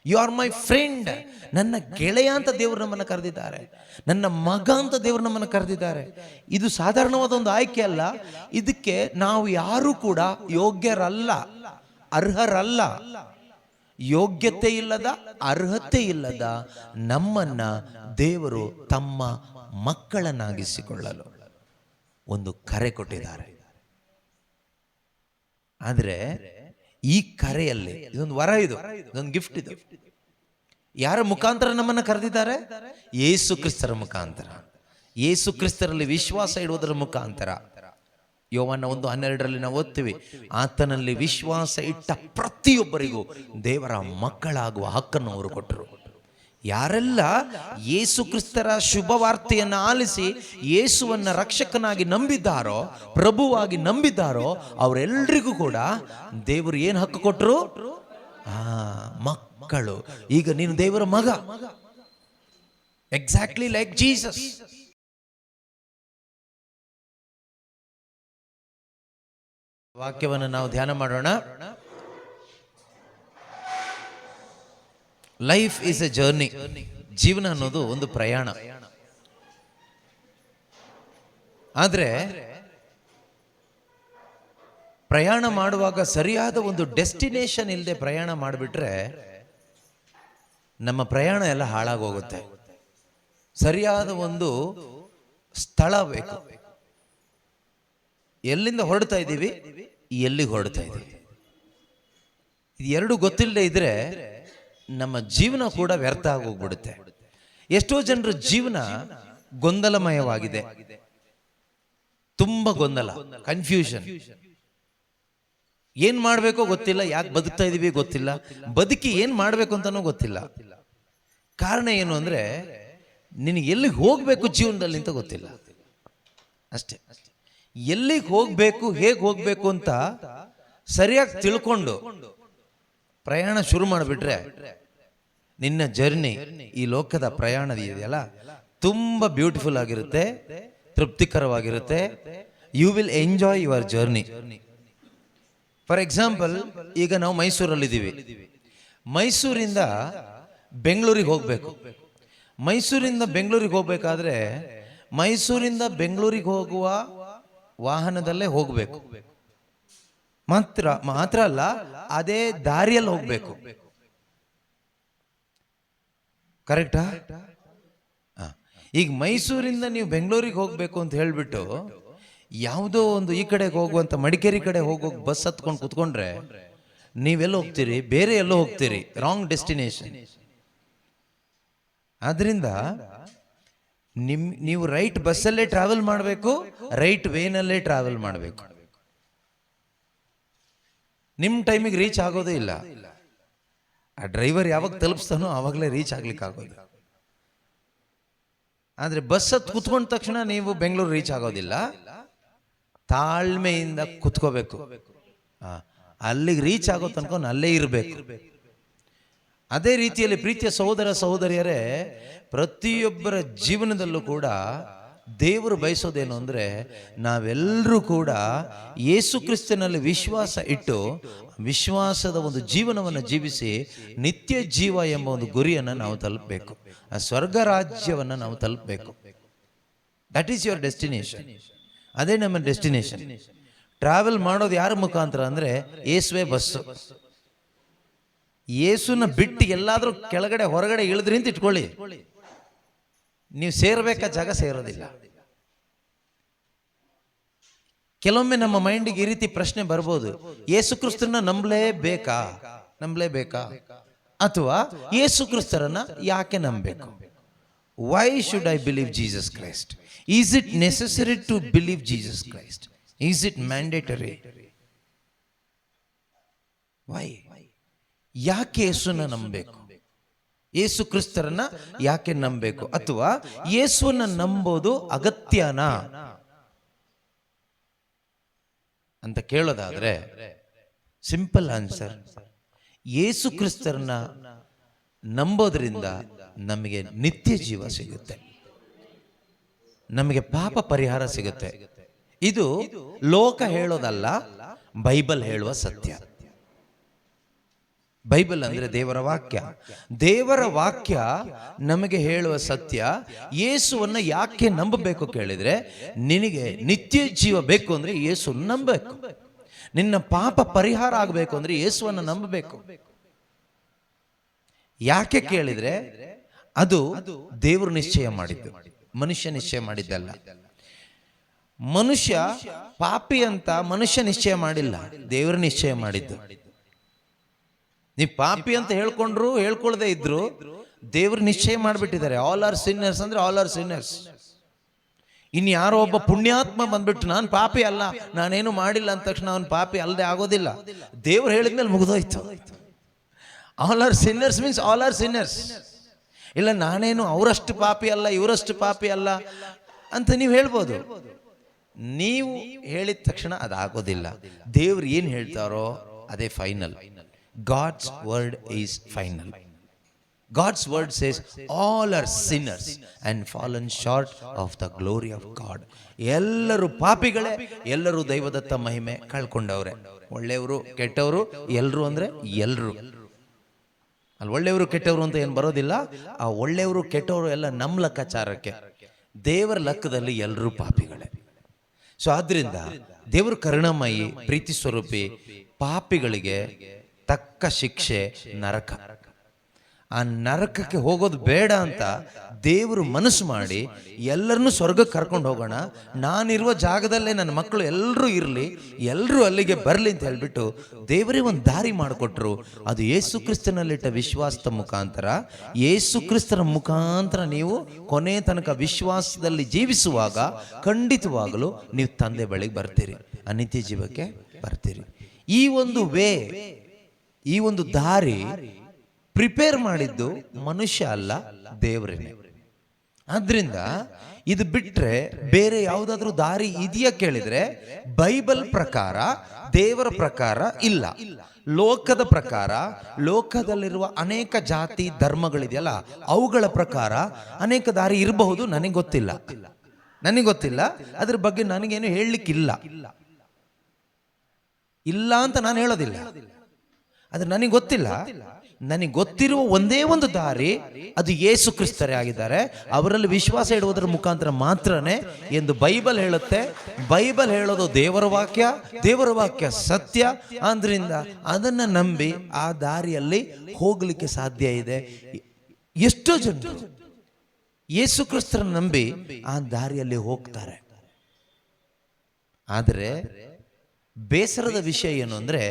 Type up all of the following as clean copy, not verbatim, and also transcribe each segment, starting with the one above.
You are my friend. ನನ್ನ ಗೆಳೆಯ ಅಂತ ದೇವರು ನಮ್ಮನ್ನು ಕರೆದಿದ್ದಾರೆ, ನನ್ನ ಮಗ ಅಂತ ದೇವರು ನಮ್ಮನ್ನು ಕರೆದಿದ್ದಾರೆ. ಇದು ಸಾಧಾರಣವಾದ ಒಂದು ಆಯ್ಕೆ ಅಲ್ಲ. ಇದಕ್ಕೆ ನಾವು ಯಾರೂ ಕೂಡ ಯೋಗ್ಯರಲ್ಲ, ಅರ್ಹರಲ್ಲ. ಯೋಗ್ಯತೆ ಇಲ್ಲದ, ಅರ್ಹತೆ ಇಲ್ಲದ ನಮ್ಮನ್ನ ದೇವರು ತಮ್ಮ ಮಕ್ಕಳನ್ನಾಗಿಸಿಕೊಳ್ಳಲು ಒಂದು ಕರೆ ಕೊಟ್ಟಿದ್ದಾರೆ. ಆದರೆ ಈ ಕರೆಯಲ್ಲಿ ಇದೊಂದು ವರ, ಇದೊಂದು ಗಿಫ್ಟ್. ಇದು ಯಾರ ಮುಖಾಂತರ ನಮ್ಮನ್ನ ಕರೆದಿದ್ದಾರೆ? ಯೇಸು ಕ್ರಿಸ್ತರ ಮುಖಾಂತರ. ಯೇಸು ಕ್ರಿಸ್ತರಲ್ಲಿ ವಿಶ್ವಾಸ ಇಡುವುದರ ಮುಖಾಂತರ. ಯೋವಾನ 1:12 ನಾವು ಓದ್ತೀವಿ, ಆತನಲ್ಲಿ ವಿಶ್ವಾಸ ಇಟ್ಟ ಪ್ರತಿಯೊಬ್ಬರಿಗೂ ದೇವರ ಮಕ್ಕಳಾಗುವ ಹಕ್ಕನ್ನು ಅವರು ಕೊಟ್ಟರು. ಯಾರೆಲ್ಲ ಯೇಸು ಕ್ರಿಸ್ತರ ಶುಭವಾರ್ತೆಯನ್ನು ಆಲಿಸಿ ಯೇಸುವನ್ನ ರಕ್ಷಕನಾಗಿ ನಂಬಿದ್ದಾರೋ, ಪ್ರಭುವಾಗಿ ನಂಬಿದ್ದಾರೋ, ಅವರೆಲ್ಲರಿಗೂ ಕೂಡ ದೇವರು ಏನು ಹಕ್ಕು ಕೊಟ್ಟರು? ಮಕ್ಕಳು. ಈಗ ನೀನು ದೇವರ ಮಗ, ಎಕ್ಸಾಕ್ಟ್ಲಿ ಲೈಕ್ ಜೀಸಸ್. ವಾಕ್ಯವನ್ನು ನಾವು ಧ್ಯಾನ ಮಾಡೋಣ. Life is A journey. ಜೀವನ ಅನ್ನೋದು ಒಂದು ಪ್ರಯಾಣ. ಆದರೆ ಪ್ರಯಾಣ ಮಾಡುವಾಗ ಸರಿಯಾದ ಒಂದು ಡೆಸ್ಟಿನೇಷನ್ ಇಲ್ಲದೆ ಪ್ರಯಾಣ ಮಾಡಿಬಿಟ್ರೆ ನಮ್ಮ ಪ್ರಯಾಣ ಎಲ್ಲ ಹಾಳಾಗೋಗುತ್ತೆ. ಸರಿಯಾದ ಒಂದು ಸ್ಥಳ ಬೇಕು. ಎಲ್ಲಿಂದ ಹೊರಡ್ತಾ ಇದ್ದೀವಿ, ಎಲ್ಲಿಗೆ ಹೊರಡ್ತಾ ಇದ್ದೀವಿ, ಇದು ಎರಡು ಗೊತ್ತಿಲ್ಲದೆ ಇದ್ರೆ ನಮ್ಮ ಜೀವನ ಕೂಡ ವ್ಯರ್ಥ ಆಗೋಗ್ಬಿಡುತ್ತೆ. ಎಷ್ಟೋ ಜನರ ಜೀವನ ಗೊಂದಲಮಯವಾಗಿದೆ. ತುಂಬ ಗೊಂದಲ, ಕನ್ಫ್ಯೂಷನ್. ಏನ್ ಮಾಡ್ಬೇಕೋ ಗೊತ್ತಿಲ್ಲ, ಯಾಕೆ ಬದುಕ್ತಾ ಇದೀವಿ ಗೊತ್ತಿಲ್ಲ, ಬದುಕಿ ಏನ್ ಮಾಡ್ಬೇಕು ಅಂತಾನೂ ಗೊತ್ತಿಲ್ಲ. ಕಾರಣ ಏನು ಅಂದ್ರೆ ನಿನಗೆ ಎಲ್ಲಿಗೆ ಹೋಗ್ಬೇಕು ಜೀವನದಲ್ಲಿ ಅಂತ ಗೊತ್ತಿಲ್ಲ ಅಷ್ಟೇ. ಎಲ್ಲಿಗೆ ಹೋಗ್ಬೇಕು, ಹೇಗೆ ಹೋಗ್ಬೇಕು ಅಂತ ಸರಿಯಾಗಿ ತಿಳ್ಕೊಂಡು ಪ್ರಯಾಣ ಶುರು ಮಾಡಿಬಿಟ್ರೆ ನಿನ್ನ ಜರ್ನಿ, ಈ ಲೋಕದ ಪ್ರಯಾಣ ಇದೆಯಲ್ಲ, ತುಂಬಾ ಬ್ಯೂಟಿಫುಲ್ ಆಗಿರುತ್ತೆ, ತೃಪ್ತಿಕರವಾಗಿರುತ್ತೆ. You will enjoy your journey. For example, ಈಗ ನಾವು ಮೈಸೂರಲ್ಲಿದ್ದೀವಿ. ಮೈಸೂರಿಂದ ಬೆಂಗಳೂರಿಗೆ ಹೋಗ್ಬೇಕು. ಮೈಸೂರಿಂದ ಬೆಂಗಳೂರಿಗೆ ಹೋಗ್ಬೇಕಾದ್ರೆ ಮೈಸೂರಿಂದ ಬೆಂಗಳೂರಿಗೆ ಹೋಗುವ ವಾಹನದಲ್ಲೇ ಹೋಗ್ಬೇಕು. ಮಾತ್ರ ಅಲ್ಲ, ಅದೇ ದಾರಿಯಲ್ಲಿ ಹೋಗ್ಬೇಕು. ಕರೆಕ್ಟಾ? ಈಗ ಮೈಸೂರಿಂದ ನೀವು ಬೆಂಗಳೂರಿಗೆ ಹೋಗ್ಬೇಕು ಅಂತ ಹೇಳ್ಬಿಟ್ಟು ಯಾವುದೋ ಒಂದು ಈ ಕಡೆಗೆ ಹೋಗುವಂತ ಮಡಿಕೇರಿ ಕಡೆ ಹೋಗೋ ಬಸ್ ಹತ್ಕೊಂಡು ಕುತ್ಕೊಂಡ್ರೆ ನೀವೆಲ್ಲ ಹೋಗ್ತೀರಿ, ಬೇರೆ ಎಲ್ಲೋ ಹೋಗ್ತೀರಿ, ರಾಂಗ್ ಡೆಸ್ಟಿನೇಷನ್. ಆದ್ರಿಂದ ನೀವು ರೈಟ್ ಬಸ್ಸಲ್ಲೇ ಟ್ರಾವೆಲ್ ಮಾಡಬೇಕು, ರೈಟ್ ವೇನಲ್ಲೇ ಟ್ರಾವೆಲ್ ಮಾಡಬೇಕು. ನಿಮ್ಮ ಟೈಮಿಗೆ ರೀಚ್ ಆಗೋದೇ ಇಲ್ಲ. ಆ ಡ್ರೈವರ್ ಯಾವಾಗ ತಲುಪಿಸ್ತಾನೋ ಆವಾಗಲೇ ರೀಚ್ ಆಗ್ಲಿಕ್ಕೆ ಆಗೋದು. ಆದ್ರೆ ಬಸ್ ಹತ್ತು ಕುತ್ಕೊಂಡ ತಕ್ಷಣ ನೀವು ಬೆಂಗಳೂರು ರೀಚ್ ಆಗೋದಿಲ್ಲ. ತಾಳ್ಮೆಯಿಂದ ಕುತ್ಕೋಬೇಕು. ಅಲ್ಲಿಗೆ ರೀಚ್ ಆಗೋ ತನಕ ಅಲ್ಲೇ ಇರಬೇಕು. ಅದೇ ರೀತಿಯಲ್ಲಿ ಪ್ರೀತಿಯ ಸಹೋದರ ಸಹೋದರಿಯರೇ, ಪ್ರತಿಯೊಬ್ಬರ ಜೀವನದಲ್ಲೂ ಕೂಡ ದೇವರು ಬಯಸೋದೇನು ಅಂದ್ರೆ ನಾವೆಲ್ಲರೂ ಕೂಡ ಯೇಸು ಕ್ರಿಸ್ತನಲ್ಲಿ ವಿಶ್ವಾಸ ಇಟ್ಟು ವಿಶ್ವಾಸದ ಒಂದು ಜೀವನವನ್ನು ಜೀವಿಸಿ ನಿತ್ಯ ಜೀವ ಎಂಬ ಒಂದು ಗುರಿಯನ್ನು ನಾವು ತಲುಪಬೇಕು. ಆ ಸ್ವರ್ಗ ರಾಜ್ಯವನ್ನು ನಾವು ತಲುಪಬೇಕು. That is your destination. ಅದೇ ನಮ್ಮ ಡೆಸ್ಟಿನೇಷನ್. ಟ್ರಾವೆಲ್ ಮಾಡೋದು ಯಾರ ಮುಖಾಂತರ ಅಂದ್ರೆ ಯೇಸುವೆ ಬಸ್ಸು. ಯೇಸುನ ಬಿಟ್ಟು ಎಲ್ಲಾದ್ರೂ ಕೆಳಗಡೆ ಹೊರಗಡೆ ಇಳಿದ್ರಿ ಅಂತ ಇಟ್ಕೊಳ್ಳಿ, ನೀವು ಸೇರ್ಬೇಕಾದ ಜಾಗ ಸೇರೋದಿಲ್ಲ. ಕೆಲವೊಮ್ಮೆ ನಮ್ಮ ಮೈಂಡಿಗೆ ಈ ರೀತಿ ಪ್ರಶ್ನೆ ಬರ್ಬೋದು, ಯೇಸು ಕ್ರಿಸ್ತರನ್ನ ನಂಬಲೇಬೇಕಾ ಅಥವಾ ಯೇಸು ಕ್ರಿಸ್ತರನ್ನ ಯಾಕೆ ನಂಬಬೇಕು? Why should I believe Jesus Christ? Is it necessary to believe Jesus Christ? Is it mandatory? Why? ಯಾಕೆ ಯೇಸುನ ನಂಬಬೇಕು? ಯೇಸು ಕ್ರಿಸ್ತರನ್ನ ಯಾಕೆ ನಂಬಬೇಕು? ಅಥವಾ ಯೇಸುವನ್ನ ನಂಬೋದು ಅಗತ್ಯನಾ ಅಂತ ಕೇಳೋದಾದ್ರೆ ಸಿಂಪಲ್ ಆನ್ಸರ್, ಯೇಸು ಕ್ರಿಸ್ತರನ್ನ ನಂಬೋದ್ರಿಂದ ನಮಗೆ ನಿತ್ಯ ಜೀವ ಸಿಗುತ್ತೆ, ನಮಗೆ ಪಾಪ ಪರಿಹಾರ ಸಿಗುತ್ತೆ. ಇದು ಲೋಕ ಹೇಳೋದಲ್ಲ, ಬೈಬಲ್ ಹೇಳುವ ಸತ್ಯ. ಬೈಬಲ್ ಅಂದ್ರೆ ದೇವರ ವಾಕ್ಯ. ದೇವರ ವಾಕ್ಯ ನಮಗೆ ಹೇಳುವ ಸತ್ಯ. ಯೇಸುವನ್ನ ಯಾಕೆ ನಂಬಬೇಕು ಕೇಳಿದ್ರೆ, ನಿನಗೆ ನಿತ್ಯ ಜೀವ ಬೇಕು ಅಂದ್ರೆ ಯೇಸುವನ್ನು ನಂಬಬೇಕು. ನಿನ್ನ ಪಾಪ ಪರಿಹಾರ ಆಗಬೇಕು ಅಂದ್ರೆ ಯೇಸುವನ್ನು ನಂಬಬೇಕು. ಯಾಕೆ ಕೇಳಿದ್ರೆ, ಅದು ದೇವರು ನಿಶ್ಚಯ ಮಾಡಿದ್ದು, ಮನುಷ್ಯ ನಿಶ್ಚಯ ಮಾಡಿದ್ದಲ್ಲ. ಮನುಷ್ಯ ಪಾಪಿ ಅಂತ ಮನುಷ್ಯ ನಿಶ್ಚಯ ಮಾಡಿಲ್ಲ, ದೇವರು ನಿಶ್ಚಯ ಮಾಡಿದ್ದು. ನೀವು ಪಾಪಿ ಅಂತ ಹೇಳ್ಕೊಂಡ್ರು ಹೇಳ್ಕೊಳ್ದೆ ಇದ್ರು ದೇವರು ನಿಶ್ಚಯ ಮಾಡಿಬಿಟ್ಟಿದ್ದಾರೆ. ಆಲ್ ಆರ್ ಸಿನ್ನರ್ಸ್ ಅಂದ್ರೆ ಆಲ್ ಆರ್ ಸಿನ್ನರ್ಸ್. ಇನ್ನು ಯಾರೋ ಒಬ್ಬ ಪುಣ್ಯಾತ್ಮ ಬಂದ್ಬಿಟ್ಟು ನಾನು ಪಾಪಿ ಅಲ್ಲ, ನಾನೇನು ಮಾಡಿಲ್ಲ ಅಂದ ತಕ್ಷಣ ಅವನು ಪಾಪಿ ಅಲ್ಲದೆ ಆಗೋದಿಲ್ಲ. ದೇವ್ರು ಹೇಳಿದ್ಮೇಲೆ ಮುಗಿದೋಯ್ತು. All are sinners means all are sinners. ಇಲ್ಲ ನಾನೇನು ಅವರಷ್ಟು ಪಾಪಿ ಅಲ್ಲ ಇವರಷ್ಟು ಪಾಪಿ ಅಲ್ಲ ಅಂತ ನೀವು ಹೇಳ್ಬೋದು. ನೀವು ಹೇಳಿದ ತಕ್ಷಣ ಅದಾಗೋದಿಲ್ಲ. ದೇವ್ರು ಏನು ಹೇಳ್ತಾರೋ ಅದೇ final. God's word is final. God's word says all are sinners and fallen short of the glory of God. ಎಲ್ಲರೂ ಪಾಪಿಗಳೇ, ಎಲ್ಲರೂ ದೈವದತ್ತ ಮಹಿಮೆ ಕಳ್ಕೊಂಡವ್ರೆ. ಒಳ್ಳೆಯವರು ಕೆಟ್ಟವರು ಎಲ್ಲರೂ ಅಂದ್ರೆ ಎಲ್ಲರೂ. ಅಲ್ಲಿ ಒಳ್ಳೆಯವರು ಕೆಟ್ಟವರು ಅಂತ ಏನು ಬರೋದಿಲ್ಲ. ಆ ಒಳ್ಳೆಯವರು ಕೆಟ್ಟವರು ಎಲ್ಲ ನಮ್ಮ ಲೆಕ್ಕಾಚಾರಕ್ಕೆ, ದೇವರ ಲೆಕ್ಕದಲ್ಲಿ ಎಲ್ಲರೂ ಪಾಪಿಗಳೇ. ಸೊ ಆದ್ರಿಂದ ದೇವರು ಕರುಣಾಮಯಿ, ಪ್ರೀತಿ ಸ್ವರೂಪಿ. ಪಾಪಿಗಳಿಗೆ ತಕ್ಕ ಶಿಕ್ಷೆ ನರಕ. ಆ ನರಕಕ್ಕೆ ಹೋಗೋದು ಬೇಡ ಅಂತ ದೇವರು ಮನಸ್ಸು ಮಾಡಿ ಎಲ್ಲರನ್ನೂ ಸ್ವರ್ಗಕ್ಕೆ ಕರ್ಕೊಂಡು ಹೋಗೋಣ, ನಾನಿರುವ ಜಾಗದಲ್ಲೇ ನನ್ನ ಮಕ್ಕಳು ಎಲ್ಲರೂ ಇರಲಿ, ಎಲ್ಲರೂ ಅಲ್ಲಿಗೆ ಬರಲಿ ಅಂತ ಹೇಳ್ಬಿಟ್ಟು ದೇವರೇ ಒಂದು ದಾರಿ ಮಾಡಿಕೊಟ್ರು. ಅದು ಯೇಸು ಕ್ರಿಸ್ತನಲ್ಲಿಟ್ಟ ವಿಶ್ವಾಸದ ಮುಖಾಂತರ. ಯೇಸು ಕ್ರಿಸ್ತನ ಮುಖಾಂತರ ನೀವು ಕೊನೆ ತನಕ ವಿಶ್ವಾಸದಲ್ಲಿ ಜೀವಿಸುವಾಗ ಖಂಡಿತವಾಗಲೂ ನೀವು ತಂದೆ ಬಳಿಗೆ ಬರ್ತೀರಿ, ಅನಿತ್ಯ ಜೀವಕ್ಕೆ ಬರ್ತೀರಿ. ಈ ಒಂದು ಈ ಒಂದು ದಾರಿ ಪ್ರಿಪೇರ್ ಮಾಡಿದ್ದು ಮನುಷ್ಯ ಅಲ್ಲ, ದೇವರೇನೆ. ಆದ್ರಿಂದ ಇದು ಬಿಟ್ರೆ ಬೇರೆ ಯಾವುದಾದ್ರೂ ದಾರಿ ಇದೆಯಾ ಕೇಳಿದ್ರೆ, ಬೈಬಲ್ ಪ್ರಕಾರ, ದೇವರ ಪ್ರಕಾರ ಇಲ್ಲ. ಲೋಕದ ಪ್ರಕಾರ, ಲೋಕದಲ್ಲಿರುವ ಅನೇಕ ಜಾತಿ ಧರ್ಮಗಳಿದೆಯಲ್ಲ ಅವುಗಳ ಪ್ರಕಾರ ಅನೇಕ ದಾರಿ ಇರಬಹುದು. ನನಗೆ ಗೊತ್ತಿಲ್ಲ, ಅದ್ರ ಬಗ್ಗೆ ನನಗೇನು ಹೇಳಲಿಕ್ಕಿಲ್ಲ. ಇಲ್ಲ ಅಂತ ನಾನು ಹೇಳೋದಿಲ್ಲ, ಆದ್ರೆ ನನಗೆ ಗೊತ್ತಿಲ್ಲ. ನನಗೆ ಗೊತ್ತಿರುವ ಒಂದೇ ಒಂದು ದಾರಿ, ಅದು ಯೇಸು ಕ್ರಿಸ್ತರೇ ಆಗಿದ್ದಾರೆ. ಅವರಲ್ಲಿ ವಿಶ್ವಾಸ ಇಡುವುದರ ಮುಖಾಂತರ ಮಾತ್ರನೇ ಎಂದು ಬೈಬಲ್ ಹೇಳುತ್ತೆ. ಬೈಬಲ್ ಹೇಳೋದು ದೇವರ ವಾಕ್ಯ ಸತ್ಯ. ಆದ್ರಿಂದ ಅದನ್ನ ನಂಬಿ ಆ ದಾರಿಯಲ್ಲಿ ಹೋಗ್ಲಿಕ್ಕೆ ಸಾಧ್ಯ ಇದೆ. ಎಷ್ಟೋ ಜನರು ಯೇಸು ಕ್ರಿಸ್ತರನ್ನು ನಂಬಿ ಆ ದಾರಿಯಲ್ಲಿ ಹೋಗ್ತಾರೆ. ಆದರೆ ಬೇಸರದ ವಿಷಯ ಏನು ಅಂದ್ರೆ,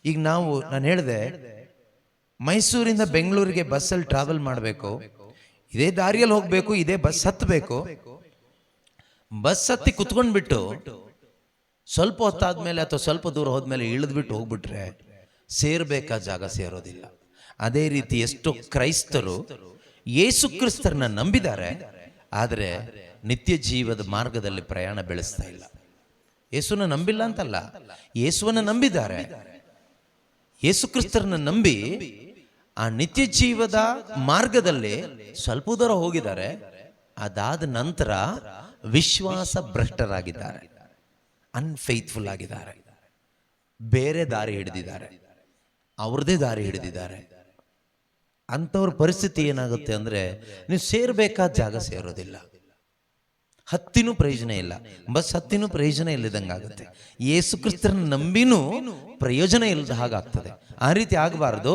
ಈಗ ನಾನು ಹೇಳಿದೆ, ಮೈಸೂರಿಂದ ಬೆಂಗಳೂರಿಗೆ ಬಸ್ಸಲ್ಲಿ ಟ್ರಾವೆಲ್ ಮಾಡಬೇಕು, ಇದೇ ದಾರಿಯಲ್ಲಿ ಹೋಗ್ಬೇಕು, ಇದೇ ಬಸ್ ಹತ್ತಬೇಕು. ಬಸ್ ಹತ್ತಿ ಕುತ್ಕೊಂಡ್ಬಿಟ್ಟು ಸ್ವಲ್ಪ ಹೊತ್ತಾದ್ಮೇಲೆ ಅಥವಾ ಸ್ವಲ್ಪ ದೂರ ಹೋದ್ಮೇಲೆ ಇಳಿದ್ಬಿಟ್ಟು ಹೋಗ್ಬಿಟ್ರೆ ಸೇರ್ಬೇಕಾದ ಜಾಗ ಸೇರೋದಿಲ್ಲ. ಅದೇ ರೀತಿ ಎಷ್ಟೋ ಕ್ರೈಸ್ತರು ಯೇಸು ಕ್ರಿಸ್ತರನ್ನ ನಂಬಿದ್ದಾರೆ, ಆದರೆ ನಿತ್ಯ ಜೀವದ ಮಾರ್ಗದಲ್ಲಿ ಪ್ರಯಾಣ ಬೆಳೆಸ್ತಾ ಇಲ್ಲ. ಯೇಸುನ ನಂಬಿಲ್ಲ ಅಂತಲ್ಲ, ಯೇಸುವನ್ನ ನಂಬಿದ್ದಾರೆ. ಯೇಸು ಕ್ರಿಸ್ತರನ್ನ ನಂಬಿ ಆ ನಿತ್ಯ ಜೀವದ ಮಾರ್ಗದಲ್ಲಿ ಸ್ವಲ್ಪ ದೂರ ಹೋಗಿದ್ದಾರೆ. ಅದಾದ ನಂತರ ವಿಶ್ವಾಸ ಭ್ರಷ್ಟರಾಗಿದ್ದಾರೆ, ಅನ್ಫೇತ್ಫುಲ್ ಆಗಿದ್ದಾರೆ, ಬೇರೆ ದಾರಿ ಹಿಡಿದಿದ್ದಾರೆ, ಅವ್ರದೇ ದಾರಿ ಹಿಡಿದಿದ್ದಾರೆ. ಅಂಥವ್ರ ಪರಿಸ್ಥಿತಿ ಏನಾಗುತ್ತೆ ಅಂದ್ರೆ, ನೀವು ಸೇರ್ಬೇಕಾದ ಜಾಗ ಸೇರೋದಿಲ್ಲ, ಹತ್ತಿನೂ ಪ್ರಯೋಜನ ಇಲ್ಲ, ಬಸ್ ಹತ್ತಿನೂ ಪ್ರಯೋಜನ ಇಲ್ಲದಂಗಾಗುತ್ತೆ. ಯೇಸು ಕ್ರಿಸ್ತರನ್ನ ನಂಬಿನೂ ಪ್ರಯೋಜನ ಇಲ್ಲದ ಹಾಗಾಗ್ತದೆ. ಆ ರೀತಿ ಆಗಬಾರ್ದು.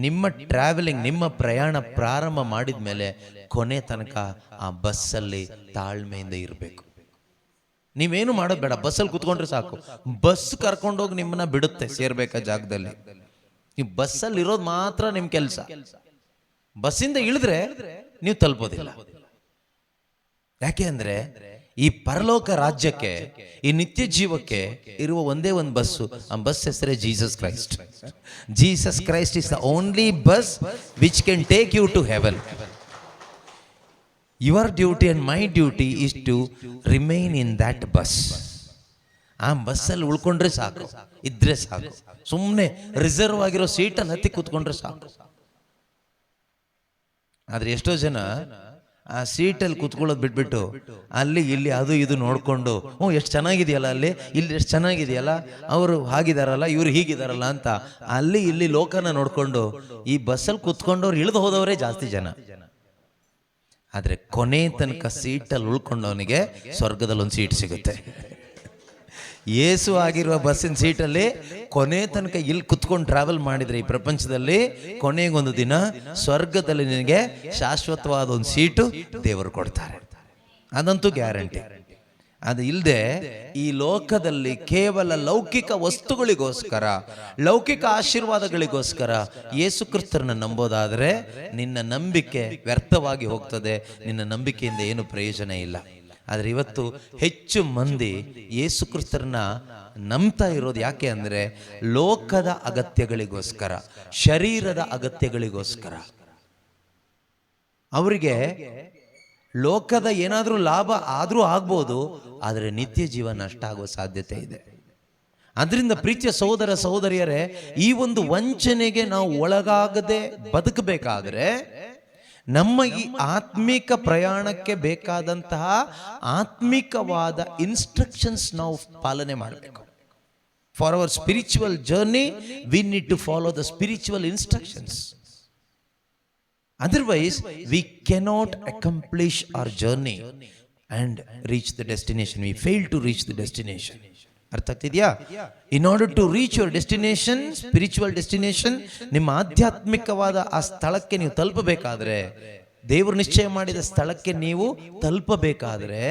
ನಿಮ್ಮ ಟ್ರಾವೆಲಿಂಗ್, ನಿಮ್ಮ ಪ್ರಯಾಣ ಪ್ರಾರಂಭ ಮಾಡಿದ ಮೇಲೆ ಕೊನೆ ತನಕ ಆ ಬಸ್ಸಲ್ಲಿ ತಾಳ್ಮೆಯಿಂದ ಇರಬೇಕು. ನೀವೇನು ಮಾಡೋದು ಬೇಡ, ಬಸ್ಸಲ್ಲಿ ಕುತ್ಕೊಂಡ್ರೆ ಸಾಕು. ಬಸ್ ಕರ್ಕೊಂಡೋಗಿ ನಿಮ್ಮನ್ನ ಬಿಡುತ್ತೆ ಸೇರ್ಬೇಕಾದ ಜಾಗದಲ್ಲಿ. ನೀವು ಬಸ್ಸಲ್ಲಿ ಇರೋದು ಮಾತ್ರ ನಿಮ್ ಕೆಲಸ. ಬಸ್ಸಿಂದ ಇಳಿದ್ರೆ ನೀವು ತಲುಪೋದಿಲ್ಲ. ಯಾಕೆ ಅಂದ್ರೆ ಈ ಪರಲೋಕ ರಾಜ್ಯಕ್ಕೆ, ಈ ನಿತ್ಯ ಜೀವಕ್ಕೆ ಇರುವ ಒಂದೇ ಒಂದು ಬಸ್ಸು. ಆ ಬಸ್ ಹೆಸರೇ Jesus Christ. Jesus Christ is the only bus which can take you to heaven. Your duty and my duty is to remain in that bus. ಆ ಬಸ್ಸಲ್ಲಿ ಉಳ್ಕೊಂಡ್ರೆ ಸಾಕು, ಇದ್ರೆ ಸಾಕು. ಸುಮ್ಮನೆ ರಿಸರ್ವ್ ಆಗಿರೋ ಸೀಟಲ್ಲಿ ಹತ್ತಿ ಕೂತ್ಕೊಂಡ್ರೆ ಸಾಕು. ಆದ್ರೆ ಎಷ್ಟೋ ಜನ ಆ ಸೀಟಲ್ಲಿ ಕೂತ್ಕೊಳ್ಳೋದು ಬಿಟ್ಬಿಟ್ಟು ಅಲ್ಲಿ ಇಲ್ಲಿ ಅದು ಇದು ನೋಡಿಕೊಂಡು ಎಷ್ಟು ಚೆನ್ನಾಗಿದೆಯಲ್ಲ, ಅಲ್ಲಿ ಇಲ್ಲಿ ಎಷ್ಟು ಚೆನ್ನಾಗಿದೆಯಲ್ಲ, ಅವರು ಹಾಗಿದಾರಲ್ಲ, ಇವ್ರು ಹೀಗಿದಾರಲ್ಲ ಅಂತ ಅಲ್ಲಿ ಇಲ್ಲಿ ಲೋಕನ ನೋಡಿಕೊಂಡು ಈ ಬಸ್ಸಲ್ಲಿ ಕೂತ್ಕೊಂಡವ್ರು ಇಳಿದು ಹೋದವರೇ ಜಾಸ್ತಿ ಜನ. ಆದರೆ ಕೊನೆ ತನಕ ಸೀಟಲ್ಲಿ ಉಳ್ಕೊಂಡವನಿಗೆ ಸ್ವರ್ಗದಲ್ಲಿ ಒಂದು ಸೀಟ್ ಸಿಗುತ್ತೆ. ಯೇಸು ಆಗಿರುವ ಬಸ್ಸಿನ ಸೀಟಲ್ಲಿ ಕೊನೆ ತನಕ ಇಲ್ಲಿ ಕುತ್ಕೊಂಡು ಟ್ರಾವೆಲ್ ಮಾಡಿದ್ರೆ ಈ ಪ್ರಪಂಚದಲ್ಲಿ ಕೊನೆಗೊಂದು ದಿನ ಸ್ವರ್ಗದಲ್ಲಿ ನಿನಗೆ ಶಾಶ್ವತವಾದ ಒಂದು ಸೀಟು ದೇವರು ಕೊಡ್ತಾರೆ. ಅದಂತೂ ಗ್ಯಾರಂಟಿ. ಅದು ಇಲ್ಲದೆ ಈ ಲೋಕದಲ್ಲಿ ಕೇವಲ ಲೌಕಿಕ ವಸ್ತುಗಳಿಗೋಸ್ಕರ, ಲೌಕಿಕ ಆಶೀರ್ವಾದಗಳಿಗೋಸ್ಕರ ಯೇಸು ಕ್ರಿಸ್ತರನ್ನ ನಂಬೋದಾದರೆ ನಿನ್ನ ನಂಬಿಕೆ ವ್ಯರ್ಥವಾಗಿ ಹೋಗ್ತದೆ. ನಿನ್ನ ನಂಬಿಕೆಯಿಂದ ಏನು ಪ್ರಯೋಜನ ಇಲ್ಲ. ಆದರೆ ಇವತ್ತು ಹೆಚ್ಚು ಮಂದಿ ಯೇಸು ಕ್ರಿಸ್ತರನ್ನ ನಂಬ್ತಾ ಇರೋದು ಯಾಕೆ ಅಂದರೆ ಲೋಕದ ಅಗತ್ಯಗಳಿಗೋಸ್ಕರ, ಶರೀರದ ಅಗತ್ಯಗಳಿಗೋಸ್ಕರ. ಅವರಿಗೆ ಲೋಕದ ಏನಾದರೂ ಲಾಭ ಆದರೂ ಆಗ್ಬೋದು, ಆದರೆ ನಿತ್ಯ ಜೀವ ನಷ್ಟ ಆಗುವ ಸಾಧ್ಯತೆ ಇದೆ. ಅದರಿಂದ ಪ್ರೀತಿಯ ಸಹೋದರ ಸಹೋದರಿಯರೇ, ಈ ಒಂದು ವಂಚನೆಗೆ ನಾವು ಒಳಗಾಗದೆ ಬದುಕಬೇಕಾದ್ರೆ ನಮ್ಮ ಈ ಆತ್ಮಿಕ ಪ್ರಯಾಣಕ್ಕೆ ಬೇಕಾದಂತಹ ಆತ್ಮಿಕವಾದ ಇನ್ಸ್ಟ್ರಕ್ಷನ್ಸ್ ನಾವು ಪಾಲನೆ ಮಾಡಬೇಕು. For our spiritual journey we need to follow the spiritual instructions. Otherwise, we cannot accomplish our journey and reach the destination. We fail to reach the destination. ಅರ್ಥ ಆಗ್ತಿದ್ಯಾ? In order to reach your destination, spiritual destination, ನಿಮ್ಮ ಆಧ್ಯಾತ್ಮಿಕವಾದ ಆ ಸ್ಥಳಕ್ಕೆ ನೀವು ತಲುಪಬೇಕಾದ್ರೆ, ದೇವರು ನಿಶ್ಚಯ ಮಾಡಿದ ಸ್ಥಳಕ್ಕೆ ನೀವು ತಲುಪಬೇಕಾದ್ರೆ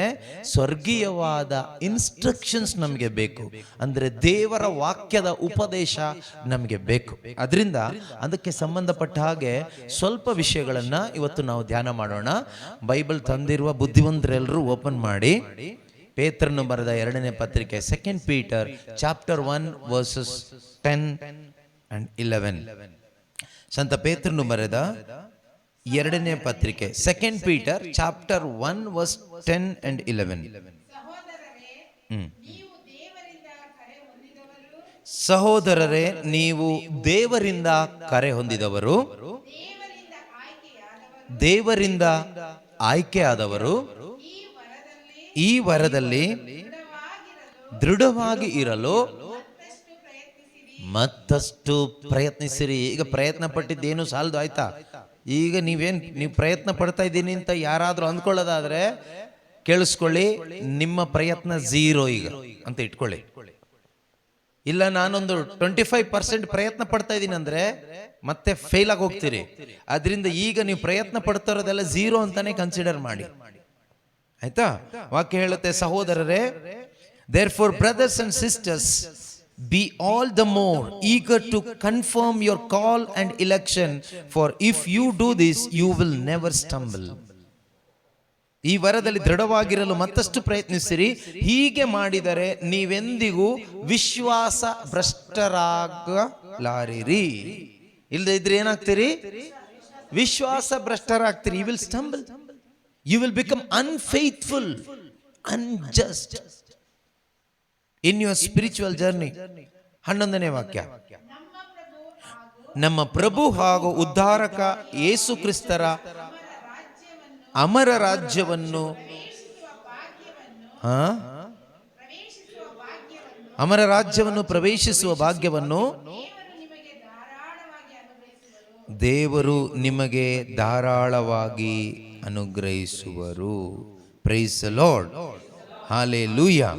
ಸ್ವರ್ಗೀಯವಾದ ಇನ್ಸ್ಟ್ರಕ್ಷನ್ಸ್ ನಮಗೆ ಬೇಕು. ಅಂದರೆ ದೇವರ ವಾಕ್ಯದ ಉಪದೇಶ ನಮಗೆ ಬೇಕು. ಅದರಿಂದ ಅದಕ್ಕೆ ಸಂಬಂಧಪಟ್ಟ ಹಾಗೆ ಸ್ವಲ್ಪ ವಿಷಯಗಳನ್ನು ಇವತ್ತು ನಾವು ಧ್ಯಾನ ಮಾಡೋಣ. ಬೈಬಲ್ ತಂದಿರುವ ಬುದ್ಧಿವಂತರೆಲ್ಲರೂ ಓಪನ್ ಮಾಡಿ ಪೇತ್ರನು ಬರೆದ 2ನೇ ಪತ್ರಿಕೆ, 2 Peter ಚಾಪ್ಟರ್ 1 ವರ್ಸಸ್ 10 and 11. ಸಂತ ಪೇತ್ರನು ಬರೆದ 2ನೇ ಪತ್ರಿಕೆ, 2 Peter ಚಾಪ್ಟರ್ 1 ವರ್ಸ್ 10 and 11. ಸಹೋದರರೇ, ನೀವು ದೇವರಿಂದ ಕರೆ ಹೊಂದಿದವರು, ದೇವರಿಂದ ಆಯ್ಕೆಯಾದವರು, ಈ ವರದಲ್ಲಿ ದೃಢವಾಗಿ ಇರಲು ಮತ್ತಷ್ಟು ಪ್ರಯತ್ನಿಸಿರಿ. ಈಗ ಪ್ರಯತ್ನ ಪಟ್ಟಿದ್ದೇನು ಸಾಲದು, ಆಯ್ತಾ? ಈಗ ನೀವು ಪ್ರಯತ್ನ ಪಡ್ತಾ ಇದ್ದೀನಿ ಅಂತ ಯಾರಾದರೂ ಅಂದ್ಕೊಳ್ಳೋದಾದ್ರೆ ಕೇಳಿಸ್ಕೊಳ್ಳಿ, ನಿಮ್ಮ ಪ್ರಯತ್ನ 0 ಈಗ ಅಂತ ಇಟ್ಕೊಳ್ಳಿ. ಇಲ್ಲ ನಾನೊಂದು 25% ಪ್ರಯತ್ನ ಪಡ್ತಾ ಇದ್ದೀನಿ ಅಂದ್ರೆ ಮತ್ತೆ ಫೇಲ್ ಆಗಿ ಹೋಗ್ತೀರಿ. ಅದರಿಂದ ಈಗ ನೀವು ಪ್ರಯತ್ನ ಪಡ್ತಾ ಇರೋದೆಲ್ಲ 0 ಅಂತಾನೆ ಕನ್ಸಿಡರ್ ಮಾಡಿ, ಆಯ್ತಾ? ವಾಕ್ಯ ಹೇಳುತ್ತೆ, ಸಹೋದರರೇ, therefore brothers and sisters, be all the more eager to confirm your call and election, for if you do this you will never stumble. ಈ ವರದಲ್ಲಿ ದೃಢವಾಗಿರಲು ಮತ್ತಷ್ಟು ಪ್ರಯತ್ನಿಸಿರಿ. ಹೀಗೆ ಮಾಡಿದರೆ ನೀವೆಂದಿಗೂ ವಿಶ್ವಾಸ ಭ್ರಷ್ಟರಾಗಲಾರಿರಿ. ಇಲ್ಲದೆ ಇದ್ರೆ ಏನಾಗ್ತೀರಿ? ವಿಶ್ವಾಸ ಭ್ರಷ್ಟರಾಗ್ತೀರಿ. You will stumble. You will become unfaithful, unjust in your spiritual journey. 11ನೇ ವಾಕ್ಯ, ನಮ್ಮ ಪ್ರಭು ಹಾಗೂ ಉದ್ಧಾರಕ ಯೇಸು ಕ್ರಿಸ್ತರ ಅಮರ ರಾಜ್ಯವನ್ನು ಪ್ರವೇಶಿಸುವ ಭಾಗ್ಯವನ್ನು ದೇವರು ನಿಮಗೆ ಧಾರಾಳವಾಗಿ ಅನುಗ್ರಹಿಸುವರು. Praise the Lord. ಹಲ್ಲೆಲೂಯಾ.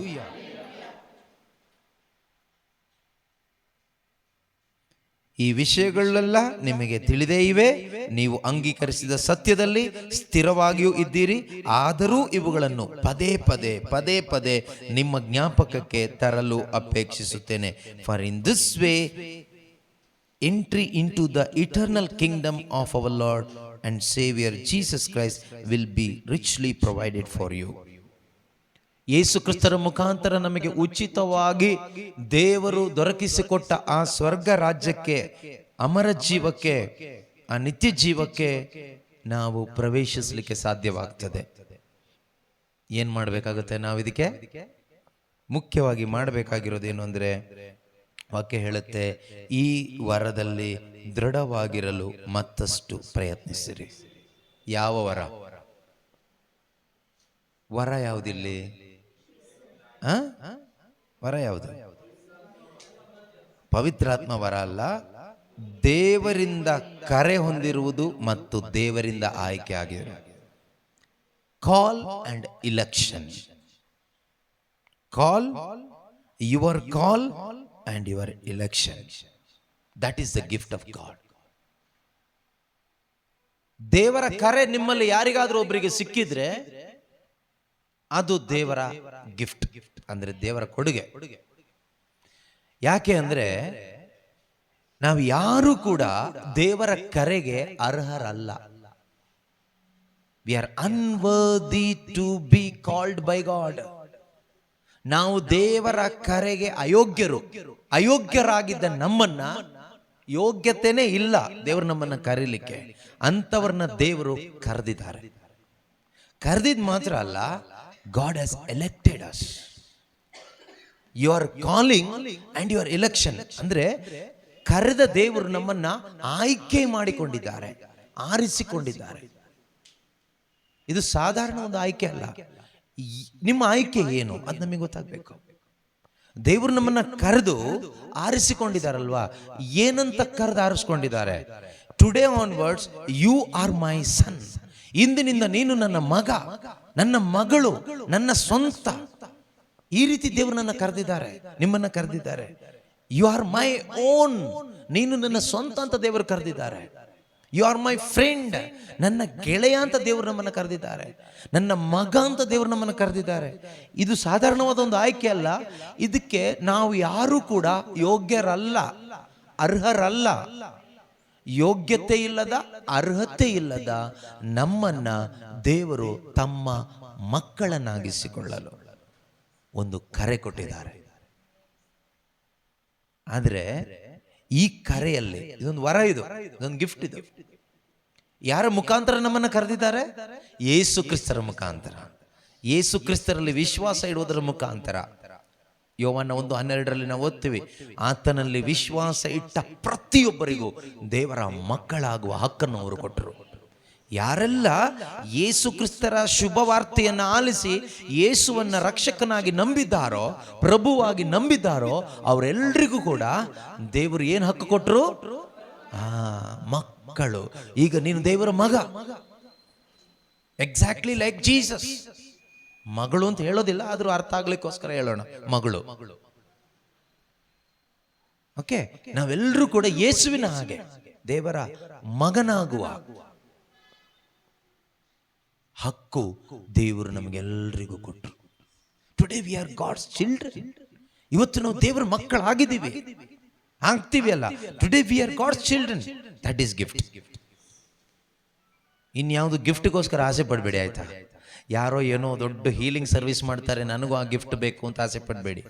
ಈ ವಿಷಯಗಳೆಲ್ಲ ನಿಮಗೆ ತಿಳಿದೇ ಇವೆ. ನೀವು ಅಂಗೀಕರಿಸಿದ ಸತ್ಯದಲ್ಲಿ ಸ್ಥಿರವಾಗಿಯೂ ಇದ್ದೀರಿ. ಆದರೂ ಇವುಗಳನ್ನು ಪದೇ ಪದೇ ನಿಮ್ಮ ಜ್ಞಾಪಕಕ್ಕೆ ತರಲು ಅಪೇಕ್ಷಿಸುತ್ತೇನೆ. For in this way entry into the eternal kingdom of our Lord and Savior Jesus Christ will be richly provided for you. ಯೇಸು ಕ್ರಿಸ್ತರ ಮುಖಾಂತರ ನಮಗೆ ಉಚಿತವಾಗಿ ದೇವರು ದೊರಕಿಸಿಕೊಟ್ಟ ಆ ಸ್ವರ್ಗ ರಾಜ್ಯಕ್ಕೆ, ಅಮರ ಜೀವಕ್ಕೆ, ಆ ನಿತ್ಯ ಜೀವಕ್ಕೆ ನಾವು ಪ್ರವೇಶಿಸಲಿಕ್ಕೆ ಸಾಧ್ಯವಾಗ್ತದೆ. ಏನ್ ಮಾಡಬೇಕಾಗುತ್ತೆ? ನಾವು ಇದಕ್ಕೆ ಮುಖ್ಯವಾಗಿ ಮಾಡಬೇಕಾಗಿರೋದೇನು ಅಂದ್ರೆ, ವಾಕ್ಯ ಹೇಳುತ್ತೆ, ಈ ವರದಲ್ಲಿ ದೃಢವಾಗಿರಲು ಮತ್ತಷ್ಟು ಪ್ರಯತ್ನಿಸಿರಿ. ಯಾವ ವರ? ವರ ಯಾವುದಿಲ್ಲಿ? ವರ ಯಾವುದು? ಪವಿತ್ರಾತ್ಮ ವರ ಅಲ್ಲ, ದೇವರಿಂದ ಕರೆ ಹೊಂದಿರುವುದು ಮತ್ತು ದೇವರಿಂದ ಆಯ್ಕೆ ಆಗಿರುವುದು. ಕಾಲ್ and election. Call, your call and your election, that is the gift of god. ದೇವರ ಕರೆ ನಿಮ್ಮಲ್ಲಿ ಯಾರಿಗಾದ್ರೂ ಒಬ್ಬರಿಗೆ ಸಿಕ್ಕಿದ್ರೆ ಅದು ದೇವರ ಗಿಫ್ಟ್, ಅಂದ್ರೆ ದೇವರ ಕೊಡುಗೆ. ಯಾಕೆ ಅಂದ್ರೆ ನಾವು ಯಾರು ಕೂಡ ದೇವರ ಕರೆಗೆ ಅರ್ಹರಲ್ಲ. We are unworthy to be called by God. ನಾವು ದೇವರ ಕರೆಗೆ ಅಯೋಗ್ಯರು. ಅಯೋಗ್ಯರಾಗಿದ್ದ ನಮ್ಮನ್ನ, ಯೋಗ್ಯತೆನೇ ಇಲ್ಲ ದೇವರು ನಮ್ಮನ್ನ ಕರೀಲಿಕ್ಕೆ, ಅಂತವರನ್ನ ದೇವರು ಕರೆದಿದ್ದಾರೆ. ಕರೆದಿದ್ ಮಾತ್ರ ಅಲ್ಲ, God has elected us. Your calling and your election ಅಂದ್ರೆ ಕರೆದ ದೇವರು ನಮ್ಮನ್ನ ಆಯ್ಕೆ ಮಾಡಿಕೊಂಡಿದ್ದಾರೆ, ಆರಿಸಿಕೊಂಡಿದ್ದಾರೆ. ಇದು ಸಾಧಾರಣ ಒಂದು ಆಯ್ಕೆ ಅಲ್ಲ. ನಿಮ್ಮ ಆಯ್ಕೆ ಏನು ಅದು ನಮಗೆ ಗೊತ್ತಾಗಬೇಕು. ದೇವರು ನಮ್ಮನ್ನ ಕರೆದು ಆರಿಸಿಕೊಂಡಿದ್ದಾರಲ್ವಾ, ಏನಂತ ಕರೆದು ಆರಿಸಿಕೊಂಡಿದ್ದಾರೆ? Today onwards you are my son. ಇಂದಿನಿಂದ ನೀನು ನನ್ನ ಮಗ, ನನ್ನ ಮಗಳು, ನನ್ನ ಸ್ವಂತ. ಈ ರೀತಿ ದೇವರು ನನ್ನ ಕರೆದಿದ್ದಾರೆ, ನಿಮ್ಮನ್ನ ಕರೆದಿದ್ದಾರೆ. You are my own. ನೀನು ನನ್ನ ಸ್ವಂತ ಅಂತ ದೇವರು ಕರೆದಿದ್ದಾರೆ. You are my friend. ನನ್ನ ಗೆಳೆಯ ಅಂತ ದೇವರು ನಮ್ಮನ್ನು ಕರೆದಿದ್ದಾರೆ. ನನ್ನ ಮಗ ಅಂತ ದೇವರು ನಮ್ಮನ್ನು ಕರೆದಿದ್ದಾರೆ. ಇದು ಸಾಧಾರಣವಾದ ಒಂದು ಆಯ್ಕೆ ಅಲ್ಲ. ಇದಕ್ಕೆ ನಾವು ಯಾರು ಕೂಡ ಯೋಗ್ಯರಲ್ಲ, ಅರ್ಹರಲ್ಲ. ಯೋಗ್ಯತೆ ಇಲ್ಲದ, ಅರ್ಹತೆ ಇಲ್ಲದ ನಮ್ಮನ್ನ ದೇವರು ತಮ್ಮ ಮಕ್ಕಳನ್ನಾಗಿಸಿಕೊಳ್ಳಲು ಒಂದು ಕರೆ ಕೊಟ್ಟಿದ್ದಾರೆ. ಆದ್ರೆ ಈ ಕರೆಯಲ್ಲಿ ಇದೊಂದು ವರ, ಇದೊಂದು ಗಿಫ್ಟ್. ಇದು ಯಾರ ಮುಖಾಂತರ ನಮ್ಮನ್ನ ಕರೆದಿದ್ದಾರೆ? ಯೇಸು ಕ್ರಿಸ್ತರ ಮುಖಾಂತರ. ಯೇಸು ಕ್ರಿಸ್ತರಲ್ಲಿ ವಿಶ್ವಾಸ ಇಡುವುದರ ಮುಖಾಂತರ. ಯೋವಾನ 1:12 ನಾವು ಓದ್ತೀವಿ, ಆತನಲ್ಲಿ ವಿಶ್ವಾಸ ಇಟ್ಟ ಪ್ರತಿಯೊಬ್ಬರಿಗೂ ದೇವರ ಮಕ್ಕಳಾಗುವ ಹಕ್ಕನ್ನು ಅವರು ಕೊಟ್ಟರು. ಯಾರೆಲ್ಲ ಯೇಸು ಕ್ರಿಸ್ತರ ಶುಭವಾರ್ತೆಯನ್ನು ಆಲಿಸಿ ಯೇಸುವನ್ನ ರಕ್ಷಕನಾಗಿ ನಂಬಿದ್ದಾರೋ, ಪ್ರಭುವಾಗಿ ನಂಬಿದ್ದಾರೋ, ಅವರೆಲ್ಲರಿಗೂ ಕೂಡ ದೇವರು ಏನು ಹಕ್ಕು ಕೊಟ್ಟರು? ಮಕ್ಕಳು. ಈಗ ನೀನು ದೇವರ ಮಗ, ಎಕ್ಸಾಕ್ಟ್ಲಿ ಲೈಕ್ ಜೀಸಸ್. ಮಗಳು ಅಂತ ಹೇಳೋದಿಲ್ಲ, ಆದ್ರೂ ಅರ್ಥ ಆಗ್ಲಿಕ್ಕೋಸ್ಕರ ಹೇಳೋಣ, ಮಗಳು. ಓಕೆ, ನಾವೆಲ್ಲರೂ ಕೂಡ ಯೇಸುವಿನ ಹಾಗೆ ದೇವರ ಮಗನಾಗುವ ಹಕ್ಕು ದೇವರು ನಮಗೆಲ್ಲರಿಗೂ ಕೊಟ್ಟರು. Today we are God's children. ಇವತ್ತು ನಾವು ದೇವರ ಮಕ್ಕಳಾಗಿದ್ದೀವಿ, ಆಗ್ತೀವಿ ಅಲ್ಲ. Today we are God's children, that is gift. ಇನ್ಯಾವುದು ಗಿಫ್ಟ್ಗೋಸ್ಕರ ಆಸೆ ಪಡಬೇಡಿ, ಆಯ್ತಾ? ಯಾರೋ ಏನೋ ದೊಡ್ಡ ಹೀಲಿಂಗ್ ಸರ್ವಿಸ್ ಮಾಡ್ತಾರೆ, ನನಗೂ ಆ ಗಿಫ್ಟ್ ಬೇಕು ಅಂತ ಆಸೆ ಪಡಬೇಡಿ.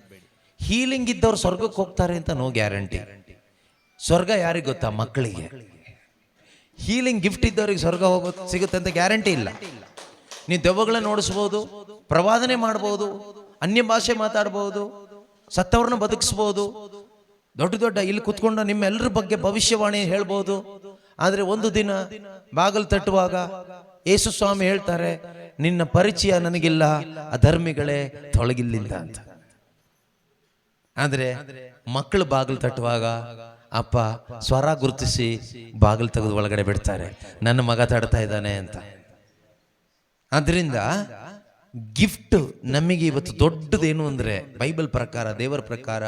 ಹೀಲಿಂಗ್ ಇದ್ದವ್ರು ಸ್ವರ್ಗಕ್ಕೆ ಹೋಗ್ತಾರೆ ಅಂತ ನೋ ಗ್ಯಾರಂಟಿ. ಸ್ವರ್ಗ ಯಾರಿಗೆ ಗೊತ್ತಾ? ಮಕ್ಕಳಿಗೆ. ಹೀಲಿಂಗ್ ಗಿಫ್ಟ್ ಇದ್ದವ್ರಿಗೆ ಸ್ವರ್ಗ ಹೋಗೋದು ಸಿಗುತ್ತೆ ಅಂತ ಗ್ಯಾರಂಟಿ ಇಲ್ಲ. ನೀವು ದೆವ್ವಗಳನ್ನ ನೋಡಿಸ್ಬೋದು, ಪ್ರವಾದನೆ ಮಾಡ್ಬೋದು, ಅನ್ಯ ಭಾಷೆ ಮಾತಾಡ್ಬೋದು, ಸತ್ತವ್ರನ್ನ ಬದುಕಿಸ್ಬೋದು, ದೊಡ್ಡ ದೊಡ್ಡ ಇಲ್ಲಿ ಕುತ್ಕೊಂಡು ನಿಮ್ಮೆಲ್ಲರ ಬಗ್ಗೆ ಭವಿಷ್ಯವಾಣಿ ಹೇಳ್ಬೋದು. ಆದ್ರೆ ಒಂದು ದಿನ ಬಾಗಿಲು ತಟ್ಟುವಾಗ ಯೇಸು ಸ್ವಾಮಿ ಹೇಳ್ತಾರೆ, ನಿನ್ನ ಪರಿಚಯ ನನಗಿಲ್ಲ, ಅಧರ್ಮಿಗಳೇ ತೊಳಗಿಲ್ಲಿಂದ ಅಂತ. ಆದ್ರೆ ಮಕ್ಕಳು ಬಾಗಿಲು ತಟ್ಟುವಾಗ ಅಪ್ಪ ಸ್ವರ ಗುರುತಿಸಿ ಬಾಗಿಲು ತೆಗೆದು ಒಳಗಡೆ ಬಿಡ್ತಾರೆ, ನನ್ನ ಮಗ ತಡ್ತಾ ಇದ್ದಾನೆ ಅಂತ. ಆದ್ರಿಂದ ಗಿಫ್ಟ್ ನಮಗೆ ಇವತ್ತು ದೊಡ್ಡದೇನು ಅಂದ್ರೆ, ಬೈಬಲ್ ಪ್ರಕಾರ, ದೇವರ ಪ್ರಕಾರ,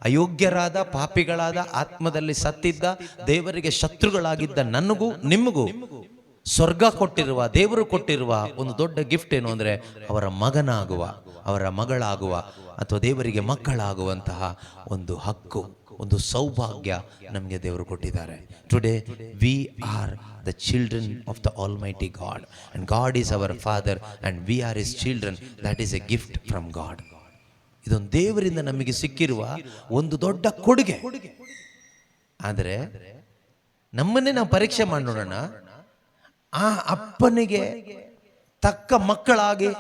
ಅಯೋಗ್ಯರಾದ, ಪಾಪಿಗಳಾದ, ಆತ್ಮದಲ್ಲಿ ಸತ್ತಿದ್ದ, ದೇವರಿಗೆ ಶತ್ರುಗಳಾಗಿದ್ದ ನನಗೂ ನಿಮಗೂ ಸ್ವರ್ಗ ಕೊಟ್ಟಿರುವ, ದೇವರು ಕೊಟ್ಟಿರುವ ಒಂದು ದೊಡ್ಡ ಗಿಫ್ಟ್ ಏನು ಅಂದ್ರೆ, ಅವರ ಮಗನಾಗುವ, ಅವರ ಮಗಳಾಗುವ, ಅಥವಾ ದೇವರಿಗೆ ಮಕ್ಕಳಾಗುವಂತಹ ಒಂದು ಹಕ್ಕು, ಒಂದು ಸೌಭಾಗ್ಯ ನಮಗೆ ದೇವರು ಕೊಟ್ಟಿದ್ದಾರೆ. Today we are the children of the almighty god, and god is our father and we are his children. That is A gift from god. ಇದೊಂದು ದೇವರಿಂದ ನಮಗೆ ಸಿಕ್ಕಿರುವ ಒಂದು ದೊಡ್ಡ ಕೊಡುಗೆ. ಆದರೆ ನಮ್ಮನ್ನೇ ನಾವು ಪರೀಕ್ಷೆ ಮಾಡಿ ನೋಡೋಣ. ಆ ಅಪ್ಪನಿಗೆ ತಕ್ಕ ಮಕ್ಕಳಾಗಿ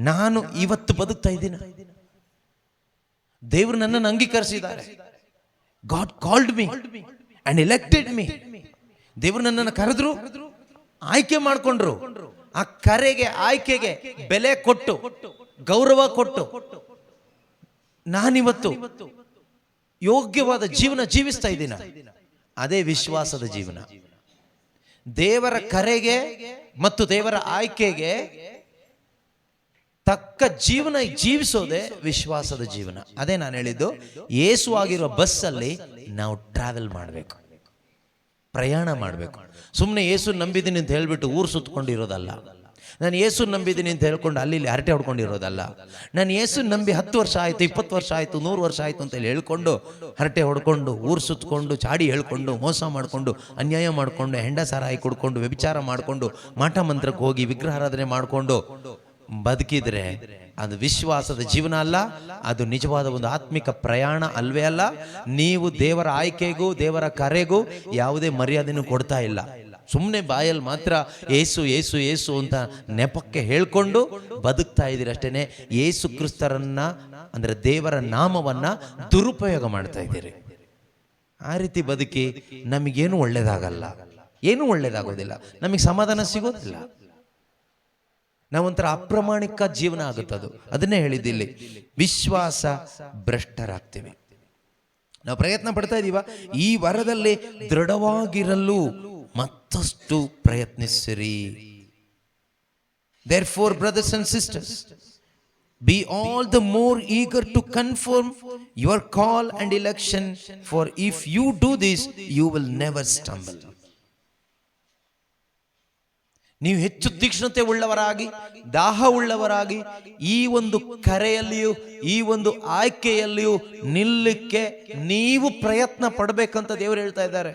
ನಾನು ಇವತ್ತು ಬದುಕ್ತಾ ಇದ್ದೀನಿ. ದೇವರು ನನ್ನನ್ನು ಅಂಗೀಕರಿಸಿದ್ದಾರೆ. God called me and elected me. ದೇವರು ನನ್ನನ್ನು ಕರೆದ್ರು, ಆಯ್ಕೆ ಮಾಡ್ಕೊಂಡ್ರು. ಆ ಕರೆಗೆ, ಆಯ್ಕೆಗೆ ಬೆಲೆ ಕೊಟ್ಟು, ಗೌರವ ಕೊಟ್ಟು ನಾನಿವತ್ತು ಯೋಗ್ಯವಾದ ಜೀವನ ಜೀವಿಸ್ತಾ ಇದ್ದೀನ, ಅದೇ ವಿಶ್ವಾಸದ ಜೀವನ. ದೇವರ ಕರೆಗೆ ಮತ್ತು ದೇವರ ಆಯ್ಕೆಗೆ ತಕ್ಕ ಜೀವನ ಜೀವಿಸೋದೇ ವಿಶ್ವಾಸದ ಜೀವನ. ಅದೇ ನಾನು ಹೇಳಿದ್ದು, ಯೇಸು ಆಗಿರುವ ಬಸ್ಸಲ್ಲಿ ನಾವು ಟ್ರಾವೆಲ್ ಮಾಡಬೇಕು, ಪ್ರಯಾಣ ಮಾಡಬೇಕು. ಸುಮ್ಮನೆ ಯೇಸು ನಂಬಿದ್ದೀನಿ ಅಂತ ಹೇಳ್ಬಿಟ್ಟು ಊರು ಸುತ್ತಕೊಂಡಿರೋದಲ್ಲ. ನಾನು ಯೇಸು ನಂಬಿದ್ದೀನಿ ಅಂತ ಹೇಳ್ಕೊಂಡು ಅಲ್ಲಿ ಹರಟೆ ಹೊಡ್ಕೊಂಡಿರೋದಲ್ಲ. ನಾನು ಯೇಸು ನಂಬಿ 10 ವರ್ಷ ಆಯಿತು, 20 ವರ್ಷ ಆಯಿತು, 100 ವರ್ಷ ಆಯಿತು ಅಂತ ಹೇಳ್ಕೊಂಡು ಹರಟೆ ಹೊಡ್ಕೊಂಡು ಊರು ಸುತ್ತಕೊಂಡು ಚಾಡಿ ಹೇಳ್ಕೊಂಡು ಮೋಸ ಮಾಡಿಕೊಂಡು ಅನ್ಯಾಯ ಮಾಡಿಕೊಂಡು ಹೆಂಡ ಸಾರಾಯಿ ಕುಡ್ಕೊಂಡು ವ್ಯಭಿಚಾರ ಮಾಡಿಕೊಂಡು ಮಾಟ ಮಂತ್ರಕ್ಕೆ ಹೋಗಿ ವಿಗ್ರಹಾರಾಧನೆ ಮಾಡಿಕೊಂಡು ಬದುಕಿದ್ರೆ ಅದು ವಿಶ್ವಾಸದ ಜೀವನ ಅಲ್ಲ, ಅದು ನಿಜವಾದ ಒಂದು ಆತ್ಮಿಕ ಪ್ರಯಾಣ ಅಲ್ವೇ ಅಲ್ಲ. ನೀವು ದೇವರ ಆಯ್ಕೆಗೂ ದೇವರ ಕರೆಗೂ ಯಾವುದೇ ಮರ್ಯಾದೆನೂ ಕೊಡ್ತಾ ಇಲ್ಲ. ಸುಮ್ಮನೆ ಬಾಯಲ್ಲಿ ಮಾತ್ರ ಏಸು ಏಸು ಏಸು ಅಂತ ನೆಪಕ್ಕೆ ಹೇಳ್ಕೊಂಡು ಬದುಕ್ತಾ ಇದ್ದೀರಿ ಅಷ್ಟೇನೆ. ಯೇಸು ಕ್ರಿಸ್ತರನ್ನ ಅಂದರೆ ದೇವರ ನಾಮವನ್ನ ದುರುಪಯೋಗ ಮಾಡ್ತಾ ಇದ್ದೀರಿ. ಆ ರೀತಿ ಬದುಕಿ ನಮಗೇನು ಒಳ್ಳೇದಾಗಲ್ಲ, ಏನೂ ಒಳ್ಳೇದಾಗೋದಿಲ್ಲ, ನಮಗೆ ಸಮಾಧಾನ ಸಿಗೋದಿಲ್ಲ. ನಾವೊಂಥರ ಅಪ್ರಾಮಾಣಿಕ ಜೀವನ ಆಗುತ್ತದು. ಅದನ್ನೇ ಹೇಳಿದ್ದಿಲ್ಲಿ, ವಿಶ್ವಾಸ ಭ್ರಷ್ಟರಾಗ್ತೀವಿ. ನಾವು ಪ್ರಯತ್ನ ಪಡ್ತಾ ಇದೀವ, ಈ ವರದಲ್ಲಿ ದೃಢವಾಗಿರಲು ಮತ್ತಷ್ಟು ಪ್ರಯತ್ನಿಸಿರಿ. Therefore, brothers and sisters, be all the more eager to confirm your call and election, for if you do this, you will never stumble. ನೀವು ಹೆಚ್ಚು ತೀಕ್ಷ್ಣತೆ ಉಳ್ಳವರಾಗಿ, ದಾಹ ಉಳ್ಳವರಾಗಿ, ಈ ಒಂದು ಕರೆಯಲ್ಲಿಯೂ ಈ ಒಂದು ಆಯ್ಕೆಯಲ್ಲಿಯೂ ನಿಲ್ಲಕ್ಕೆ ನೀವು ಪ್ರಯತ್ನ ಪಡಬೇಕಂತ ದೇವರು ಹೇಳ್ತಾ ಇದ್ದಾರೆ.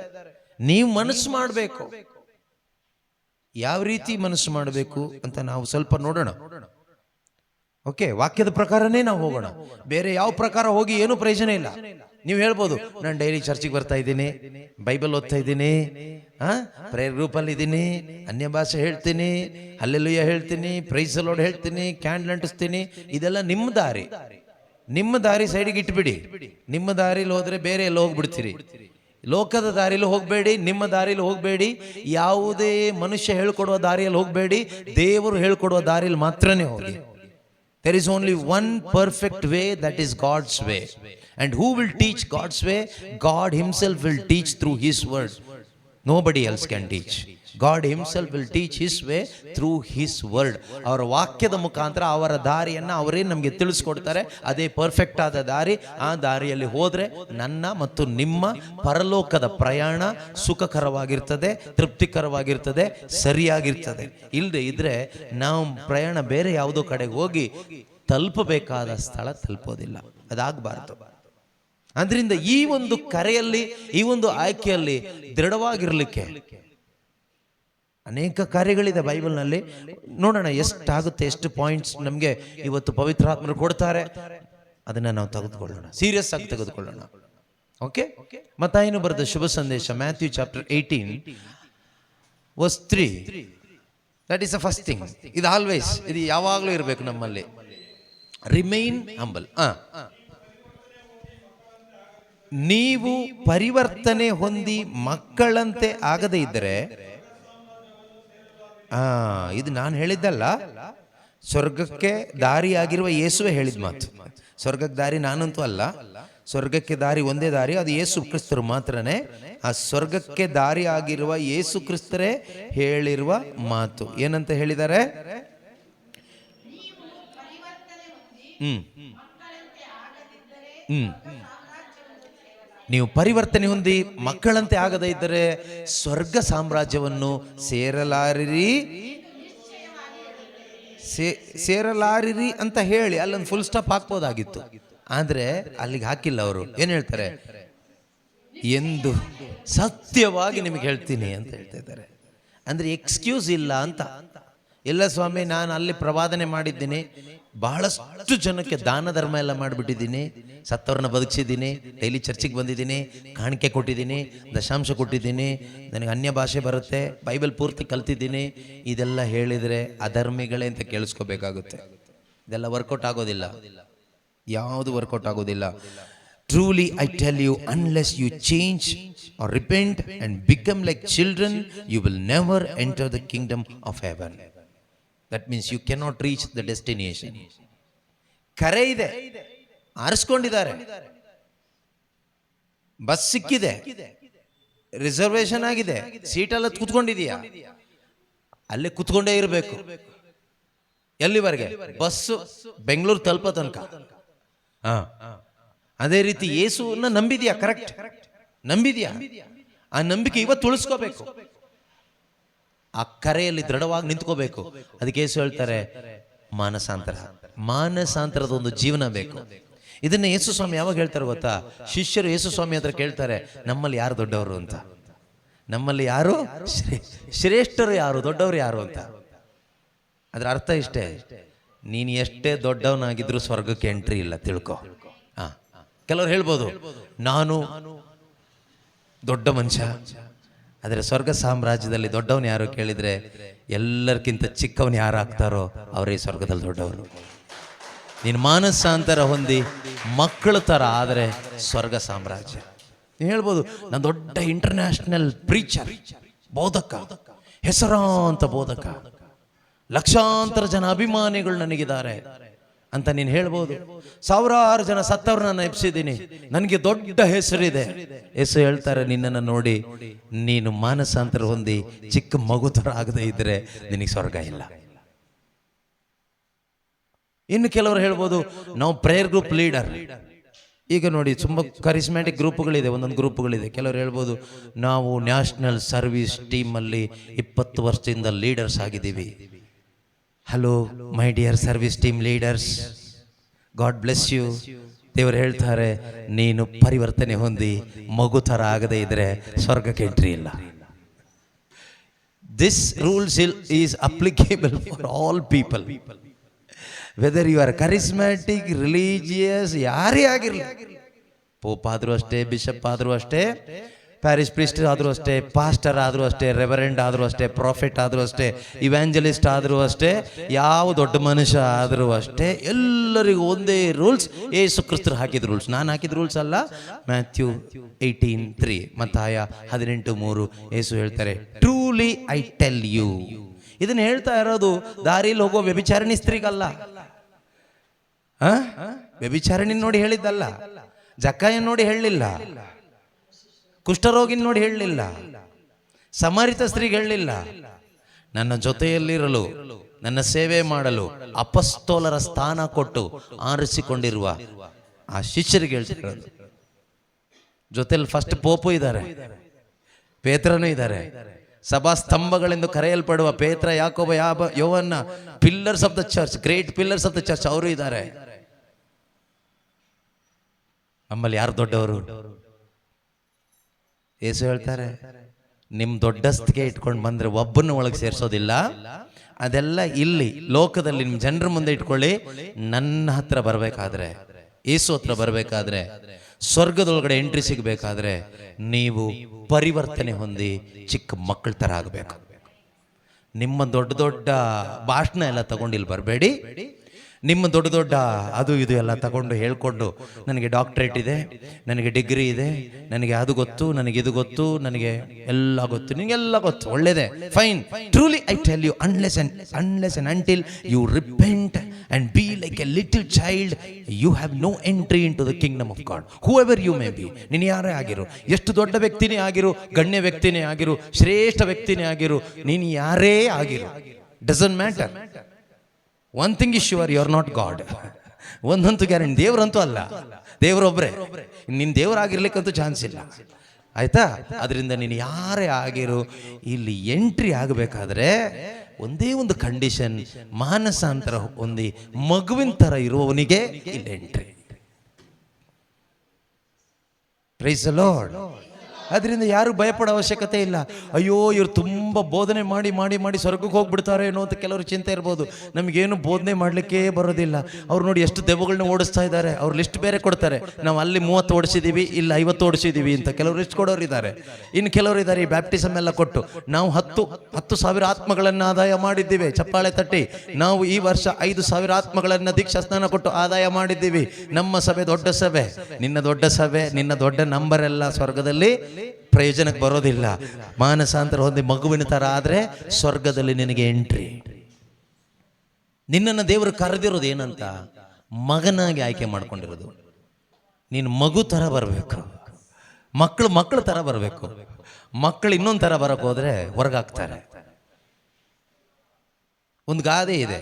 ನೀವು ಮನಸ್ಸು ಮಾಡಬೇಕು. ಯಾವ ರೀತಿ ಮನಸ್ಸು ಮಾಡಬೇಕು ಅಂತ ನಾವು ಸ್ವಲ್ಪ ನೋಡೋಣ. ಓಕೆ, ವಾಕ್ಯದ ಪ್ರಕಾರನೇ ನಾವು ಹೋಗೋಣ. ಬೇರೆ ಯಾವ ಪ್ರಕಾರ ಹೋಗಿ ಏನೂ ಪ್ರಯೋಜನ ಇಲ್ಲ. ನೀವು ಹೇಳ್ಬೋದು, ನಾನು ಡೈಲಿ ಚರ್ಚಿಗೆ ಬರ್ತಾ ಇದ್ದೀನಿ, ಬೈಬಲ್ ಓದ್ತಾ ಇದ್ದೀನಿ, ಪ್ರೇಯರ್ ಗ್ರೂಪಲ್ಲಿ ಇದ್ದೀನಿ, ಅನ್ಯ ಭಾಷೆ ಹೇಳ್ತೀನಿ, ಹಲ್ಲೆಲೂಯಾ ಹೇಳ್ತೀನಿ, ಪ್ರೈಸ್ ದಿ ಲಾರ್ಡ್ ಹೇಳ್ತೀನಿ, ಕ್ಯಾಂಡಲ್ ಅಂಟಿಸ್ತೀನಿ. ಇದೆಲ್ಲ ನಿಮ್ಮ ದಾರಿ. ನಿಮ್ಮ ದಾರಿ ಸೈಡಿಗೆ ಇಟ್ಬಿಡಿ. ನಿಮ್ಮ ದಾರಿಲಿ ಹೋದ್ರೆ ಬೇರೆ ಎಲ್ಲ ಹೋಗ್ಬಿಡ್ತೀರಿ. ಲೋಕದ ದಾರಿಲಿ ಹೋಗಬೇಡಿ, ನಿಮ್ಮ ದಾರಿಲಿ ಹೋಗಬೇಡಿ, ಯಾವುದೇ ಮನುಷ್ಯ ಹೇಳ್ಕೊಡುವ ದಾರಿಯಲ್ಲಿ ಹೋಗಬೇಡಿ, ದೇವರು ಹೇಳ್ಕೊಡುವ ದಾರಿಯಲ್ಲಿ ಮಾತ್ರನೇ ಹೋಗಿ. There is only one perfect way, that is God's way. And who will teach God's way? God himself will teach through his word. Nobody else can teach. God himself will teach his way through his word. ಅವರ ವಾಕ್ಯದ ಮುಖಾಂತರ ಅವರ ದಾರಿಯನ್ನು ಅವರೇ ನಮಗೆ ತಿಳಿಸ್ಕೊಡ್ತಾರೆ. ಅದೇ perfect ಆದ ದಾರಿ. ಆ ದಾರಿಯಲ್ಲಿ ಹೋದ್ರೆ ನನ್ನ ಮತ್ತು ನಿಮ್ಮ ಪರಲೋಕದ ಪ್ರಯಾಣ ಸುಖಕರವಾಗಿರ್ತದೆ, ತೃಪ್ತಿಕರವಾಗಿರ್ತದೆ, ಸರಿಯಾಗಿರ್ತದೆ. ಇಲ್ಲದೆ ಇದ್ರೆ ನಾವು ಪ್ರಯಾಣ ಬೇರೆ ಯಾವುದೋ ಕಡೆಗೆ ಹೋಗಿ ತಲುಪಬೇಕಾದ ಸ್ಥಳ ತಲುಪೋದಿಲ್ಲ. ಅದಾಗಬಾರ್ದು. ಅದರಿಂದ ಈ ಒಂದು ಕರೆಯಲ್ಲಿ, ಈ ಒಂದು ಆಯ್ಕೆಯಲ್ಲಿ ದೃಢವಾಗಿರ್ಲಿಕ್ಕೆ ಅನೇಕ ಕಾರ್ಯಗಳಿದೆ ಬೈಬಲ್ನಲ್ಲಿ. ನೋಡೋಣ ಎಷ್ಟಾಗುತ್ತೆ, ಎಷ್ಟು ಪಾಯಿಂಟ್ಸ್ ನಮಗೆ ಇವತ್ತು ಪವಿತ್ರಾತ್ಮರು ಕೊಡ್ತಾರೆ. ಅದನ್ನ ನಾವು ತೆಗೆದುಕೊಳ್ಳೋಣ, ಸೀರಿಯಸ್ ಆಗಿ ತೆಗೆದುಕೊಳ್ಳೋಣ. ಓಕೆ, ಮತ್ತಾಯನು ಬರೆದ ಶುಭ ಸಂದೇಶ, Matthew chapter 18 verse 3. That is the first thing. ಇದು ಆಲ್ವೇಸ್, ಇದು ಯಾವಾಗಲೂ ಇರಬೇಕು ನಮ್ಮಲ್ಲಿ. Remain humble. ನೀವು ಪರಿವರ್ತನೆ ಹೊಂದಿ ಮಕ್ಕಳಂತೆ ಆಗದೇ ಇದ್ದರೆ, ಇದು ನಾನು ಹೇಳಿದ್ದಲ್ಲ, ಸ್ವರ್ಗಕ್ಕೆ ದಾರಿಯಾಗಿರುವ ಯೇಸುವೆ ಹೇಳಿದ ಮಾತು. ಸ್ವರ್ಗಕ್ಕೆ ದಾರಿ ನಾನಂತೂ ಅಲ್ಲ, ಸ್ವರ್ಗಕ್ಕೆ ದಾರಿ ಒಂದೇ ದಾರಿ, ಅದು ಯೇಸು ಕ್ರಿಸ್ತರು ಮಾತ್ರನೇ. ಆ ಸ್ವರ್ಗಕ್ಕೆ ದಾರಿ ಆಗಿರುವ ಯೇಸು ಕ್ರಿಸ್ತರೇ ಹೇಳಿರುವ ಮಾತು. ಏನಂತ ಹೇಳಿದ್ದಾರೆ? ನೀವು ಪರಿವರ್ತನೆ ಹೊಂದಿ ಮಕ್ಕಳಂತೆ ಆಗದೇ ಇದ್ದರೆ ಸ್ವರ್ಗ ಸಾಮ್ರಾಜ್ಯವನ್ನು ಸೇರಲಾರಿರಿ ಅಂತ ಹೇಳಿ ಅಲ್ಲೊಂದು ಫುಲ್ ಸ್ಟಾಪ್ ಹಾಕ್ಬೋದಾಗಿತ್ತು. ಆದ್ರೆ ಅಲ್ಲಿಗೆ ಹಾಕಿಲ್ಲ. ಅವರು ಏನ್ ಹೇಳ್ತಾರೆ? ಎಂದು ಸತ್ಯವಾಗಿ ನಿಮಗೆ ಹೇಳ್ತೀನಿ ಅಂತ ಹೇಳ್ತಾ ಇದ್ದಾರೆ. ಅಂದ್ರೆ ಎಕ್ಸ್ಕ್ಯೂಸ್ ಇಲ್ಲ ಅಂತ. ಇಲ್ಲ ಸ್ವಾಮಿ, ನಾನು ಅಲ್ಲಿ ಪ್ರವಾದನೆ ಮಾಡಿದ್ದೀನಿ, ಬಹಳಷ್ಟು ಜನಕ್ಕೆ ದಾನ ಧರ್ಮ ಎಲ್ಲ ಮಾಡಿಬಿಟ್ಟಿದ್ದೀನಿ, ಸತ್ತವ್ರನ್ನ ಬದುಕಿಸಿದ್ದೀನಿ, ಡೈಲಿ ಚರ್ಚಿಗೆ ಬಂದಿದ್ದೀನಿ, ಕಾಣಿಕೆ ಕೊಟ್ಟಿದ್ದೀನಿ, ದಶಾಂಶ ಕೊಟ್ಟಿದ್ದೀನಿ, ನನಗೆ ಅನ್ಯ ಭಾಷೆ ಬರುತ್ತೆ, ಬೈಬಲ್ ಪೂರ್ತಿ ಕಲ್ತಿದ್ದೀನಿ, ಇದೆಲ್ಲ ಹೇಳಿದರೆ ಅಧರ್ಮಿಗಳೇ ಅಂತ ಕೇಳಿಸ್ಕೋಬೇಕಾಗುತ್ತೆ. ಇದೆಲ್ಲ ವರ್ಕೌಟ್ ಆಗೋದಿಲ್ಲ, ಯಾವುದು ವರ್ಕೌಟ್ ಆಗೋದಿಲ್ಲ. Truly I tell you, unless you change or repent and become like children, you will never enter the kingdom of heaven. That means you cannot reach the destination. ಕರೆ ಇದೆ, ಆರಿಸ್ಕೊಂಡಿದ್ದಾರೆ, ಬಸ್ ಸಿಕ್ಕಿದೆ, reservation ಆಗಿದೆ, ಸೀಟೆಲ್ಲ ಕೂತ್ಕೊಂಡಿದೀಯಾ, ಅಲ್ಲೇ ಕೂತ್ಕೊಂಡೇ ಇರಬೇಕು. ಎಲ್ಲಿವರೆಗೆ? Bus Bengaluru ತಲುಪೋ ತನಕ. ಅದೇ ರೀತಿ ಯೇಸುವನ್ನ ನಂಬಿದ್ಯಾ? ಕರೆಕ್ಟ್, ನಂಬಿದ್ಯಾ? ಆ ನಂಬಿಕೆ ಇವತ್ತು ಉಳಿಸ್ಕೋಬೇಕು, ಆ ಕರೆಯಲ್ಲಿ ದೃಢವಾಗಿ ನಿಂತ್ಕೋಬೇಕು. ಅದಕ್ಕೆ ಯೇಸು ಹೇಳ್ತಾರೆ ಮಾನಸಾಂತರ. ಮಾನಸಾಂತರದ ಒಂದು ಜೀವನ ಬೇಕು. ಇದನ್ನ ಯೇಸು ಸ್ವಾಮಿ ಯಾವಾಗ ಹೇಳ್ತಾರೆ ಗೊತ್ತಾ? ಶಿಷ್ಯರು ಯೇಸು ಸ್ವಾಮಿ ಹತ್ರ ಕೇಳ್ತಾರೆ, ನಮ್ಮಲ್ಲಿ ಯಾರು ದೊಡ್ಡವರು ಅಂತ, ನಮ್ಮಲ್ಲಿ ಯಾರು ಶ್ರೇಷ್ಠರು ಯಾರು, ದೊಡ್ಡವರು ಯಾರು ಅಂತ. ಅದರ ಅರ್ಥ ಇಷ್ಟೇ, ನೀನು ಎಷ್ಟೇ ದೊಡ್ಡವನಾಗಿದ್ರು ಸ್ವರ್ಗಕ್ಕೆ ಎಂಟ್ರಿ ಇಲ್ಲ, ತಿಳ್ಕೊ. ಕೆಲವರು ಹೇಳ್ಬೋದು, ನಾನು ದೊಡ್ಡ ಮನುಷ್ಯ, ಆದರೆ ಸ್ವರ್ಗ ಸಾಮ್ರಾಜ್ಯದಲ್ಲಿ ದೊಡ್ಡವನು ಯಾರು ಕೇಳಿದ್ರೆ ಎಲ್ಲರಿಗಿಂತ ಚಿಕ್ಕವನು ಯಾರು ಆಗ್ತಾರೋ ಅವರೇ ಸ್ವರ್ಗದಲ್ಲಿ ದೊಡ್ಡವರು. ನೀನು ಮಾನಸಾಂತರ ಹೊಂದಿ ಮಕ್ಕಳ ಥರ ಆದರೆ ಸ್ವರ್ಗ ಸಾಮ್ರಾಜ್ಯ. ನೀವು ಹೇಳ್ಬೋದು, ನಾನು ದೊಡ್ಡ ಇಂಟರ್ನ್ಯಾಷನಲ್ ಪ್ರೀಚರ್, ಬೋಧಕ, ಹೆಸರಾಂತ ಬೋಧಕ, ಲಕ್ಷಾಂತರ ಜನ ಅಭಿಮಾನಿಗಳು ನನಗಿದ್ದಾರೆ ಅಂತ ನೀನು ಹೇಳ್ಬೋದು. ಸಾವಿರಾರು ಜನ ಸತ್ತವ್ರನ್ನ ಎಬ್ಸಿದ್ದೀನಿ, ನನಗೆ ದೊಡ್ಡ ಹೆಸರಿದೆ. ಹೆಸರು ಹೇಳ್ತಾರೆ, ನಿನ್ನನ್ನು ನೋಡಿ ನೀನು ಮಾನಸಾಂತರ ಹೊಂದಿ ಚಿಕ್ಕ ಮಗು ಥರ ಆಗದೆ ಇದ್ರೆ ನಿನಗೆ ಸ್ವರ್ಗ ಇಲ್ಲ. ಇನ್ನು ಕೆಲವರು ಹೇಳ್ಬೋದು, ನಾವು ಪ್ರೇಯರ್ ಗ್ರೂಪ್ ಲೀಡರ್. ಈಗ ನೋಡಿ, ತುಂಬ ಕರಿಸ್ಮ್ಯಾಟಿಕ್ ಗ್ರೂಪ್ಗಳಿದೆ, ಒಂದೊಂದು ಗ್ರೂಪ್ಗಳಿದೆ. ಕೆಲವರು ಹೇಳ್ಬೋದು, ನಾವು ನ್ಯಾಷನಲ್ ಸರ್ವಿಸ್ ಟೀಮಲ್ಲಿ 20 ವರ್ಷದಿಂದ ಲೀಡರ್ಸ್ ಆಗಿದ್ದೀವಿ. Hello my dear service team leaders, God bless you. ದೇವರು ಹೇಳ್ತಾರೆ, ನೀನು ಪರಿವರ್ತನೆ ಹೊಂದಿ ಮಗು ಥರ ಆಗದೆ ಇದ್ರೆ ಸ್ವರ್ಗಕ್ಕೆ ಎಂಟ್ರಿ ಇಲ್ಲ. This rules is applicable for all people, whether you are charismatic, religious, ಯಾರೇ ಆಗಿರಲಿ. ಪೋಪ್ ಆದರೂ ಅಷ್ಟೇ, ಬಿಷಪ್ ಆದರೂ ಅಷ್ಟೇ, ಪ್ಯಾರಿಸ್ ಪ್ರೀಸ್ಟ್ ಆದರೂ ಅಷ್ಟೇ, ಪಾಸ್ಟರ್ ಆದರೂ ಅಷ್ಟೇ, ರೆವರೆಂಡ್ ಆದರೂ ಅಷ್ಟೇ, ಪ್ರಾಫಿಟ್ ಆದರೂ ಅಷ್ಟೇ, ಇವ್ಯಾಂಜಲಿಸ್ಟ್ ಆದರೂ ಅಷ್ಟೇ, ಯಾವ ದೊಡ್ಡ ಮನುಷ್ಯ ಆದರೂ ಅಷ್ಟೇ, ಎಲ್ಲರಿಗೂ ಒಂದೇ ರೂಲ್ಸ್. ಯೇಸು ಕ್ರಿಸ್ತರು ಹಾಕಿದ ರೂಲ್ಸ್, ನಾನು ಹಾಕಿದ ರೂಲ್ಸ್ ಅಲ್ಲ. ಮ್ಯಾಥ್ಯೂ 18:3, ಮತ್ತಾಯ 18:3 ಯೇಸು ಹೇಳ್ತಾರೆ, ಟ್ರೂಲಿ ಐ ಟೆಲ್ ಯು. ಇದನ್ನ ಹೇಳ್ತಾ ಇರೋದು ದಾರಿಯಲ್ಲಿ ಹೋಗೋ ವ್ಯಭಿಚಾರಣಿ ಸ್ತ್ರೀಗಲ್ಲ, ವ್ಯಭಿಚಾರಣಿ ನೋಡಿ ಹೇಳಿದ್ದಲ್ಲ, ಜಕ್ಕಾಯ ನೋಡಿ ಹೇಳಲಿಲ್ಲ, ಕುಷ್ಠರೋಗಿನ ನೋಡಿ ಹೇಳಲಿಲ್ಲ, ಸಮಾರಿತ ಸ್ತ್ರೀಗೆ ಹೇಳಲಿಲ್ಲ. ನನ್ನ ಜೊತೆಯಲ್ಲಿರಲು, ನನ್ನ ಸೇವೆ ಮಾಡಲು ಅಪಸ್ತೋಲರ ಸ್ಥಾನ ಕೊಟ್ಟು ಆರಿಸಿಕೊಂಡಿರುವ ಆ ಶಿಷ್ಯರಿಗೆ ಹೇಳ್ತಿರೋದು. ಜೊತೆಲಿ ಫಸ್ಟ್ ಪೋಪು ಇದ್ದಾರೆ, ಪೇತ್ರನೂ ಇದ್ದಾರೆ. ಸಭಾ ಸ್ತಂಭಗಳೆಂದು ಕರೆಯಲ್ಪಡುವ ಪೇತ್ರ, ಯಾಕೋಬ, ಯೋವನ್ನ, pillars of the church, great pillars of the church, ಅವರು ಇದ್ದಾರೆ. ನಮ್ಮಲ್ಲಿ ಯಾರು ದೊಡ್ಡವರು? ಯೇಸು ಹೇಳ್ತಾರೆ, ನಿಮ್ಮ ದೊಡ್ಡಸ್ತಿಗೆ ಇಟ್ಕೊಂಡು ಬಂದ್ರೆ ಒಬ್ಬನ ಒಳಗೆ ಸೇರಿಸೋದಿಲ್ಲ. ಅದೆಲ್ಲ ಇಲ್ಲಿ ಲೋಕದಲ್ಲಿ ನಿಮ್ಮ ಜನರ ಮುಂದೆ ಇಟ್ಕೊಳ್ಳಿ. ನನ್ನ ಹತ್ರ ಬರಬೇಕಾದ್ರೆ, ಯೇಸು ಹತ್ರ ಬರಬೇಕಾದ್ರೆ, ಸ್ವರ್ಗದೊಳಗಡೆ ಎಂಟ್ರಿ ಸಿಗಬೇಕಾದ್ರೆ ನೀವು ಪರಿವರ್ತನೆ ಹೊಂದಿ ಚಿಕ್ಕ ಮಕ್ಕಳ ಥರ ಆಗಬೇಕು. ನಿಮ್ಮ ದೊಡ್ಡ ದೊಡ್ಡ ಭಾಷಣ ಎಲ್ಲ ತಗೊಂಡು ಇಲ್ಲಿ ಬರಬೇಡಿ. ನಿಮ್ಮ ದೊಡ್ಡ ದೊಡ್ಡ ಅದು ಇದು ಎಲ್ಲ ತಗೊಂಡು ಹೇಳ್ಕೊಂಡು, ನನಗೆ ಡಾಕ್ಟ್ರೇಟ್ ಇದೆ, ನನಗೆ ಡಿಗ್ರಿ ಇದೆ, ನನಗೆ ಅದು ಗೊತ್ತು, ನನಗೆ ಇದು ಗೊತ್ತು, ನನಗೆ ಎಲ್ಲ ಗೊತ್ತು, ನಿಮಗೆಲ್ಲ ಗೊತ್ತು, ಒಳ್ಳೇದೇ, fine. Truly I tell you, unless and until you repent and be like a little child, you have no entry into the kingdom of God, whoever you may be. ನೀನು ಯಾರೇ ಆಗಿರು, ಎಷ್ಟು ದೊಡ್ಡ ವ್ಯಕ್ತಿನೇ ಆಗಿರು, ಗಣ್ಯ ವ್ಯಕ್ತಿನೇ ಆಗಿರು, ಶ್ರೇಷ್ಠ ವ್ಯಕ್ತಿನೇ ಆಗಿರು, ನೀನು ಯಾರೇ ಆಗಿರು, doesn't matter. One thing is sure, you are not God. ಒಂದಂತೂ ಗ್ಯಾರಂಟಿ, ದೇವರಂತೂ ಅಲ್ಲ, ದೇವರೊಬ್ಬರೇ. ನಿನ್ನ ದೇವರಾಗಿರ್ಲಿಕ್ಕಂತೂ ಚಾನ್ಸ್ ಇಲ್ಲ, ಆಯ್ತಾ? ಅದರಿಂದ ನೀನು ಯಾರೇ ಆಗಿರು, ಇಲ್ಲಿ ಎಂಟ್ರಿ ಆಗಬೇಕಾದ್ರೆ ಒಂದೇ ಒಂದು ಕಂಡೀಷನ್, ಮಾನಸಾಂತರ ಹೊಂದಿ ಮಗುವಿನ ಥರ ಇರುವವನಿಗೆ ಇಲ್ಲಿ ಎಂಟ್ರಿ. Price the lord. ಅದರಿಂದ ಯಾರು ಭಯಪಡೋ ಅವಶ್ಯಕತೆ ಇಲ್ಲ. ಅಯ್ಯೋ, ಇವ್ರು ತುಂಬ ಬೋಧನೆ ಮಾಡಿ ಮಾಡಿ ಮಾಡಿ ಸ್ವರ್ಗಕ್ಕೆ ಹೋಗ್ಬಿಡ್ತಾರೆ ಏನೋ ಅಂತ ಕೆಲವರು ಚಿಂತೆ ಇರ್ಬೋದು. ನಮಗೇನು ಬೋಧನೆ ಮಾಡಲಿಕ್ಕೆ ಬರೋದಿಲ್ಲ. ಅವ್ರು ನೋಡಿ ಎಷ್ಟು ದೆವ್ವಗಳನ್ನ ಓಡಿಸ್ತಾ ಇದ್ದಾರೆ, ಅವ್ರು ಲಿಸ್ಟ್ ಬೇರೆ ಕೊಡ್ತಾರೆ. ನಾವು ಅಲ್ಲಿ 30 ಓಡಿಸಿದ್ದೀವಿ, ಇಲ್ಲಿ 50 ಓಡಿಸಿದ್ದೀವಿ ಅಂತ ಕೆಲವರು ಲಿಸ್ಟ್ ಕೊಡೋರು ಇದ್ದಾರೆ. ಇನ್ನು ಕೆಲವರು ಇದ್ದಾರೆ, ಈ ಬ್ಯಾಪ್ಟಿಸಮ್ ಎಲ್ಲ ಕೊಟ್ಟು ನಾವು 10,000 ಆತ್ಮಗಳನ್ನು ಆದಾಯ ಮಾಡಿದ್ದೀವಿ, ಚಪ್ಪಾಳೆ ತಟ್ಟಿ. ನಾವು ಈ ವರ್ಷ 5,000 ಆತ್ಮಗಳನ್ನು ದೀಕ್ಷಾ ಸ್ನಾನ ಕೊಟ್ಟು ಆದಾಯ ಮಾಡಿದ್ದೀವಿ. ನಮ್ಮ ಸಭೆ ದೊಡ್ಡ ಸಭೆ. ನಿನ್ನ ದೊಡ್ಡ ಸಭೆ, ನಿನ್ನ ದೊಡ್ಡ ನಂಬರ್ ಎಲ್ಲ ಸ್ವರ್ಗದಲ್ಲಿ ಪ್ರಯೋಜನಕ್ಕೆ ಬರೋದಿಲ್ಲ. ಮಾನಸಾಂತರ ಹೊಂದಿ ಮಗುವಿನ ತರ ಆದ್ರೆ ಸ್ವರ್ಗದಲ್ಲಿ ನಿನಗೆ ಎಂಟ್ರಿ. ನಿನ್ನನ್ನು ದೇವರು ಕರೆದಿರೋದು ಏನಂತ? ಮಗನಾಗಿ ಆಯ್ಕೆ ಮಾಡ್ಕೊಂಡಿರೋದು. ನೀನು ಮಗು ಥರ ಬರಬೇಕು, ಮಕ್ಕಳು ಥರ ಬರಬೇಕು. ಮಕ್ಕಳು ಇನ್ನೊಂದು ಥರ ಬರಕ್ಕೆ ಹೋದ್ರೆ ಹೊರಗಾಗ್ತಾರೆ. ಒಂದು ಗಾದೆ ಇದೆ,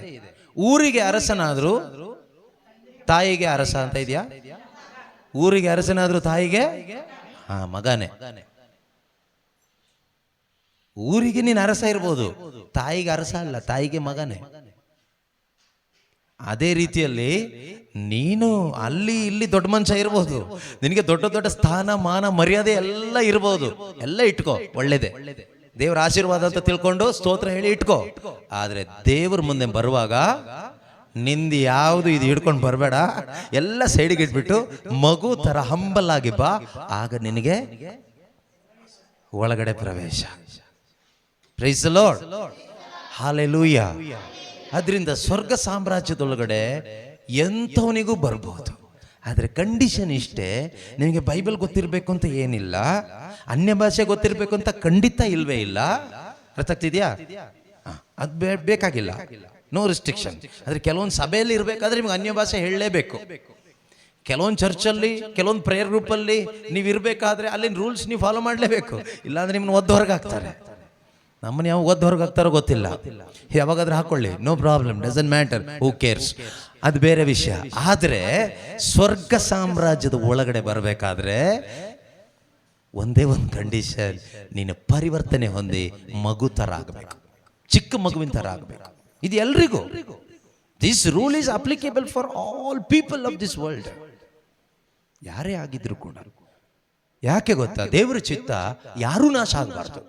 ಊರಿಗೆ ಅರಸನಾದ್ರು ತಾಯಿಗೆ ಅರಸ ಅಂತ ಇದೆಯಾ? ಊರಿಗೆ ಅರಸನಾದ್ರು ತಾಯಿಗೆ ಮಗನೇ. ಊರಿಗೆ ನೀನು ಅರಸ ಇರ್ಬೋದು, ತಾಯಿಗೆ ಅರಸ ಅಲ್ಲ, ತಾಯಿಗೆ ಮಗನೇ. ಅದೇ ರೀತಿಯಲ್ಲಿ ನೀನು ಅಲ್ಲಿ ಇಲ್ಲಿ ದೊಡ್ಡ ಮನುಷ್ಯ ಇರ್ಬೋದು, ನಿನಗೆ ದೊಡ್ಡ ದೊಡ್ಡ ಸ್ಥಾನ ಮಾನ ಮರ್ಯಾದೆ ಎಲ್ಲ ಇರ್ಬೋದು, ಎಲ್ಲ ಇಟ್ಕೋ, ಒಳ್ಳೇದೆ. ದೇವರ ಆಶೀರ್ವಾದ ಅಂತ ತಿಳ್ಕೊಂಡು ಸ್ತೋತ್ರ ಹೇಳಿ ಇಟ್ಕೋ. ಆದ್ರೆ ದೇವ್ರ ಮುಂದೆ ಬರುವಾಗ ನಿಂದು ಯಾವುದು ಇದು ಹಿಡ್ಕೊಂಡು ಬರಬೇಡ, ಎಲ್ಲ ಸೈಡಿಗೆ ಇಟ್ಬಿಟ್ಟು ಮಗು ತರ ಹಂಬಲ್ ಆಗಿ ಬಾ. ಆಗ ನಿನಗೆ ಒಳಗಡೆ ಪ್ರವೇಶ. Praise the Lord, hallelujah. ಅದರಿಂದ ಸ್ವರ್ಗ ಸಾಮ್ರಾಜ್ಯದೊಳಗಡೆ ಎಂಥವನಿಗೂ ಬರ್ಬೋದು. ಆದರೆ ಕಂಡೀಷನ್ ಇಷ್ಟೇ, ನಿಮಗೆ ಬೈಬಲ್ ಗೊತ್ತಿರಬೇಕು ಅಂತ ಏನಿಲ್ಲ, ಅನ್ಯ ಭಾಷೆ ಗೊತ್ತಿರಬೇಕು ಅಂತ ಖಂಡಿತ ಇಲ್ವೇ ಇಲ್ಲ. ಅರ್ಥ ಆಗ್ತಿದ್ಯಾ? ಅದು ಬೇಕಾಗಿಲ್ಲ, ನೋ ರಿಸ್ಟ್ರಿಕ್ಷನ್. ಆದರೆ ಕೆಲವೊಂದು ಸಭೆಯಲ್ಲಿ ಇರಬೇಕಾದ್ರೆ ನಿಮ್ಗೆ ಅನ್ಯ ಭಾಷೆ ಹೇಳಲೇಬೇಕು. ಕೆಲವೊಂದು ಚರ್ಚಲ್ಲಿ, ಕೆಲವೊಂದು ಪ್ರೇಯರ್ ಗ್ರೂಪಲ್ಲಿ ನೀವು ಇರಬೇಕಾದ್ರೆ ಅಲ್ಲಿನ ರೂಲ್ಸ್ ನೀವು ಫಾಲೋ ಮಾಡಲೇಬೇಕು. ಇಲ್ಲಾಂದ್ರೆ ನಿಮ್ಮನ್ನ ಒದ್ದು ಹೊರಗೆ ಹಾಕ್ತಾರೆ. ನಮ್ಮನ್ನ ಯಾವ ಒದ್ದು ಹೊರಗೆ ಹಾಕ್ತಾರೋ ಗೊತ್ತಿಲ್ಲ, ಯಾವಾಗಾದ್ರೂ ಹಾಕೊಳ್ಳಿ, no problem, doesn't matter, who cares, ಅದು ಬೇರೆ ವಿಷಯ. ಆದರೆ ಸ್ವರ್ಗ ಸಾಮ್ರಾಜ್ಯದ ಒಳಗಡೆ ಬರಬೇಕಾದ್ರೆ ಒಂದೇ ಒಂದು ಕಂಡೀಷನ್, ನೀನು ಪರಿವರ್ತನೆ ಹೊಂದಿ ಮಗು ಥರ ಆಗಬೇಕು, ಚಿಕ್ಕ ಮಗುವಿನ ಥರ ಆಗಬೇಕು. ಇದು ಎಲ್ರಿಗೂ. This rule is applicable for all people of this world, ಯಾರೇ ಆಗಿದ್ರು ಕೂಡ. ಯಾಕೆ ಗೊತ್ತಾ? ದೇವರ ಚಿತ್ತ ಯಾರೂ ನಾಶ ಆಗಬಾರ್ದು.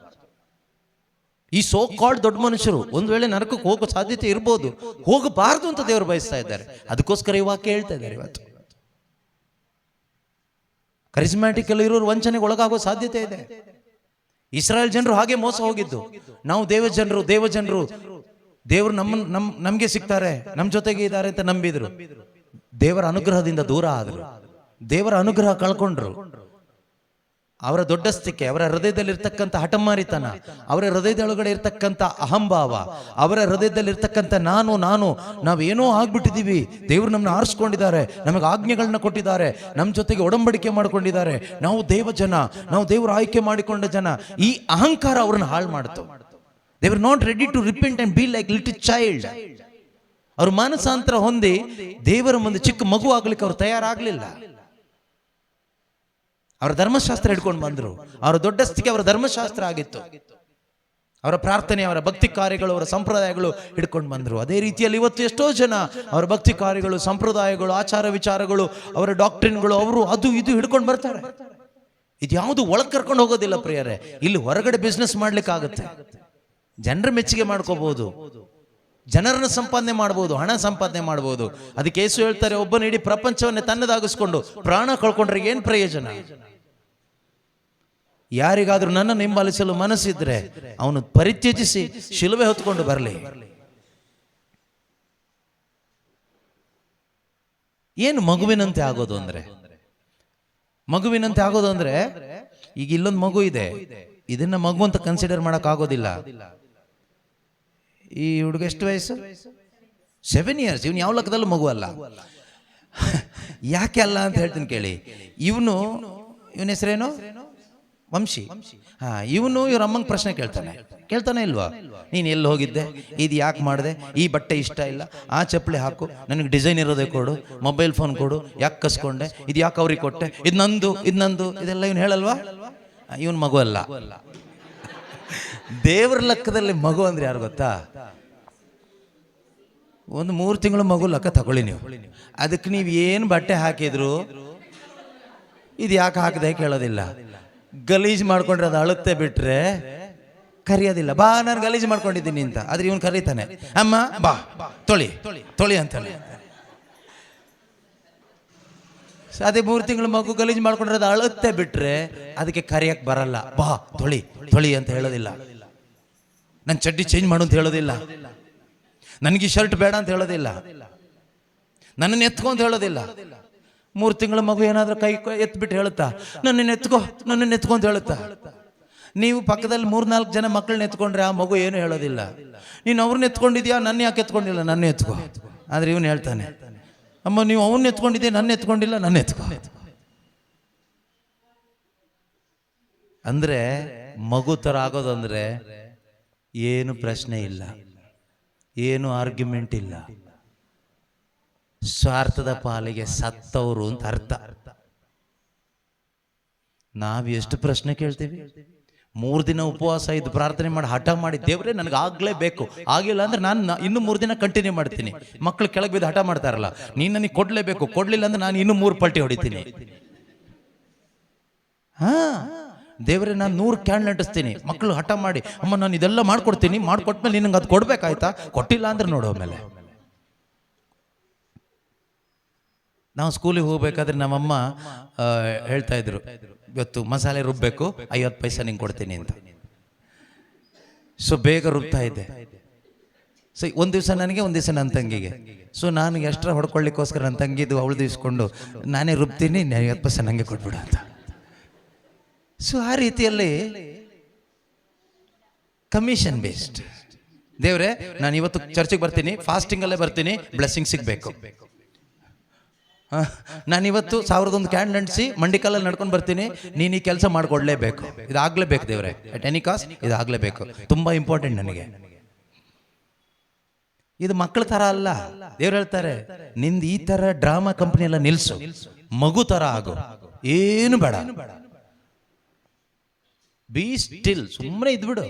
ಈ ಸೋ ಕಾಲ್ಡ್ ದೊಡ್ಡ ಮನುಷ್ಯರು ಒಂದು ವೇಳೆ ನರಕಕ್ಕೆ ಹೋಗೋ ಸಾಧ್ಯತೆ ಇರ್ಬೋದು, ಹೋಗಬಾರ್ದು ಅಂತ ದೇವರು ಬಯಸ್ತಾ ಇದ್ದಾರೆ. ಅದಕ್ಕೋಸ್ಕರ ಈ ವಾಕ್ಯ ಹೇಳ್ತಾ ಇದ್ದಾರೆ. ಇವತ್ತು ಕರಿಸ್ಮ್ಯಾಟಿಕ್ ಅಲ್ಲಿ ಇರೋರು ವಂಚನೆಗೆ ಒಳಗಾಗೋ ಸಾಧ್ಯತೆ ಇದೆ. ಇಸ್ರಾಯೇಲ್ ಜನರು ಹಾಗೆ ಮೋಸ ಹೋಗಿದ್ದು. ನಾವು ದೇವಜನರು ದೇವರು ನಮ್ಗೆ ಸಿಗ್ತಾರೆ, ನಮ್ಮ ಜೊತೆಗೆ ಇದ್ದಾರೆ ಅಂತ ನಂಬಿದ್ರು. ದೇವರ ಅನುಗ್ರಹದಿಂದ ದೂರ ಆದರು, ದೇವರ ಅನುಗ್ರಹ ಕಳ್ಕೊಂಡ್ರು. ಅವರ ದೊಡ್ಡಸ್ತಿಕೆ, ಅವರ ಹೃದಯದಲ್ಲಿರ್ತಕ್ಕಂಥ ಹಠಮಾರಿತನ, ಅವರ ಹೃದಯದೊಳಗಡೆ ಇರ್ತಕ್ಕಂಥ ಅಹಂಭಾವ, ಅವರ ಹೃದಯದಲ್ಲಿರ್ತಕ್ಕಂಥ ನಾವೇನೋ ಆಗ್ಬಿಟ್ಟಿದ್ದೀವಿ, ದೇವರು ನಮ್ಮನ್ನ ಆರಿಸ್ಕೊಂಡಿದ್ದಾರೆ, ನಮಗೆ ಆಜ್ಞೆಗಳನ್ನ ಕೊಟ್ಟಿದ್ದಾರೆ, ನಮ್ಮ ಜೊತೆಗೆ ಒಡಂಬಡಿಕೆ ಮಾಡ್ಕೊಂಡಿದ್ದಾರೆ, ನಾವು ದೇವಜನ, ನಾವು ದೇವರು ಆಯ್ಕೆ ಮಾಡಿಕೊಂಡ ಜನ. ಈ ಅಹಂಕಾರ ಅವ್ರನ್ನ ಹಾಳು ಮಾಡ್ತು. They were not ready to repent and be like little child. ಅವ್ರ ಮಾನಸಾಂತರ ಹೊಂದಿ ದೇವರ ಮುಂದೆ ಚಿಕ್ಕ ಮಗು ಆಗ್ಲಿಕ್ಕೆ ಅವ್ರು ತಯಾರಾಗ್ಲಿಲ್ಲ. ಅವರ ಧರ್ಮಶಾಸ್ತ್ರ ಹಿಡ್ಕೊಂಡು ಬಂದ್ರು. ಅವರ ದೊಡ್ಡಸ್ತಿಕೆ ಅವರ ಧರ್ಮಶಾಸ್ತ್ರ ಆಗಿತ್ತು. ಅವರ ಪ್ರಾರ್ಥನೆ, ಅವರ ಭಕ್ತಿ ಕಾರ್ಯಗಳು, ಅವರ ಸಂಪ್ರದಾಯಗಳು ಹಿಡ್ಕೊಂಡು ಬಂದ್ರು. ಅದೇ ರೀತಿಯಲ್ಲಿ ಇವತ್ತು ಎಷ್ಟೋ ಜನ ಅವರ ಭಕ್ತಿ ಕಾರ್ಯಗಳು, ಸಂಪ್ರದಾಯಗಳು, ಆಚಾರ ವಿಚಾರಗಳು, ಅವರ ಡಾಕ್ಟ್ರಿನ್ಗಳು, ಅವರು ಅದು ಇದು ಹಿಡ್ಕೊಂಡು ಬರ್ತಾರೆ. ಇದು ಯಾವುದು ಒಳಗೆ ಕರ್ಕೊಂಡು ಹೋಗೋದಿಲ್ಲ ಪ್ರಿಯರೇ. ಇಲ್ಲಿ ಹೊರಗಡೆ ಬಿಸ್ನೆಸ್ ಮಾಡ್ಲಿಕ್ಕೆ ಆಗುತ್ತೆ, ಜನರ ಮೆಚ್ಚುಗೆ ಮಾಡ್ಕೋಬಹುದು, ಜನರನ್ನು ಸಂಪಾದನೆ ಮಾಡಬಹುದು, ಹಣ ಸಂಪಾದನೆ ಮಾಡಬಹುದು. ಅದಕ್ಕೆ ಯೇಸು ಹೇಳ್ತಾರೆ, ಒಬ್ಬನ ಇಡೀ ಪ್ರಪಂಚವನ್ನೇ ತನ್ನದಾಗಿಸ್ಕೊಂಡು ಪ್ರಾಣ ಕಳ್ಕೊಂಡ್ರೆ ಏನ್ ಪ್ರಯೋಜನ? ಯಾರಿಗಾದ್ರೂ ನನ್ನನ್ನು ಹಿಂಬಾಲಿಸಲು ಮನಸ್ಸಿದ್ರೆ ಅವನು ಪರಿತ್ಯಜಿಸಿ ಶಿಲುಬೆ ಹೊತ್ಕೊಂಡು ಬರಲಿ. ಏನು ಮಗುವಿನಂತೆ ಆಗೋದು ಅಂದ್ರೆ ಈಗ ಇಲ್ಲೊಂದು ಮಗು ಇದೆ, ಇದನ್ನ ಮಗು ಅಂತ ಕನ್ಸಿಡರ್ ಮಾಡಕ್ ಆಗೋದಿಲ್ಲ. ಈ ಹುಡುಗ ಎಷ್ಟು ವಯಸ್ಸು? 7 years. ಇವನು ಯಾವ ಲೆಕ್ಕದಲ್ಲೂ ಮಗು ಅಲ್ಲ. ಯಾಕೆ ಅಲ್ಲ ಅಂತ ಹೇಳ್ತೀನಿ ಕೇಳಿ. ಇವನ ಹೆಸರೇನು? ವಂಶಿ. ಇವನು ಇವ್ರ ಅಮ್ಮಂಗೆ ಪ್ರಶ್ನೆ ಕೇಳ್ತಾನೆ ಇಲ್ವಾ? ನೀನು ಎಲ್ಲಿ ಹೋಗಿದ್ದೆ, ಇದು ಯಾಕೆ ಮಾಡಿದೆ, ಈ ಬಟ್ಟೆ ಇಷ್ಟ ಇಲ್ಲ, ಆ ಚಪ್ಪಲಿ ಹಾಕು, ನನಗೆ ಡಿಸೈನ್ ಇರೋದೇ ಕೊಡು, ಮೊಬೈಲ್ ಫೋನ್ ಕೊಡು, ಯಾಕೆ ಕಸ್ಕೊಂಡೆ, ಇದು ಯಾಕೆ ಅವ್ರಿಗೆ ಕೊಟ್ಟೆ, ಇದು ನಂದು ಇದೆಲ್ಲ ಇವನು ಹೇಳಲ್ವಾ? ಇವನ್ ಮಗು ಅಲ್ಲ. ದೇವ್ರ ಲೆಕ್ಕದಲ್ಲಿ ಮಗು ಅಂದ್ರೆ ಯಾರು ಗೊತ್ತಾ? ಒಂದು 3 ತಿಂಗಳು ಮಗು ಲೆಕ್ಕ ತಗೊಳ್ಳಿ ನೀವು. ಅದಕ್ಕೆ ನೀವು ಏನು ಬಟ್ಟೆ ಹಾಕಿದ್ರು ಇದು ಯಾಕೆ ಹಾಕಿದೆ ಕೇಳೋದಿಲ್ಲ. ಗಲೀಜ್ ಮಾಡ್ಕೊಂಡ್ರೆ ಅದು ಅಳುತ್ತೆ ಬಿಟ್ರೆ ಕರಿಯೋದಿಲ್ಲ. ಬಾ ನಾನು ಗಲೀಜ್ ಮಾಡ್ಕೊಂಡಿದ್ದೀನಿ ಅಂತ. ಆದ್ರೆ ಇವನು ಕರೀತಾನೆ, ಅಮ್ಮ ಬಾ ತೊಳಿ ಅಂತಾನೆ. ಅದೇ 3 ತಿಂಗಳು ಮಗು ಗಲೀಜ್ ಮಾಡ್ಕೊಂಡ್ರೆ ಅದು ಅಳುತ್ತೆ ಬಿಟ್ರೆ ಅದಕ್ಕೆ ಕರಿಯಕ್ ಬರಲ್ಲ. ಬಾ ತೊಳಿ ಅಂತ ಹೇಳೋದಿಲ್ಲ. ನನ್ನ ಚಡ್ಡಿ ಚೇಂಜ್ ಮಾಡು ಅಂತ ಹೇಳೋದಿಲ್ಲ. ನನಗೆ ಶರ್ಟ್ ಬೇಡ ಅಂತ ಹೇಳೋದಿಲ್ಲ. ನನ್ನನ್ನು ಎತ್ಕೊ ಅಂತ ಹೇಳೋದಿಲ್ಲ. 3 ತಿಂಗಳ ಮಗು ಏನಾದ್ರೂ ಕೈ ಎತ್ಬಿಟ್ಟು ಹೇಳುತ್ತಾ, ನನ್ನನ್ನು ಎತ್ಕೊ ಅಂತ ಹೇಳುತ್ತಾ? ನೀವು ಪಕ್ಕದಲ್ಲಿ 3-4 ಜನ ಮಕ್ಕಳನ್ನ ಎತ್ಕೊಂಡ್ರೆ ಆ ಮಗು ಏನು ಹೇಳೋದಿಲ್ಲ. ನೀನು ಅವ್ರನ್ನ ಎತ್ಕೊಂಡಿದ್ಯಾ, ನನ್ನ ಯಾಕೆ ಎತ್ಕೊಂಡಿಲ್ಲ, ನನ್ನ ಎತ್ಕೋ. ಆದರೆ ಇವನು ಹೇಳ್ತಾನೆ, ಅಮ್ಮ ನೀವು ಅವನ್ನ ಎತ್ಕೊಂಡಿದ್ಯಾ, ನನ್ನ ಎತ್ಕೊಂಡಿಲ್ಲ, ನನ್ನ ಎತ್ಕೋ. ಅಂದರೆ ಮಗು ಥರ ಆಗೋದಂದ್ರೆ ಏನು ಪ್ರಶ್ನೆ ಇಲ್ಲ, ಏನು ಆರ್ಗ್ಯುಮೆಂಟ್ ಇಲ್ಲ, ಸ್ವಾರ್ಥದ ಪಾಲಿಗೆ ಸತ್ತವರು ಅಂತ ಅರ್ಥ. ನಾವು ಎಷ್ಟು ಪ್ರಶ್ನೆ ಕೇಳ್ತೀವಿ. 3 ದಿನ ಉಪವಾಸ ಇದ್ದು ಪ್ರಾರ್ಥನೆ ಮಾಡಿ ಹಠ ಮಾಡಿ, ದೇವ್ರೆ ನನಗೆ ಆಗ್ಲೇಬೇಕು, ಆಗಿಲ್ಲ ಅಂದ್ರೆ ನಾನು ಇನ್ನೂ 3 ದಿನ ಕಂಟಿನ್ಯೂ ಮಾಡ್ತೀನಿ. ಮಕ್ಕಳು ಕೆಳಗೆ ಬಿದ್ದು ಹಠ ಮಾಡ್ತಾರಲ್ಲ, ನೀನು ನನಗೆ ಕೊಡ್ಲೇಬೇಕು, ಕೊಡ್ಲಿಲ್ಲ ಅಂದ್ರೆ ನಾನು ಇನ್ನೂ 3 ಪಲ್ಟಿ ಹೊಡಿತೀನಿ. ದೇವ್ರೆ ನಾನು 100 ಕ್ಯಾಂಡಲ್ ಅಂಟಿಸ್ತೀನಿ. ಮಕ್ಕಳು ಹಠ ಮಾಡಿ, ಅಮ್ಮ ನಾನು ಇದೆಲ್ಲ ಮಾಡ್ಕೊಡ್ತೀನಿ, ಮಾಡ್ಕೊಟ್ಮೇಲೆ ನಿನಗೆ ಅದು ಕೊಡ್ಬೇಕಾಯ್ತಾ, ಕೊಟ್ಟಿಲ್ಲ ಅಂದ್ರೆ ನೋಡೋ ಮೇಲೆ. ನಾವು ಸ್ಕೂಲಿಗೆ ಹೋಗ್ಬೇಕಾದ್ರೆ ನಮ್ಮಮ್ಮ ಹೇಳ್ತಾ ಇದ್ರು, ಇವತ್ತು ಮಸಾಲೆ ರುಬ್ಬಬೇಕು, 50 ಪೈಸೆ ನಿಂಗೆ ಕೊಡ್ತೀನಿ ಅಂತ. ಸೊ ಬೇಗ ರುಬ್ತಾ ಇದ್ದೆ. ಸೊ ಒಂದು ದಿವಸ ನನಗೆ, ಒಂದು ದಿವಸ ನನ್ನ ತಂಗಿಗೆ. ಸೊ ನಾನು ಎಕ್ಸ್ಟ್ರಾ ಹೊಡ್ಕೊಳ್ಳಿಕ್ಕೋಸ್ಕರ ನನ್ನ ತಂಗಿದು ಅವಳು ಇಸ್ಕೊಂಡು ನಾನೇ ರುಬ್ತೀನಿ, 50 ಪೈಸೆ ನನಗೆ ಕೊಟ್ಬಿಡು ಅಂತ. ಸೊ ಆ ರೀತಿಯಲ್ಲಿ ಕಮಿಷನ್ ಬೇಸ್ಡ್. ದೇವ್ರೆ ನಾನು ಇವತ್ತು ಚರ್ಚಿಗೆ ಬರ್ತೀನಿ, ಫಾಸ್ಟಿಂಗಲ್ಲೇ ಬರ್ತೀನಿ, ಬ್ಲೆಸ್ಸಿಂಗ್ ಸಿಗಬೇಕು. ನಾನಿವತ್ತು 1001 ಕ್ಯಾಂಡಲ್ ಅಂಟಿಸಿ ಮಂಡಿಕಲ್ಲಲ್ಲಿ ನಡ್ಕೊಂಡು ಬರ್ತೀನಿ, ನೀನು ಈ ಕೆಲಸ ಮಾಡಿಕೊಡ್ಲೇಬೇಕು, ಇದಾಗಲೇಬೇಕು ದೇವ್ರೆ, ಅಟ್ ಎನಿ ಕಾಸ್ಟ್ ಇದಾಗಲೇಬೇಕು, ತುಂಬ ಇಂಪಾರ್ಟೆಂಟ್ ನನಗೆ. ಇದು ಮಕ್ಕಳ ಥರ ಅಲ್ಲ. ದೇವ್ರು ಹೇಳ್ತಾರೆ, ನಿಂದು ಈ ಥರ ಡ್ರಾಮಾ ಕಂಪ್ನಿ ಎಲ್ಲ ನಿಲ್ಸು, ಮಗು ಥರ ಆಗು, ಏನು ಬೇಡ, ಬಿ ಸ್ಟಿಲ್, ಸುಮ್ಮನೆ ಇದ್ಬಿಡು.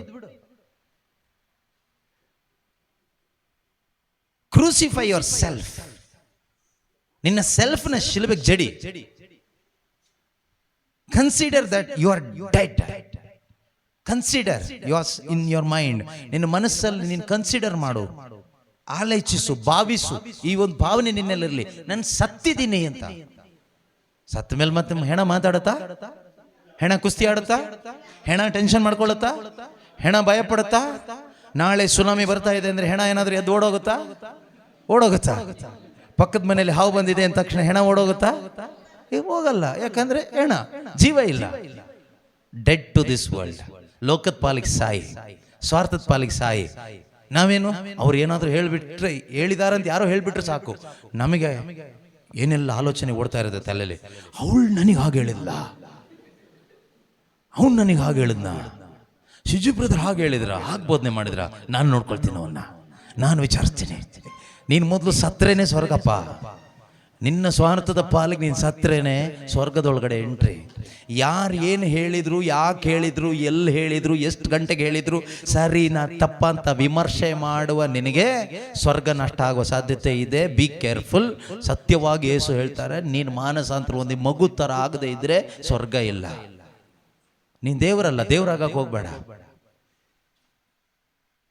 Crucify your self. ನಿನ್ನ ಸೆಲ್ಫ್ನ ಶಿಲುಬೆಗೆ ಜಡಿ. Consider that you are dead. Consider in your mind. ನಿನ್ನ ಮನಸ್ಸಲ್ಲಿ ನೀನು ಕನ್ಸಿಡರ್ ಮಾಡು, ಆಲೋಚಿಸು, ಭಾವಿಸು. ಈ ಒಂದು ಭಾವನೆ ನಿನ್ನಲ್ಲಿರಲಿ, ನಾನು ಸತ್ತಿದ್ದೀನಿ ಅಂತ. ಸತ್ತ ಮೇಲೆ ಮತ್ತೆ ಹೆಣ ಮಾತಾಡುತ್ತಾ? ಹೆಣ ಕುಸ್ತಿ ಆಡುತ್ತಾ? ಹೆಣ ಟೆನ್ಷನ್ ಮಾಡ್ಕೊಳ್ಳುತ್ತಾ? ಹೆಣ ಭಯ ಪಡುತ್ತಾ? ನಾಳೆ ಸುನಾಮಿ ಬರ್ತಾ ಇದೆ ಅಂದ್ರೆ ಹೆಣ ಏನಾದರೂ ಎದ್ದು ಓಡೋಗುತ್ತಾ? ಓಡೋಗುತ್ತಾ? ಪಕ್ಕದ ಮನೆಯಲ್ಲಿ ಹಾವು ಬಂದಿದೆ ಅಂದ ತಕ್ಷಣ ಹೆಣ ಓಡೋಗುತ್ತಾ? ಹೋಗಲ್ಲ. ಯಾಕಂದ್ರೆ ಹೆಣ ಜೀವ ಇಲ್ಲ. Dead to this world. ಲೋಕದ ಪಾಲಿಗೆ ಸಾಯಿ, ಸ್ವಾರ್ಥದ ಪಾಲಿಗೆ ಸಾಯಿ. ನಾವೇನು ಅವ್ರು ಏನಾದರೂ ಹೇಳಿಬಿಟ್ರೆ, ಹೇಳಿದಾರಂತ ಯಾರೋ ಹೇಳಿಬಿಟ್ರೆ ಸಾಕು, ನಮಗೆ ಏನೆಲ್ಲ ಆಲೋಚನೆ ಓಡ್ತಾ ಇರುತ್ತೆ ತಲೆಯಲ್ಲಿ. ಅವಳು ನನಗೆ ಹಾಗೆ ಹೇಳಿಲ್ಲ, ಅವನು ನನಗೆ ಹಾಗೆ ಹೇಳಿದ್ನ, ಶಿಜು ಬ್ರದರ್ ಹಾಗೆ ಹೇಳಿದ್ರ, ಹಾಗೆ ಬೋಧನೆ ಮಾಡಿದ್ರ, ನಾನು ನೋಡ್ಕೊಳ್ತೀನಿ ಅವನ್ನ, ನಾನು ವಿಚಾರಿಸ್ತೀನಿ. ನೀನು ಮೊದಲು ಸತ್ರೇನೆ ಸ್ವರ್ಗಪ್ಪ. ನಿನ್ನ ಸ್ವಾರ್ಥದ ಪಾಲಿಗೆ ನೀನು ಸತ್ರೇನೆ ಸ್ವರ್ಗದೊಳಗಡೆ ಎಂಟ್ರಿ. ಯಾರು ಏನು ಹೇಳಿದ್ರು, ಯಾಕೆ ಹೇಳಿದ್ರು, ಎಲ್ಲಿ ಹೇಳಿದ್ರು, ಎಷ್ಟು ಗಂಟೆಗೆ ಹೇಳಿದ್ರು, ಸರಿ ನಾ ತಪ್ಪ ಅಂತ ವಿಮರ್ಶೆ ಮಾಡುವ ನಿನಗೆ ಸ್ವರ್ಗ ನಷ್ಟ ಆಗುವ ಸಾಧ್ಯತೆ ಇದೆ. Be careful. ಸತ್ಯವಾಗಿ ಯೇಸು ಹೇಳ್ತಾರೆ, ನೀನು ಮಾನಸಾಂತರ ಒಂದು ಮಗು ಥರ ಆಗದೆ ಇದ್ರೆ ಸ್ವರ್ಗ ಇಲ್ಲ. ನೀನು ದೇವರಲ್ಲ, ದೇವರಾಗಕ್ಕೆ ಹೋಗ್ಬೇಡ.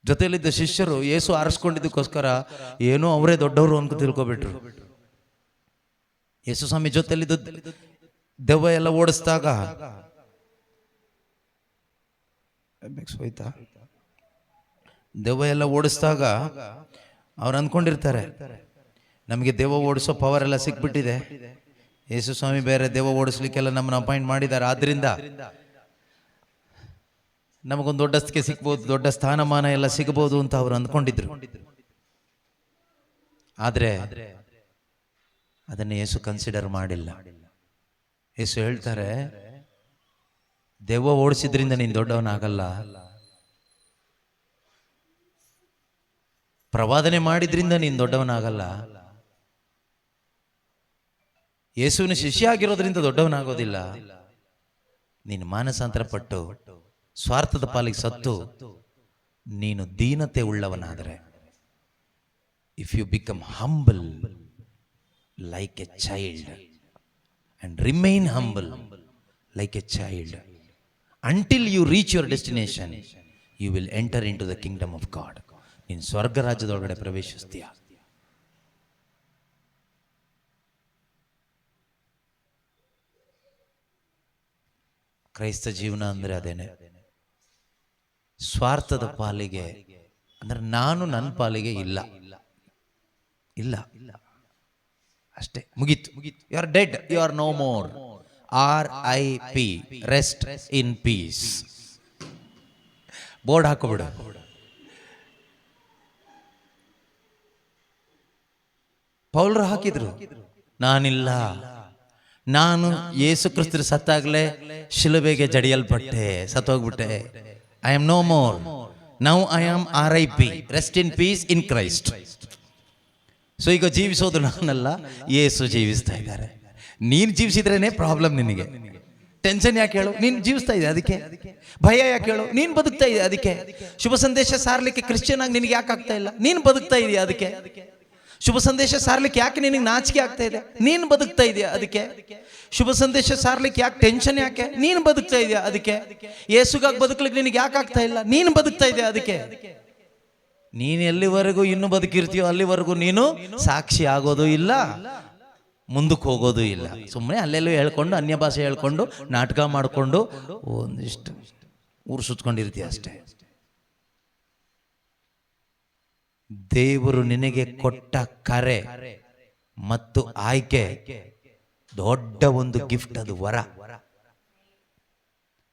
ಜೊತೆಯಲ್ಲಿದ್ದ ಶಿಷ್ಯರು ಯೇಸು ಆರಿಸ್ಕೊಂಡಿದ್ದಕ್ಕೋಸ್ಕರ ಏನೋ ಅವರೇ ದೊಡ್ಡವರು ಅಂತ ತಿಳ್ಕೊಬಿಟ್ರು. ಯೇಸು ಸ್ವಾಮಿ ಜೊತೆಯಲ್ಲಿದ್ದ ದೆವ್ವ ಎಲ್ಲ ಓಡಿಸಿದಾಗ ದೆವ್ವ ಎಲ್ಲ ಓಡಿಸಿದಾಗ ಅವ್ರು ಅಂದ್ಕೊಂಡಿರ್ತಾರೆ, ನಮಗೆ ದೆವ್ವ ಓಡಿಸೋ ಪವರ್ ಎಲ್ಲ ಸಿಕ್ಬಿಟ್ಟಿದೆ, ಯೇಸು ಸ್ವಾಮಿ ಬೇರೆ ದೆವ್ವ ಓಡಿಸ್ಲಿಕ್ಕೆಲ್ಲ ನಮ್ಮನ್ನ ಅಪಾಯಿಂಟ್ ಮಾಡಿದ್ದಾರೆ, ಆದ್ರಿಂದ ನಮಗೊಂದು ದೊಡ್ಡ ಸ್ಥಿತಿ ಸಿಗ್ಬೋದು, ದೊಡ್ಡ ಸ್ಥಾನಮಾನ ಎಲ್ಲ ಸಿಗಬಹುದು ಅಂತ ಅವ್ರು ಅಂದ್ಕೊಂಡಿದ್ರು. ಆದರೆ ಅದನ್ನು ಯೇಸು ಕನ್ಸಿಡರ್ ಮಾಡಿಲ್ಲ. ಯೇಸು ಹೇಳ್ತಾರೆ, ದೆವ್ವ ಓಡಿಸಿದ್ರಿಂದ ನೀನು ದೊಡ್ಡವನಾಗಲ್ಲ, ಪ್ರವಾದನೆ ಮಾಡಿದ್ರಿಂದ ನೀನು ದೊಡ್ಡವನಾಗಲ್ಲ, ಯೇಸುವಿನ ಶಿಷ್ಯ ಆಗಿರೋದ್ರಿಂದ ದೊಡ್ಡವನಾಗೋದಿಲ್ಲ. ನೀನು ಮಾನಸಾಂತರ ಪಟ್ಟು ಸ್ವಾರ್ಥದ ಪಾಲಿಗೆ ಸತ್ತು ನೀನು ದೀನತೆ ಉಳ್ಳವನಾದರೆ, if you become humble like a child and remain humble like a child until you reach your destination, you will enter into the kingdom of God. ನೀನು ಸ್ವರ್ಗ ರಾಜ್ಯದೊಳಗಡೆ ಪ್ರವೇಶಿಸ್ತೀಯ. ಕ್ರೈಸ್ತ ಜೀವನ ಅಂದರೆ ಅದೇನೆ. ಸ್ವಾರ್ಥದ ಪಾಲಿಗೆ ಅಂದ್ರೆ ನಾನು ನನ್ನ ಪಾಲಿಗೆ ಇಲ್ಲ ಇಲ್ಲ ಅಷ್ಟೇ, ಮುಗೀತು. You are dead, you are no more. RIP, rest in peace. Board ಹಾಕೋಬಿಡು. ಪೌಲರು ಹಾಕಿದ್ರು, ನಾನಿಲ್ಲ, ನಾನು ಯೇಸು ಕ್ರಿಸ್ತರ ಸತ್ತಾಗಲೇ ಶಿಲುಬೆಗೆ ಜಡಿಯಲ್ಪಟ್ಟೆ, ಸತ್ತೋಗ್ಬಿಟ್ಟೆ. I am no more, now I am RIP, rest in peace in Christ. So ಈಗ ಜೀವಿಸೋದು ನಾನಲ್ಲ, ಯೇಸು ಜೀವಿಸ್ತಾ ಇದ್ದಾರೆ. ನೀನು ಜೀವಿಸಿದ್ರೇನೆ ಪ್ರಾಬ್ಲಮ್. ನಿನಗೆ ಟೆನ್ಷನ್ ಯಾಕೆ ಹೇಳು? ನೀನು ಜೀವಿಸ್ತಾ ಇದೆ ಅದಕ್ಕೆ. ಭಯ ಯಾಕೆ ಹೇಳು? ನೀನು ಬದುಕ್ತಾ ಇದೆ ಅದಕ್ಕೆ. ಶುಭ ಸಂದೇಶ ಸಾರ್ಲಿಕ್ಕೆ ಕ್ರಿಶ್ಚಿಯನ್ ಆಗಿ ನಿನಗೆ ಯಾಕೆ ಆಗ್ತಾ ಇಲ್ಲ? ನೀನು ಬದುಕ್ತಾ ಇದೆಯಾ ಅದಕ್ಕೆ. ಶುಭ ಸಂದೇಶ ಸಾರ್ಲಿಕ್ಕೆ ಯಾಕೆ ನಿನಗೆ ನಾಚಿಕೆ ಆಗ್ತಾ ಇದೆ? ನೀನು ಬದುಕ್ತಾ ಇದೆಯಾ ಅದಕ್ಕೆ. ಶುಭ ಸಂದೇಶ ಸಾರ್ಲಿಕ್ಕೆ ಯಾಕೆ ಟೆನ್ಷನ್ ಯಾಕೆ? ನೀನು ಬದುಕ್ತಾ ಇದೆಯಾ ಅದಕ್ಕೆ. ಯೇಸುಗಾಗಿ ಬದುಕಲಿಕ್ಕೆ ನಿನಗೆ ಯಾಕೆ ಆಗ್ತಾ ಇಲ್ಲ? ನೀನು ಬದುಕ್ತಾ ಇದೆಯಾ ಅದಕ್ಕೆ. ನೀನು ಎಲ್ಲಿವರೆಗೂ ಇನ್ನೂ ಬದುಕಿರ್ತೀಯೋ ಅಲ್ಲಿವರೆಗೂ ನೀನು ಸಾಕ್ಷಿ ಆಗೋದು ಇಲ್ಲ, ಮುಂದಕ್ಕೆ ಹೋಗೋದು ಇಲ್ಲ. ಸುಮ್ಮನೆ ಅಲ್ಲೆಲ್ಲೂ ಹೇಳ್ಕೊಂಡು, ಅನ್ಯ ಭಾಷೆ ಹೇಳ್ಕೊಂಡು, ನಾಟಕ ಮಾಡಿಕೊಂಡು ಒಂದಿಷ್ಟು ಊರು ಸುತ್ಕೊಂಡಿರ್ತೀಯ ಅಷ್ಟೇ. ದೇವರು ನಿನಗೆ ಕೊಟ್ಟ ಕರೆ ಮತ್ತು ಆಯ್ಕೆ ದೊಡ್ಡ ಒಂದು ಗಿಫ್ಟ್, ಅದು ವರ.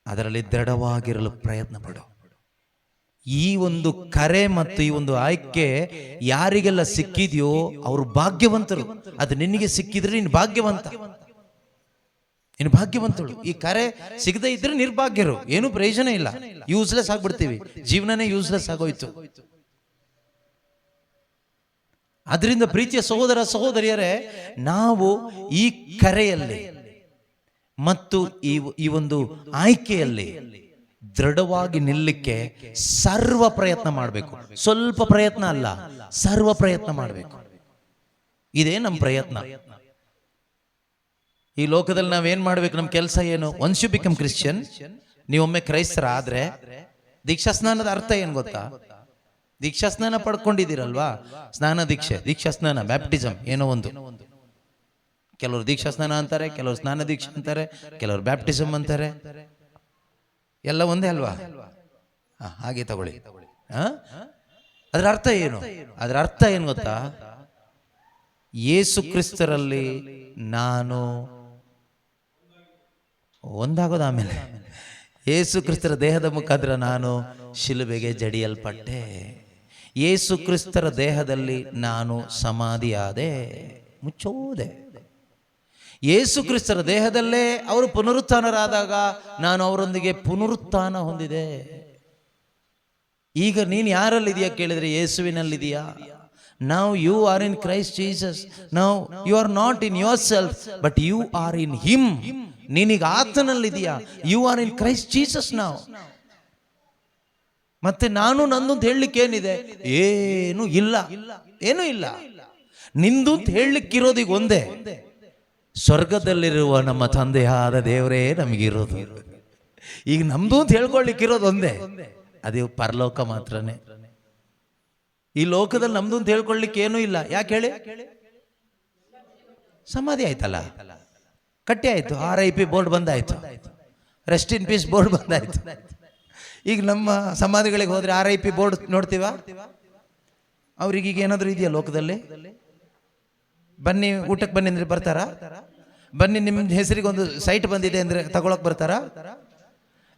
ಅದರಲ್ಲಿ ದೃಢವಾಗಿರಲು ಪ್ರಯತ್ನ ಪಡು. ಈ ಒಂದು ಕರೆ ಮತ್ತು ಈ ಒಂದು ಆಯ್ಕೆ ಯಾರಿಗೆಲ್ಲ ಸಿಕ್ಕಿದೆಯೋ ಅವರು ಭಾಗ್ಯವಂತರು. ಅದು ನಿನಗೆ ಸಿಕ್ಕಿದ್ರೆ ನೀನು ಭಾಗ್ಯವಂತ, ನೀನು ಭಾಗ್ಯವಂತಳು. ಈ ಕರೆ ಸಿಗದೇ ಇದ್ರೆ ನಿರ್ಭಾಗ್ಯರು, ಏನು ಪ್ರಯೋಜನ ಇಲ್ಲ, ಯೂಸ್ಲೆಸ್ ಆಗ್ಬಿಡ್ತೀವಿ, ಜೀವನನೇ ಯೂಸ್ಲೆಸ್ ಆಗೋಯ್ತು. ಅದರಿಂದ ಪ್ರೀತಿಯ ಸಹೋದರ ಸಹೋದರಿಯರೇ, ನಾವು ಈ ಕರೆಯಲ್ಲಿ ಮತ್ತು ಈ ಒಂದು ಆಯ್ಕೆಯಲ್ಲಿ ದೃಢವಾಗಿ ನಿಲ್ಲಕ್ಕೆ ಸರ್ವ ಪ್ರಯತ್ನ ಮಾಡಬೇಕು. ಸ್ವಲ್ಪ ಪ್ರಯತ್ನ ಅಲ್ಲ, ಸರ್ವ ಪ್ರಯತ್ನ ಮಾಡಬೇಕು. ಇದೇ ನಮ್ಮ ಪ್ರಯತ್ನ. ಈ ಲೋಕದಲ್ಲಿ ನಾವೇನ್ ಮಾಡ್ಬೇಕು? ನಮ್ಮ ಕೆಲಸ ಏನು? ಒನ್ಸ್ ಯು ಬಿಕಮ್ ಕ್ರಿಶ್ಚಿಯನ್, ನೀವೊಮ್ಮೆ ಕ್ರೈಸ್ತರ ಆದ್ರೆ ದೀಕ್ಷಾ ಸ್ನಾನದ ಅರ್ಥ ಏನು ಗೊತ್ತಾ? ದೀಕ್ಷಾ ಸ್ನಾನ ಪಡ್ಕೊಂಡಿದ್ದೀರಲ್ವಾ, ಸ್ನಾನ ದೀಕ್ಷೆ, ದೀಕ್ಷಾ ಸ್ನಾನ, ಬ್ಯಾಪ್ಟಿಸಮ್ ಏನೋ ಒಂದು. ಕೆಲವರು ದೀಕ್ಷಾ ಸ್ನಾನ ಅಂತಾರೆ, ಕೆಲವರು ಸ್ನಾನ ದೀಕ್ಷೆ ಅಂತಾರೆ, ಕೆಲವರು ಬ್ಯಾಪ್ಟಿಸಮ್ ಅಂತಾರೆ. ಎಲ್ಲ ಒಂದೇ ಅಲ್ವಾ? ಹಾಗೆ ತಗೊಳ್ಳಿ. ಅದರ ಅರ್ಥ ಏನು? ಅದರ ಅರ್ಥ ಏನು ಗೊತ್ತಾ? ಯೇಸು ಕ್ರಿಸ್ತರಲ್ಲಿ ನಾನು ಒಂದಾಗೋದು. ಆಮೇಲೆ ಯೇಸು ಕ್ರಿಸ್ತರ ದೇಹದ ಮುಖಾಂತರ ನಾನು ಶಿಲುಬೆಗೆ ಜಡಿಯಲ್ಪಟ್ಟೆ. ಯೇಸು ಕ್ರಿಸ್ತರ ದೇಹದಲ್ಲಿ ನಾನು ಸಮಾಧಿಯಾದೆ, ಮುಚ್ಚೋದೆ. ಯೇಸು ಕ್ರಿಸ್ತರ ದೇಹದಲ್ಲೇ ಅವರು ಪುನರುತ್ಥಾನರಾದಾಗ ನಾನು ಅವರೊಂದಿಗೆ ಪುನರುತ್ಥಾನ ಹೊಂದಿದೆ. ಈಗ ನೀನು ಯಾರಲ್ಲಿದೆಯಾ ಕೇಳಿದ್ರೆ ಯೇಸುವಿನಲ್ಲಿದೆಯಾ? Now you are in Christ Jesus. Now you are not in yourself, but you are in Him. ನೀನೀಗ ಆತನಲ್ಲಿದೆಯಾ? You are in Christ Jesus now. ಮತ್ತೆ ನಾನು ನಂದು ಅಂತ ಹೇಳಲಿಕ್ಕೆ ಏನಿದೆ? ಏನು ಇಲ್ಲ, ಏನೂ ಇಲ್ಲ. ನಿಂದು ಅಂತ ಹೇಳಲಿಕ್ಕಿರೋದು ಈಗ ಒಂದೇ, ಸ್ವರ್ಗದಲ್ಲಿರುವ ನಮ್ಮ ತಂದೆಯಾದ ದೇವರೇ ನಮಗಿರೋದು. ಈಗ ನಮ್ದು ಅಂತ ಹೇಳ್ಕೊಳ್ಳಿಕ್ಕಿರೋದು ಒಂದೇ, ಅದು ಪರಲೋಕ ಮಾತ್ರನೇ. ಈ ಲೋಕದಲ್ಲಿ ನಮ್ದು ಅಂತ ಹೇಳ್ಕೊಳ್ಳಿಕ್ಕೆ ಏನೂ ಇಲ್ಲ. ಯಾಕೆ ಹೇಳಿ? ಸಮಾಧಿ ಆಯ್ತಲ್ಲ, ಕಟ್ಟಿ ಆಯ್ತು, RIP ಬೋರ್ಡ್ ಬಂದಾಯ್ತು, ರೆಸ್ಟ್ ಇನ್ ಪೀಸ್ ಬೋರ್ಡ್ ಬಂದಾಯ್ತು. ಈಗ ನಮ್ಮ ಸಮಾಧಿಗಳಿಗೆ ಹೋದ್ರೆ RIP ಬೋರ್ಡ್ ನೋಡ್ತೀವ? ಅವ್ರಿಗೀಗ ಏನಾದರೂ ಇದೆಯಾ ಲೋಕದಲ್ಲಿ? ಬನ್ನಿ ಊಟಕ್ಕೆ ಬನ್ನಿ ಅಂದ್ರೆ ಬರ್ತಾರಾ? ಬನ್ನಿ ನಿಮ್ಮ ಹೆಸರಿಗೆ ಒಂದು ಸೈಟ್ ಬಂದಿದೆ ಅಂದ್ರೆ ತಗೊಳಕ್ ಬರ್ತಾರಾ?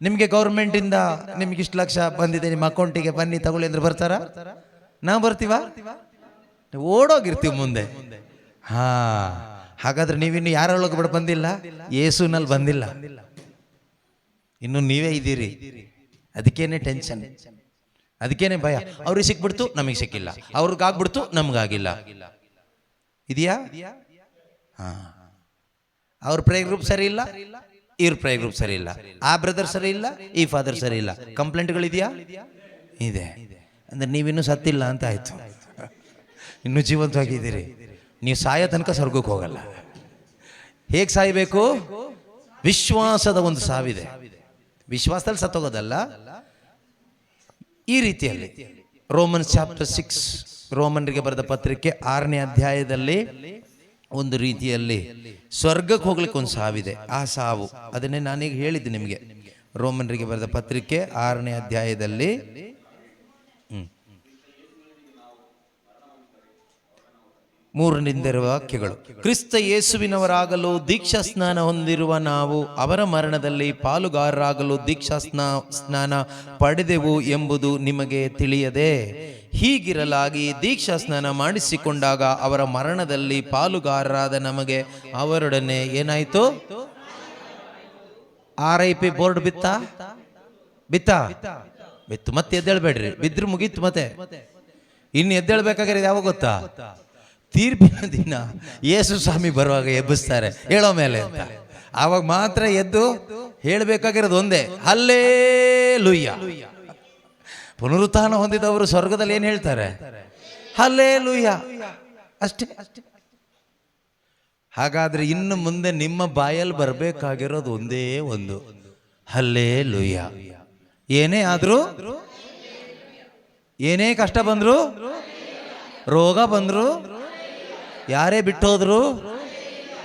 ನಿಮಗೆ ಗೌರ್ಮೆಂಟ್ ಇಂದ ನಿಮ್ಗೆ ಇಷ್ಟು ಲಕ್ಷ ಬಂದಿದೆ ನಿಮ್ಮ ಅಕೌಂಟಿಗೆ, ಬನ್ನಿ ತಗೊಳ್ಳಿ ಅಂದ್ರೆ ಬರ್ತಾರಾ? ನಾವು ಬರ್ತೀವ? ಓಡೋಗಿರ್ತೀವಿ ಮುಂದೆ. ಹಾಗಾದ್ರೆ ನೀವಿನ್ನು ಯಾರೊಳಗೆ ಬಿಡ ಬಂದಿಲ್ಲ, ಯೇಸುನಲ್ಲಿ ಬಂದಿಲ್ಲ, ಇನ್ನು ನೀವೇ ಇದ್ದೀರಿ. ಅದಕ್ಕೇನೆ ಟೆನ್ಷನ್, ಅದಕ್ಕೇನೆ ಭಯ. ಅವ್ರಿಗೆ ಸಿಕ್ಬಿಡ್ತು, ನಮಗೆ ಸಿಕ್ಕಿಲ್ಲ, ಅವ್ರಿಗಾಗ್ಬಿಡ್ತು, ನಮ್ಗಾಗಿಲ್ಲ. ಇದೆಯಾ? ಅವ್ರ ಪ್ರೇ ಗ್ರೂಪ್ ಸರಿ ಇಲ್ಲ, ಇವ್ರ ಪ್ರೇ ಗ್ರೂಪ್ ಸರಿ ಇಲ್ಲ, ಆ ಬ್ರದರ್ ಸರಿ ಇಲ್ಲ, ಈ ಫಾದರ್ ಸರಿ ಇಲ್ಲ. ಕಂಪ್ಲೇಂಟ್ಗಳಿದೆಯಾ? ಇದೆ. ಅಂದ್ರೆ ನೀವಿನ್ನೂ ಸತ್ತಿಲ್ಲ ಅಂತ ಆಯ್ತು, ಇನ್ನೂ ಜೀವಂತವಾಗಿದ್ದೀರಿ. ನೀವು ಸಾಯೋ ತನಕ ಸ್ವರ್ಗಕ್ಕೆ ಹೋಗಲ್ಲ. ಹೇಗೆ ಸಾಯಬೇಕು? ವಿಶ್ವಾಸದ ಒಂದು ಸಾವಿದೆ. ವಿಶ್ವಾಸದಲ್ಲಿ ಸತ್ತೋಗೋದಲ್ಲ, ಈ ರೀತಿಯಲ್ಲಿ. ರೋಮನ್ಸ್ ಚಾಪ್ಟರ್ 6, ರೋಮನ್ರಿಗೆ ಬರೆದ ಪತ್ರಿಕೆ 6ನೇ ಅಧ್ಯಾಯದಲ್ಲಿ ಒಂದು ರೀತಿಯಲ್ಲಿ ಸ್ವರ್ಗಕ್ಕೆ ಹೋಗ್ಲಿಕ್ಕೆ ಒಂದು ಸಾವಿದೆ. ಆ ಸಾವು ಅದನ್ನೇ ನಾನೀಗ ಹೇಳಿದ್ದೆ ನಿಮಗೆ. ರೋಮನ್ರಿಗೆ ಬರೆದ ಪತ್ರಿಕೆ 6ನೇ ಅಧ್ಯಾಯದಲ್ಲಿ ಮೂರನಿಂದಿರುವ ವಾಕ್ಯಗಳು. ಕ್ರಿಸ್ತ ಯೇಸುವಿನವರಾಗಲು ದೀಕ್ಷಾ ಸ್ನಾನ ಹೊಂದಿರುವ ನಾವು ಅವರ ಮರಣದಲ್ಲಿ ಪಾಲುಗಾರರಾಗಲು ದೀಕ್ಷಾ ಸ್ನಾನ ಪಡೆದೆವು ಎಂಬುದು ನಿಮಗೆ ತಿಳಿಯದೆ, ಹೀಗಿರಲಾಗಿ ದೀಕ್ಷಾ ಸ್ನಾನ ಮಾಡಿಸಿಕೊಂಡಾಗ ಅವರ ಮರಣದಲ್ಲಿ ಪಾಲುಗಾರರಾದ ನಮಗೆ ಅವರೊಡನೆ ಏನಾಯ್ತು? RIP ಬೋರ್ಡ್ ಬಿತ್ತು. ಮತ್ತೆ ಎದ್ದೇಳ್ಬೇಡ್ರಿ, ಬಿದ್ರು ಮುಗೀತು. ಮತ್ತೆ ಇನ್ನು ಎದ್ದೇಳ್ಬೇಕಾದ್ರೆ ಯಾವಾಗ ಗೊತ್ತಾ? ತೀರ್ಪಿನ ದಿನ ಯೇಸು ಸ್ವಾಮಿ ಬರುವಾಗ ಎಬ್ಬಿಸ್ತಾರೆ ಹೇಳೋ ಮೇಲೆ ಅಂತ. ಆವಾಗ ಮಾತ್ರ ಎದ್ದು ಹೇಳಬೇಕಾಗಿರೋದು ಒಂದೇ, ಹಲ್ಲೇಲೂಯ್ಯ. ಪುನರುತ್ಥಾನ ಹೊಂದಿದವರು ಸ್ವರ್ಗದಲ್ಲಿ ಏನು ಹೇಳ್ತಾರೆ? ಹಲ್ಲೇಲೂಯ್ಯ, ಅಷ್ಟೇ. ಹಾಗಾದ್ರೆ ಇನ್ನು ಮುಂದೆ ನಿಮ್ಮ ಬಾಯಲ್ಲಿ ಬರಬೇಕಾಗಿರೋದು ಒಂದೇ ಒಂದು, ಹಲ್ಲೇಲೂಯ್ಯ. ಏನೇ ಆದ್ರೂ, ಏನೇ ಕಷ್ಟ ಬಂದ್ರು, ರೋಗ ಬಂದ್ರು, ಯಾರೇ ಬಿಟ್ಟೋದ್ರು,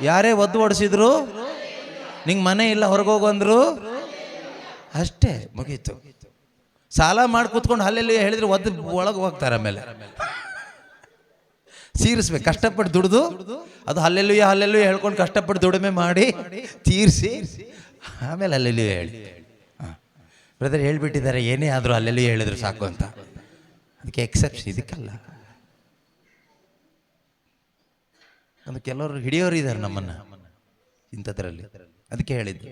ಯಾರೇ ಒದ್ದು ಓಡಿಸಿದ್ರು, ನಿಂಗೆ ಮನೆ ಇಲ್ಲ ಹೊರಗೋಗು ಅಂದ್ರು, ಅಷ್ಟೇ ಮುಗೀತು. ಸಾಲ ಮಾಡಿ ಕೂತ್ಕೊಂಡು ಹಲ್ಲೆಲ್ಲೂಯ್ಯ ಹೇಳಿದ್ರೆ ಒದ್ದು ಒಳಗೆ ಹೋಗ್ತಾರೆ. ಆಮೇಲೆ ತೀರಿಸ್ಬೇಕು, ಕಷ್ಟಪಟ್ಟು ದುಡ್ದು ಅದು ಹಲ್ಲೆಲ್ಲೂಯ್ಯ ಹೇಳ್ಕೊಂಡು ಕಷ್ಟಪಟ್ಟು ದುಡಿಮೆ ಮಾಡಿ ತೀರಿಸಿ ಆಮೇಲೆ ಹಲ್ಲೆಲ್ಲೂಯ್ಯ ಹೇಳಿ. ಬ್ರದರ್ ಹೇಳ್ಬಿಟ್ಟಿದ್ದಾರೆ, ಏನೇ ಆದರೂ ಹಲ್ಲೆಲ್ಲೂಯ್ಯ ಹೇಳಿದ್ರು ಸಾಕು ಅಂತ. ಅದಕ್ಕೆ ಎಕ್ಸೆಪ್ಷನ್, ಇದಕ್ಕಲ್ಲ. ಒಂದು ಕೆಲವರು ಹಿಡಿಯೋರು ಇದ್ದಾರೆ ನಮ್ಮನ್ನು ಇಂಥದ್ರಲ್ಲಿ, ಅದಕ್ಕೆ ಹೇಳಿದ್ದು.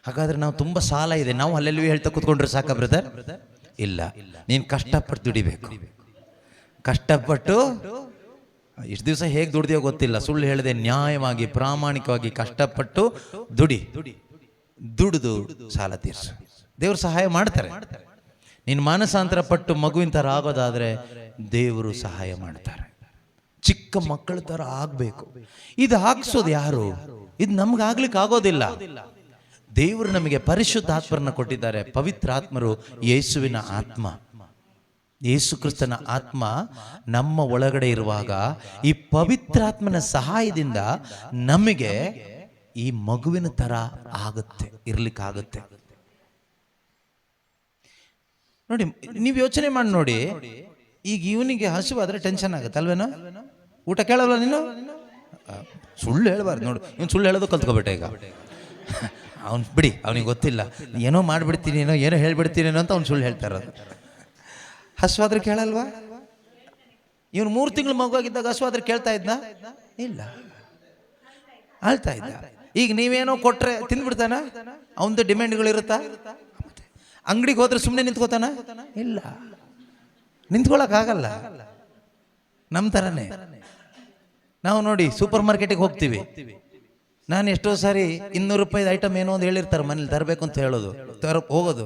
ಹಾಗಾದ್ರೆ ನಾವು ತುಂಬ ಸಾಲ ಇದೆ, ನಾವು ಹಲ್ಲೆಲ್ಲೂಯ್ಯ ಹೇಳ್ತಾ ಕೂತ್ಕೊಂಡ್ರೆ ಸಾಕ ಬ್ರದರ್? ಇಲ್ಲ, ನೀನು ಕಷ್ಟಪಟ್ಟು ದುಡಿಬೇಕು. ಕಷ್ಟಪಟ್ಟು ಇಷ್ಟು ದಿವಸ ಹೇಗೆ ದುಡ್ದಿಯೋ ಗೊತ್ತಿಲ್ಲ, ಸುಳ್ಳು ಹೇಳಿದೆ, ನ್ಯಾಯವಾಗಿ ಪ್ರಾಮಾಣಿಕವಾಗಿ ಕಷ್ಟಪಟ್ಟು ದುಡಿದು ಸಾಲ ತೀರ್ಸು. ದೇವರು ಸಹಾಯ ಮಾಡ್ತಾರೆ. ನೀನು ಮಾನಸಾಂತರ ಪಟ್ಟು ಮಗುವಿನ ಥರ ಆಗೋದಾದರೆ ದೇವರು ಸಹಾಯ ಮಾಡ್ತಾರೆ. ಚಿಕ್ಕ ಮಕ್ಕಳ ಥರ ಆಗಬೇಕು. ಇದು ಹಾಕ್ಸೋದು ಯಾರು? ಇದು ನಮ್ಗೆ ಆಗ್ಲಿಕ್ಕೆ ಆಗೋದಿಲ್ಲ. ದೇವರು ನಮಗೆ ಪರಿಶುದ್ಧ ಆತ್ಮರನ್ನ ಕೊಟ್ಟಿದ್ದಾರೆ. ಪವಿತ್ರ ಆತ್ಮರು ಯೇಸುವಿನ ಆತ್ಮ, ಯೇಸು ಕ್ರಿಸ್ತನ ಆತ್ಮ ನಮ್ಮ ಒಳಗಡೆ ಇರುವಾಗ ಈ ಪವಿತ್ರಾತ್ಮನ ಸಹಾಯದಿಂದ ನಮಗೆ ಈ ಮಗುವಿನ ಥರ ಆಗುತ್ತೆ, ಇರ್ಲಿಕ್ಕಾಗುತ್ತೆ. ನೋಡಿ, ನೀವು ಯೋಚನೆ ಮಾಡಿ ನೋಡಿ, ಈಗ ಇವನಿಗೆ ಹಸಿವಾದ್ರೆ ಟೆನ್ಷನ್ ಆಗುತ್ತೆ ಅಲ್ವೇನೋ? ಊಟ ಕೇಳಲ್ಲ ನೀನು? ಸುಳ್ಳು ಹೇಳ್ಬಾರ್ದು ನೋಡು. ಇವನು ಸುಳ್ಳು ಹೇಳೋದು ಕಲ್ತ್ಕೊಬಿಟ್ಟೆ ಈಗ. ಅವ್ನು ಬಿಡಿ, ಅವನಿಗೆ ಗೊತ್ತಿಲ್ಲ, ಏನೋ ಮಾಡಿಬಿಡ್ತೀನೇನೋ, ಏನೋ ಹೇಳ್ಬಿಡ್ತೀನೇನೋ ಅಂತ ಅವ್ನು ಸುಳ್ಳು ಹೇಳ್ತಾ ಇರೋದು. ಹಸುವಾದ್ರೆ ಕೇಳಲ್ವಾ? ಇವನು 3 ತಿಂಗಳು ಮಗುವಾಗಿದ್ದಾಗ ಹಸುವಾದ್ರೆ ಕೇಳ್ತಾ ಇದ್ನ? ಇಲ್ಲ, ಆಳ್ತಾ ಇದ್ದ. ಈಗ ನೀವೇನೋ ಕೊಟ್ರೆ ತಿಂದ್ಬಿಡ್ತಾನ? ಅವನದು ಡಿಮ್ಯಾಂಡ್ಗಳಿರುತ್ತಾ? ಅಂಗಡಿಗೆ ಹೋದ್ರೆ ಸುಮ್ಮನೆ ನಿಂತ್ಕೋತಾನ? ಇಲ್ಲ, ನಿಂತ್ಕೊಳ್ಳೋಕ್ಕಾಗಲ್ಲ. ನಮ್ಮ ಥರನೇ ನಾವು ನೋಡಿ ಸೂಪರ್ ಮಾರ್ಕೆಟಿಗೆ ಹೋಗ್ತೀವಿ. ನಾನು ಎಷ್ಟೋ ಸಾರಿ 200 ರೂಪಾಯಿ ಐಟಮ್ ಏನೋ ಒಂದು ಹೇಳಿರ್ತಾರೆ, ಮನೇಲಿ ತರಬೇಕು ಅಂತ ಹೇಳೋದು, ಹೋಗೋದು,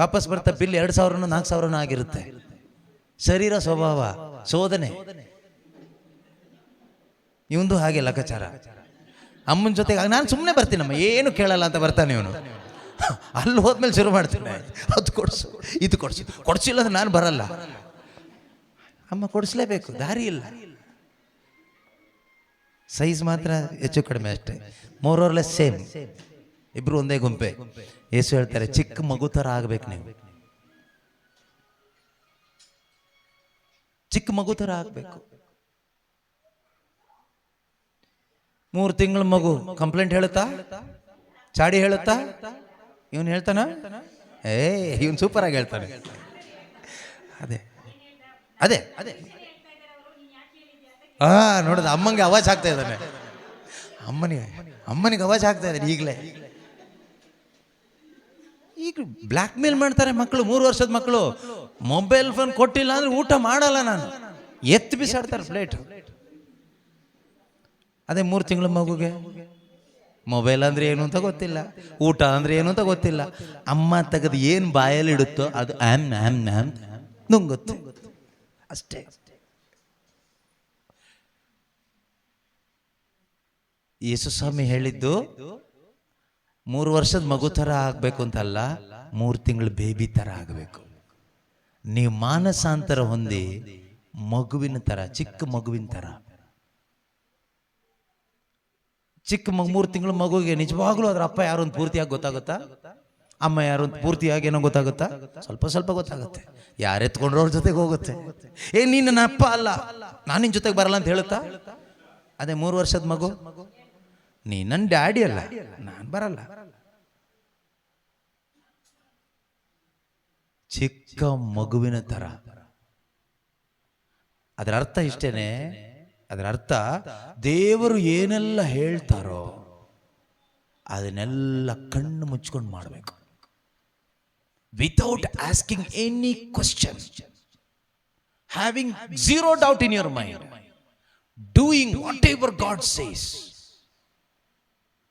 ವಾಪಸ್ ಬರ್ತಾ ಬಿಲ್ 2000 4000 ಆಗಿರುತ್ತೆ. ಶರೀರ ಸ್ವಭಾವ, ಶೋಧನೆ. ಇವಂದು ಹಾಗೆ ಲೆಕ್ಕಾಚಾರ. ಅಮ್ಮನ ಜೊತೆಗೆ ನಾನು ಸುಮ್ಮನೆ ಬರ್ತೀನಮ್ಮ, ಏನು ಕೇಳಲ್ಲ ಅಂತ ಬರ್ತಾನೆ ಇವನು. ಅಲ್ಲಿ ಹೋದ್ಮೇಲೆ ಶುರು ಮಾಡ್ತೀನಿ, ಅದು ಕೊಡಿಸು, ಇದು ಕೊಡಿಸಿಲ್ಲ ಅಂದ್ರೆ ನಾನು ಬರಲ್ಲ. ಅಮ್ಮ ಕೊಡಿಸ್ಲೇಬೇಕು, ದಾರಿ ಇಲ್ಲ. ಸೈಜ್ ಮಾತ್ರ ಹೆಚ್ಚು ಕಡಿಮೆ ಅಷ್ಟೇ, ಮೋರ್ ಆರ್ ಲೆಸ್ ಸೇಮ್. ಇಬ್ರು ಒಂದೇ ಗುಂಪೆ. ಯೇಸು ಹೇಳ್ತಾರೆ, ಚಿಕ್ಕ ಮಗು ಥರ ಆಗ್ಬೇಕು ನೀವು, ಚಿಕ್ಕ ಮಗು ಥರ ಆಗ್ಬೇಕು. 3 ತಿಂಗಳ ಮಗು ಕಂಪ್ಲೇಂಟ್ ಹೇಳುತ್ತಾ? ಚಾಡಿ ಹೇಳುತ್ತಾ? ಇವನು ಹೇಳ್ತಾನ? ಇವನು ಸೂಪರ್ ಆಗಿ ಹೇಳ್ತಾನೆ. ಅದೇ ಅದೇ ಅದೇ ನೋಡೋದು, ಅಮ್ಮನಿಗೆ ಅವಾಜ್ ಆಗ್ತಾ ಇದ್ದಾನೆ. ಅಮ್ಮನಿಗೆ ಅವಾಜ್ ಆಗ್ತಾ ಇದ್ದಾನೆ ಈಗಲೇ. ಈಗ ಬ್ಲ್ಯಾಕ್ ಮೇಲ್ ಮಾಡ್ತಾರೆ ಮಕ್ಕಳು, 3 ವರ್ಷದ ಮಕ್ಕಳು. ಮೊಬೈಲ್ ಫೋನ್ ಕೊಟ್ಟಿಲ್ಲ ಅಂದ್ರೆ ಊಟ ಮಾಡಲ್ಲ, ನಾನು ಎತ್ತು ಬಿಸಾಡ್ತಾರೆ ಪ್ಲೇಟ್. ಅದೇ 3 ತಿಂಗಳ ಮಗುಗೆ ಮೊಬೈಲ್ ಅಂದ್ರೆ ಏನು ಅಂತ ಗೊತ್ತಿಲ್ಲ, ಊಟ ಅಂದ್ರೆ ಏನು ಅಂತ ಗೊತ್ತಿಲ್ಲ. ಅಮ್ಮ ತೆಗೆದು ಏನು ಬಾಯಲ್ಲಿ ಇಡುತ್ತೋ ಅದು ಆಮ್ ಆಮ್ ಆಮ್ ನುಂಗುತ್ತೆ ಅಷ್ಟೇ. ಯೇಸು ಸ್ವಾಮಿ ಹೇಳಿದ್ದು 3 ವರ್ಷದ ಮಗು ಥರ ಆಗಬೇಕು ಅಂತಲ್ಲ, 3 ತಿಂಗಳ ಬೇಬಿ ಥರ ಆಗಬೇಕು. ನೀವು ಮಾನಸಾಂತರ ಹೊಂದಿ ಮಗುವಿನ ಥರ, ಚಿಕ್ಕ ಮಗುವಿನ ಥರ. ಚಿಕ್ಕ 3 ತಿಂಗಳ ಮಗುವಿಗೆ ನಿಜವಾಗ್ಲೂ ಅದ್ರ ಅಪ್ಪ ಯಾರು ಅಂತ ಪೂರ್ತಿಯಾಗಿ ಗೊತ್ತಾಗುತ್ತಾ? ಅಮ್ಮ ಯಾರು ಅಂತ ಪೂರ್ತಿಯಾಗಿ ಏನೋ ಗೊತ್ತಾಗುತ್ತಾ? ಸ್ವಲ್ಪ ಸ್ವಲ್ಪ ಗೊತ್ತಾಗುತ್ತೆ. ಯಾರೆತ್ಕೊಂಡ್ರು ಅವ್ರ ಜೊತೆಗೆ ಹೋಗುತ್ತೆ. ನೀನು ನನ್ನ ಅಪ್ಪ ಅಲ್ಲ, ನಾನು ನಿನ್ನ ಜೊತೆಗೆ ಬರಲ್ಲ ಅಂತ ಹೇಳುತ್ತಾ? ಅದೇ 3 ವರ್ಷದ ಮಗು, ನೀ ನನ್ನ ಡ್ಯಾಡಿ ಅಲ್ಲ, ನಾನು ಬರಲ್ಲ. ಚಿಕ್ಕ ಮಗುವಿನ ತರ. ಅದರ ಅರ್ಥ ಇಷ್ಟೇನೆ. ಅದರ ಅರ್ಥ ದೇವರು ಏನೆಲ್ಲ ಹೇಳ್ತಾರೋ ಅದನ್ನೆಲ್ಲ ಕಣ್ಣು ಮುಚ್ಕೊಂಡು ಮಾಡಬೇಕು. Without asking any question, having zero doubt in your mind, doing what ever god says,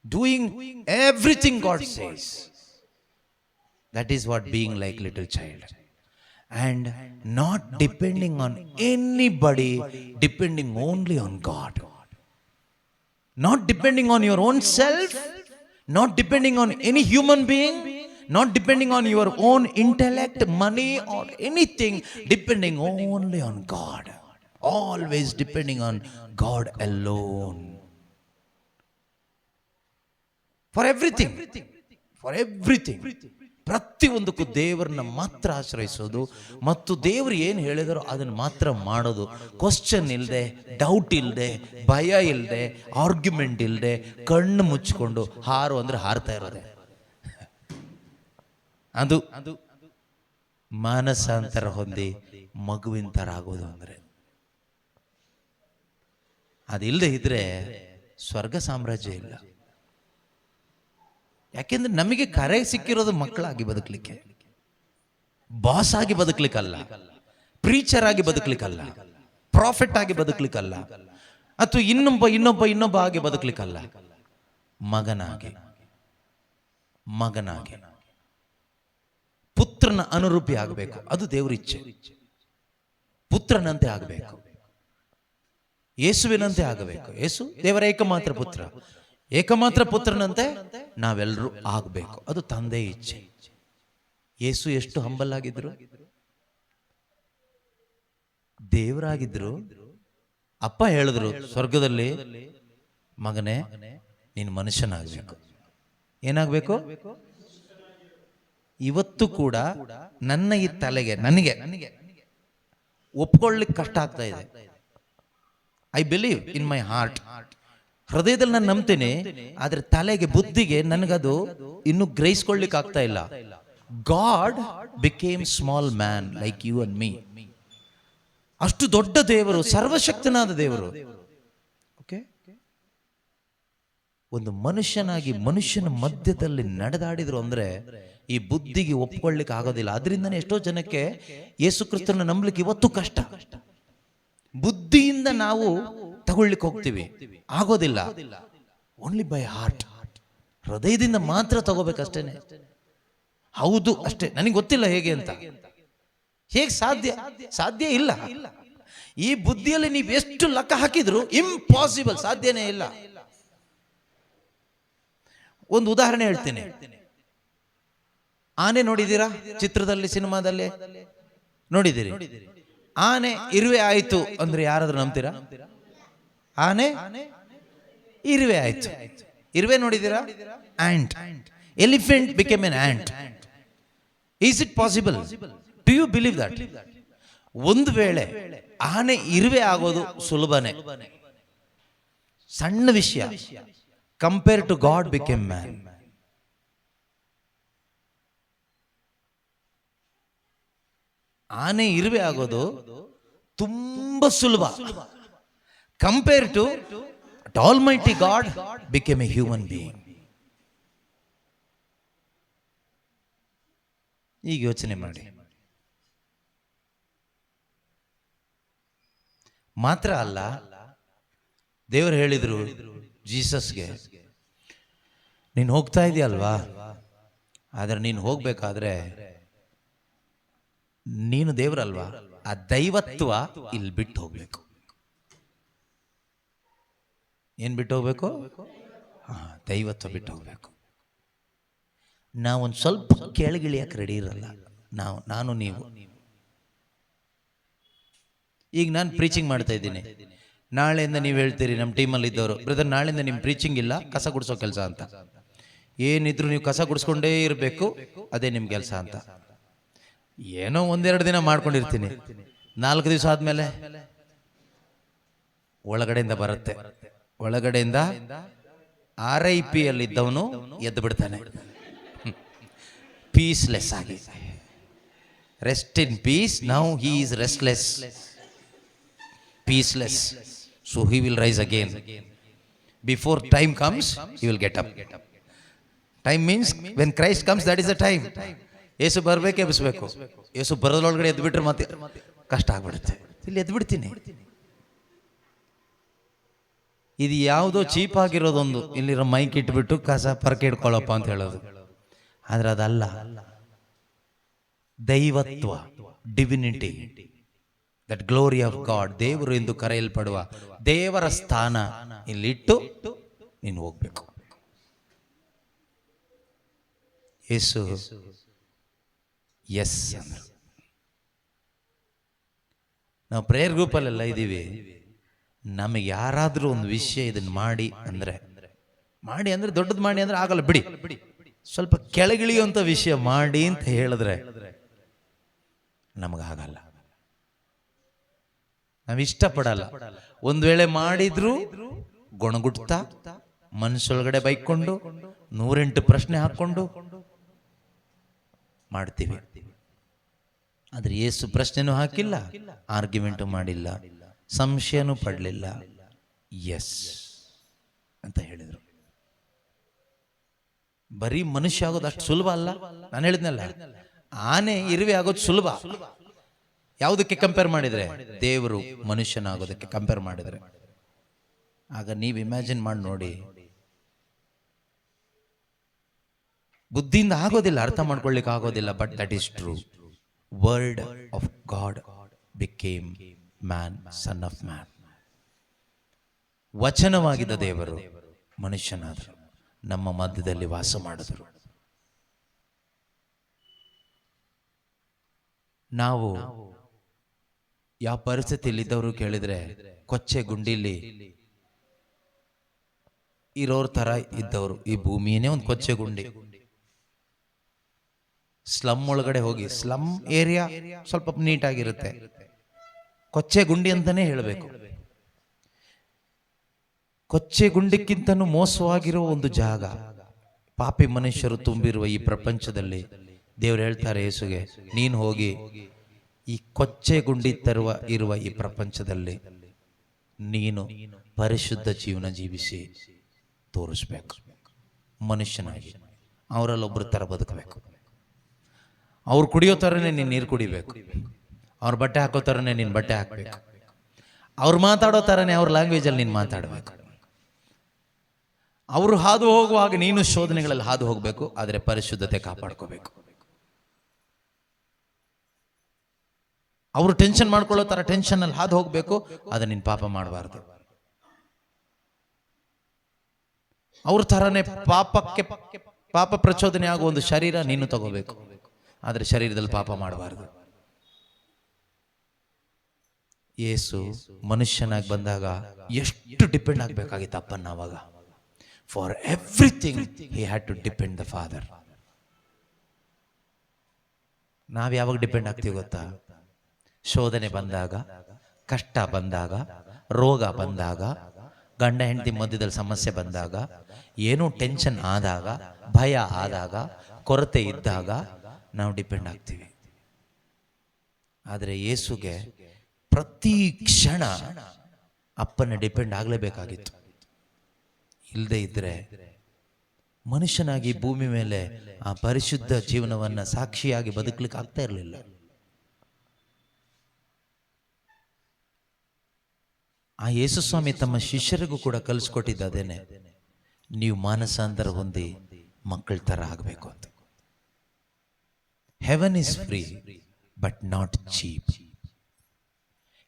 doing everything god says. That is what being like little child. And not depending on anybody, depending only on God. Not depending on your own self, not depending on any human being, not depending on your own intellect, money or anything, depending only on God. Always depending on God alone. For everything. For everything. ಪ್ರತಿಯೊಂದಕ್ಕೂ ದೇವರನ್ನ ಮಾತ್ರ ಆಶ್ರಯಿಸೋದು ಮತ್ತು ದೇವರು ಏನು ಹೇಳಿದಾರೋ ಅದನ್ನು ಮಾತ್ರ ಮಾಡೋದು. Question ಇಲ್ಲದೆ, ಡೌಟ್ ಇಲ್ಲದೆ, ಭಯ ಇಲ್ಲದೆ, ಆರ್ಗ್ಯುಮೆಂಟ್ ಇಲ್ಲದೆ, ಕಣ್ಣು ಮುಚ್ಚಿಕೊಂಡು ಹಾರು ಅಂದರೆ ಹಾರ್ತಾ ಇರೋದೆ. ಅದು ಮಾನಸಾಂತರ ಹೊಂದಿ ಮಗುವಿನ ಥರ ಆಗೋದು. ಅಂದರೆ ಅದಿಲ್ಲದೆ ಇದ್ರೆ ಸ್ವರ್ಗ ಸಾಮ್ರಾಜ್ಯ ಇಲ್ಲ. ಯಾಕೆಂದ್ರೆ ನಮಗೆ ಕರೆ ಸಿಕ್ಕಿರೋದು ಮಕ್ಕಳಾಗಿ ಬದುಕಲಿಕ್ಕೆ, ಬಾಸ್ ಆಗಿ ಬದುಕಲಿಕ್ಕಲ್ಲ, ಪ್ರೀಚರ್ ಆಗಿ ಬದುಕಲಿಕ್ಕಲ್ಲ, ಪ್ರಾಫಿಟ್ ಆಗಿ ಬದುಕಲಿಕ್ಕಲ್ಲ, ಅಥವಾ ಇನ್ನೊಬ್ಬ ಆಗಿ ಬದುಕಲಿಕ್ಕಲ್ಲ. ಮಗನಾಗಿ ಪುತ್ರನ ಅನುರೂಪಿ ಆಗಬೇಕು. ಅದು ದೇವರ ಇಚ್ಛೆ. ಪುತ್ರನಂತೆ ಆಗಬೇಕು, ಯೇಸುವಿನಂತೆ ಆಗಬೇಕು. ಯೇಸು ದೇವರ ಏಕಮಾತ್ರ ಪುತ್ರನಂತೆ ನಾವೆಲ್ಲರೂ ಆಗಬೇಕು. ಅದು ತಂದೆ ಇಚ್ಛೆ. ಯೇಸು ಎಷ್ಟು ಹಂಬಲ್ ಆಗಿದ್ರು, ದೇವರಾಗಿದ್ರು. ಅಪ್ಪ ಹೇಳಿದ್ರು ಸ್ವರ್ಗದಲ್ಲಿ, ಮಗನೇ ನೀನು ಮನುಷ್ಯನಾಗಬೇಕು. ಏನಾಗಬೇಕು? ಇವತ್ತು ಕೂಡ ನನ್ನ ಈ ತಲೆಗೆ ನನಗೆ ಒಪ್ಕೊಳ್ಳಿಕ್ಕೆ ಕಷ್ಟ ಆಗ್ತಾ ಇದೆ. I believe in my heart, ಹೃದಯದಲ್ಲಿ ನಾನು ನಂಬ್ತೇನೆ, ಆದ್ರೆ ತಲೆಗೆ, ಬುದ್ಧಿಗೆ ನನಗದು ಇನ್ನು ಗ್ರಹಿಸ್ಕೊಳ್ಳಿಕ್ಕೆ ಆಗ್ತಾ ಇಲ್ಲ. God became small man like you and me. ಅಷ್ಟು ದೊಡ್ಡ ದೇವರು, ಸರ್ವಶಕ್ತನಾದ ದೇವರು. ಓಕೆ, ಒಂದು ಮನುಷ್ಯನಾಗಿ ಮನುಷ್ಯನ ಮಧ್ಯದಲ್ಲಿ ನಡೆದಾಡಿದ್ರು ಅಂದ್ರೆ ಈ ಬುದ್ಧಿಗೆ ಒಪ್ಕೊಳ್ಳಿಕ್ಕೆ ಆಗೋದಿಲ್ಲ. ಅದರಿಂದನೇ ಎಷ್ಟೋ ಜನಕ್ಕೆ ಯೇಸು ಕ್ರಿಸ್ತನ ನಂಬಲಿಕ್ಕೆ ಇವತ್ತು ಕಷ್ಟ. ಬುದ್ಧಿಯಿಂದ ನಾವು ತಗೊಳ್ಳಿಕ್ಕೆ ಹೋಗ್ತೀವಿ, ಆಗೋದಿಲ್ಲ. ಓನ್ಲಿ ಬೈ ಹಾರ್ಟ್, ಹೃದಯದಿಂದ ಮಾತ್ರ ತಗೋಬೇಕಷ್ಟೇನೆ. ಹೌದು ಅಷ್ಟೇ, ನನಗೆ ಗೊತ್ತಿಲ್ಲ ಹೇಗೆ ಅಂತ. ಹೇಗೆ ಸಾಧ್ಯ ಇಲ್ಲ. ಈ ಬುದ್ಧಿಯಲ್ಲಿ ನೀವು ಎಷ್ಟು ಲೆಕ್ಕ ಹಾಕಿದ್ರು ಇಂಪಾಸಿಬಲ್, ಸಾಧ್ಯನೇ ಇಲ್ಲ. ಒಂದು ಉದಾಹರಣೆ ಹೇಳ್ತೀನಿ. ಆನೆ ನೋಡಿದ್ದೀರಾ? ಚಿತ್ರದಲ್ಲಿ, ಸಿನಿಮಾದಲ್ಲಿ ನೋಡಿದ್ದೀರಿ. ಆನೆ ಇರುವೆ ಆಯ್ತು ಅಂದ್ರೆ ಯಾರಾದ್ರೂ ನಂಬ್ತೀರಾ? ಆನೆ ಇರುವೆ ಆಯ್ತು. ಇರುವೆ ನೋಡಿದ್ದೀರಾ? Ant. Elephant became an ant. Is it possible? Do you believe that? ಒಂದು ವೇಳೆ ಆನೆ ಇರುವೆ ಆಗೋದು ಸುಲಭನೇ, ಸಣ್ಣ ವಿಷಯ. Compare to God became man. ಆನೆ ಇರುವೆ ಆಗೋದು ತುಂಬಾ ಸುಲಭ. Compare to almighty God became a human being. ಈಗ ಯೋಚನೆ ಮಾಡಿ. ಮಾತ್ರ ಅಲ್ಲ, ದೇವರು ಹೇಳಿದ್ರು ಜೀಸಸ್ಗೆ, ನೀನು ಹೋಗ್ತಾ ಇದೆಯಲ್ವಾ, ಆದ್ರೆ ನೀನು ಹೋಗ್ಬೇಕಾದ್ರೆ ನೀನು ದೇವರಲ್ವಾ, ಆ ದೈವತ್ವ ಇಲ್ಲಿ ಬಿಟ್ಟು ಹೋಗ್ಬೇಕು. ಏನ್ ಬಿಟ್ಟು ಹೋಗ್ಬೇಕು? ದೈವತ್ವ ಬಿಟ್ಟು ಹೋಗ್ಬೇಕು. ನಾವೊಂದು ಸ್ವಲ್ಪ ಕೆಳಗಿಳಿಯಕ್ಕೆ ರೆಡಿ ಇರಲ್ಲ. ನಾನು ನೀವು. ಈಗ ನಾನು ಪ್ರೀಚಿಂಗ್ ಮಾಡ್ತಾ ಇದ್ದೀನಿ, ನಾಳೆಯಿಂದ ನೀವು ಹೇಳ್ತೀರಿ ನಮ್ಮ ಟೀಮಲ್ಲಿ ಇದ್ದವರು, ಬ್ರದರ್ ನಾಳೆಯಿಂದ ನಿಮ್ಮ ಪ್ರೀಚಿಂಗ್ ಇಲ್ಲ, ಕಸ ಗುಡಿಸೋ ಕೆಲಸ ಅಂತ. ಏನಿದ್ರು ನೀವು ಕಸ ಗುಡಿಸ್ಕೊಂಡೇ ಇರಬೇಕು, ಅದೇ ನಿಮ್ಮ ಕೆಲಸ ಅಂತ. ಏನೋ ಒಂದೆರಡು ದಿನ ಮಾಡ್ಕೊಂಡಿರ್ತೀನಿ, 4 ದಿವಸ ಆದ್ಮೇಲೆ ಒಳಗಡೆಯಿಂದ ಬರುತ್ತೆ, ಒಳಗಡೆಯಿಂದ RIP ಅಲ್ಲಿದ್ದವನು ಎದ್ದು ಬಿಡ್ತಾನೆ, ಪೀಸ್ಲೆಸ್ ಆಗಿ. Rest in peace. Now he is restless, peaceless. So he will rise again. Before time comes he will get up. Time means when Christ comes, that is the time. ಯೇಸು ಬರಬೇಕೇ ಎಬ್ಬಿಸ್ಬೇಕು. ಯೇಸು ಬರೋದ್ರೊಳಗಡೆ ಎದ್ದು ಬಿಟ್ರೆ ಮತ್ತೆ ಕಷ್ಟ ಆಗ್ಬಿಡುತ್ತೆ. ಇಲ್ಲಿ ಎದ್ದು ಬಿಡ್ತೀನಿ. ಇದು ಯಾವುದೋ ಚೀಪ್ ಆಗಿರೋದೊಂದು, ಇಲ್ಲಿರೋ ಮೈಕ್ ಇಟ್ಬಿಟ್ಟು ಕಸ ಪರಕೆ ಇಟ್ಕೊಳ್ಳಪ್ಪ ಅಂತ ಹೇಳೋದು. ಆದ್ರೆ ಅದಲ್ಲ. ದೈವತ್ವ, divinity, that glory of God, ದೇವರು ಎಂದು ಕರೆಯಲ್ಪಡುವ ದೇವರ ಸ್ಥಾನ ಇಲ್ಲಿಟ್ಟು ನೀನು ಹೋಗ್ಬೇಕು. ಯೇಸು ಎಸ್ ಅಂದ್ರು. ನಾವು ಪ್ರೇಯರ್ ಗ್ರೂಪಲ್ಲೆಲ್ಲ ಇದ್ದೀವಿ. ನಮಗೆ ಯಾರಾದರೂ ಒಂದು ವಿಷಯ ಇದನ್ನು ಮಾಡಿ ಅಂದರೆ ದೊಡ್ಡದು ಮಾಡಿ ಅಂದರೆ ಆಗಲ್ಲ, ಬಿಡಿ. ಸ್ವಲ್ಪ ಕೆಳಗಿಳಿಯುವಂಥ ವಿಷಯ ಮಾಡಿ ಅಂತ ಹೇಳಿದ್ರೆ ನಮಗಾಗಲ್ಲ, ನಾವು ಇಷ್ಟಪಡಲ್ಲ. ಒಂದು ವೇಳೆ ಮಾಡಿದ್ರು ಗೊಣಗುಡ್ತಾ ಮನಸ್ಸೊಳಗಡೆ ಬೈಕೊಂಡು 108 ಪ್ರಶ್ನೆ ಹಾಕ್ಕೊಂಡು ಮಾಡ್ತೀವಿ. ಆದ್ರೆ ಯೇಸು ಪ್ರಶ್ನೆನೂ ಹಾಕಿಲ್ಲ, ಆರ್ಗ್ಯುಮೆಂಟು ಮಾಡಿಲ್ಲ, ಸಂಶಯನೂ ಪಡಲಿಲ್ಲ. ಎಸ್ ಅಂತ ಹೇಳಿದರು. ಬರೀ ಮನುಷ್ಯ ಆಗೋದು ಅಷ್ಟು ಸುಲಭ ಅಲ್ಲ. ನಾನು ಹೇಳಿದ್ನಲ್ಲ, ಆನೆ ಇರುವೆ ಆಗೋದು ಸುಲಭ. ಯಾವುದಕ್ಕೆ ಕಂಪೇರ್ ಮಾಡಿದ್ರೆ? ದೇವರು ಮನುಷ್ಯನಾಗೋದಕ್ಕೆ ಕಂಪೇರ್ ಮಾಡಿದ್ರೆ. ಆಗ ನೀವು ಇಮ್ಯಾಜಿನ್ ಮಾಡಿ ನೋಡಿ, ಬುದ್ಧಿಯಿಂದ ಆಗೋದಿಲ್ಲ, ಅರ್ಥ ಮಾಡ್ಕೊಳ್ಳಿಕ್ಕೆ ಆಗೋದಿಲ್ಲ. But that is true. Word of God became man, son of man. ವಚನವಾಗಿದ್ದ ದೇವರು ಮನುಷ್ಯನಾದರು, ನಮ್ಮ ಮಧ್ಯದಲ್ಲಿ ವಾಸ ಮಾಡಿದರು. ನಾವು ಯಾವ ಪರಿಸ್ಥಿತಿಯಲ್ಲಿದ್ದವರು ಕೇಳಿದ್ರೆ, ಕೊಚ್ಚೆ ಗುಂಡಿಲಿ ಇರೋರ ತರ ಇದ್ದವರು. ಈ ಭೂಮಿಯೇ ಒಂದು ಕೊಚ್ಚೆ ಗುಂಡಿ. ಸ್ಲಮ್ ಒಳಗಡೆ ಹೋಗಿ, ಸ್ಲಮ್ ಏರಿಯಾ ಸ್ವಲ್ಪ ನೀಟಾಗಿರುತ್ತೆ, ಕೊಚ್ಚೆ ಗುಂಡಿ ಅಂತಾನೆ ಹೇಳಬೇಕು. ಕೊಚ್ಚೆ ಗುಂಡಿಕ್ಕಿಂತನೂ ಮೋಸವಾಗಿರೋ ಒಂದು ಜಾಗ, ಪಾಪಿ ಮನುಷ್ಯರು ತುಂಬಿರುವ ಈ ಪ್ರಪಂಚದಲ್ಲಿ ದೇವರು ಹೇಳ್ತಾರೆ ಯೇಸುಗೆ, ನೀನು ಹೋಗಿ ಈ ಕೊಚ್ಚೆ ಗುಂಡಿ ಇರುವ ಈ ಪ್ರಪಂಚದಲ್ಲಿ ನೀನು ಪರಿಶುದ್ಧ ಜೀವನ ಜೀವಿಸಿ ತೋರಿಸ್ಬೇಕು. ಮನುಷ್ಯನಾಗಿ ಅವರಲ್ಲೊಬ್ಬರ ತರ ಬದುಕಬೇಕು. ಅವ್ರು ಕುಡಿಯೋ ಥರನೇ ನೀನು ನೀರು ಕುಡಿಬೇಕು, ಅವ್ರ ಬಟ್ಟೆ ಹಾಕೋ ಥರನೇ ನೀನು ಬಟ್ಟೆ ಹಾಕಬೇಕು, ಅವ್ರು ಮಾತಾಡೋ ಥರನೇ ಅವ್ರ ಲ್ಯಾಂಗ್ವೇಜಲ್ಲಿ ನೀನು ಮಾತಾಡಬೇಕು. ಅವರು ಹಾದು ಹೋಗುವಾಗ ನೀನು ಶೋಧನೆಗಳಲ್ಲಿ ಹಾದು ಹೋಗಬೇಕು, ಆದರೆ ಪರಿಶುದ್ಧತೆ ಕಾಪಾಡ್ಕೋಬೇಕು. ಅವರು ಟೆನ್ಷನ್ ಮಾಡ್ಕೊಳ್ಳೋ ಥರ ಟೆನ್ಷನಲ್ಲಿ ಹಾದು ಹೋಗಬೇಕು, ಆದರೆ ನೀನು ಪಾಪ ಮಾಡಬಾರ್ದು. ಅವ್ರ ಥರನೇ ಪಾಪ ಪ್ರಚೋದನೆ ಆಗುವ ಒಂದು ಶರೀರ ನೀನು ತಗೋಬೇಕು, ಆದರೆ ಶರೀರದಲ್ಲಿ ಪಾಪ ಮಾಡಬಾರ್ದು. ಯೇಸು ಮನುಷ್ಯನಾಗಿ ಬಂದಾಗ ಎಷ್ಟು ಡಿಪೆಂಡ್ ಆಗಬೇಕಾಗಿತ್ತು ಅಪ್ಪನ. ಅವಾಗ for everything he had to depend the father. ನಾವ್ ಯಾವಾಗ ಡಿಪೆಂಡ್ ಆಗ್ತೀವಿ ಗೊತ್ತಾ? ಶೋಧನೆ ಬಂದಾಗ, ಕಷ್ಟ ಬಂದಾಗ, ರೋಗ ಬಂದಾಗ, ಗಂಡ ಹೆಂಡತಿ ಮಧ್ಯದಲ್ಲಿ ಸಮಸ್ಯೆ ಬಂದಾಗ, ಏನೋ ಟೆನ್ಷನ್ ಆದಾಗ, ಭಯ ಆದಾಗ, ಕೊರತೆ ಇದ್ದಾಗ ನಾವು ಡಿಪೆಂಡ್ ಆಗ್ತೀವಿ. ಆದರೆ ಯೇಸುಗೆ ಪ್ರತಿ ಕ್ಷಣ ಅಪ್ಪನ ಡಿಪೆಂಡ್ ಆಗಲೇಬೇಕಾಗಿತ್ತು. ಇಲ್ಲದೆ ಇದ್ರೆ ಮನುಷ್ಯನಾಗಿ ಭೂಮಿ ಮೇಲೆ ಆ ಪರಿಶುದ್ಧ ಜೀವನವನ್ನ ಸಾಕ್ಷಿಯಾಗಿ ಬದುಕಲಿಕ್ಕೆ ಆಗ್ತಾ ಇರಲಿಲ್ಲ. ಆ ಯೇಸು ಸ್ವಾಮಿ ತಮ್ಮ ಶಿಷ್ಯರಿಗೂ ಕೂಡ ಕಲಿಸ್ಕೊಟ್ಟಿದ್ದ ಅದೇನೆ, ನೀವು ಮಾನಸಾಂತರ ಹೊಂದಿ ಮಕ್ಕಳ ತರ ಆಗಬೇಕು ಅಂತ. Heaven is free but not cheap.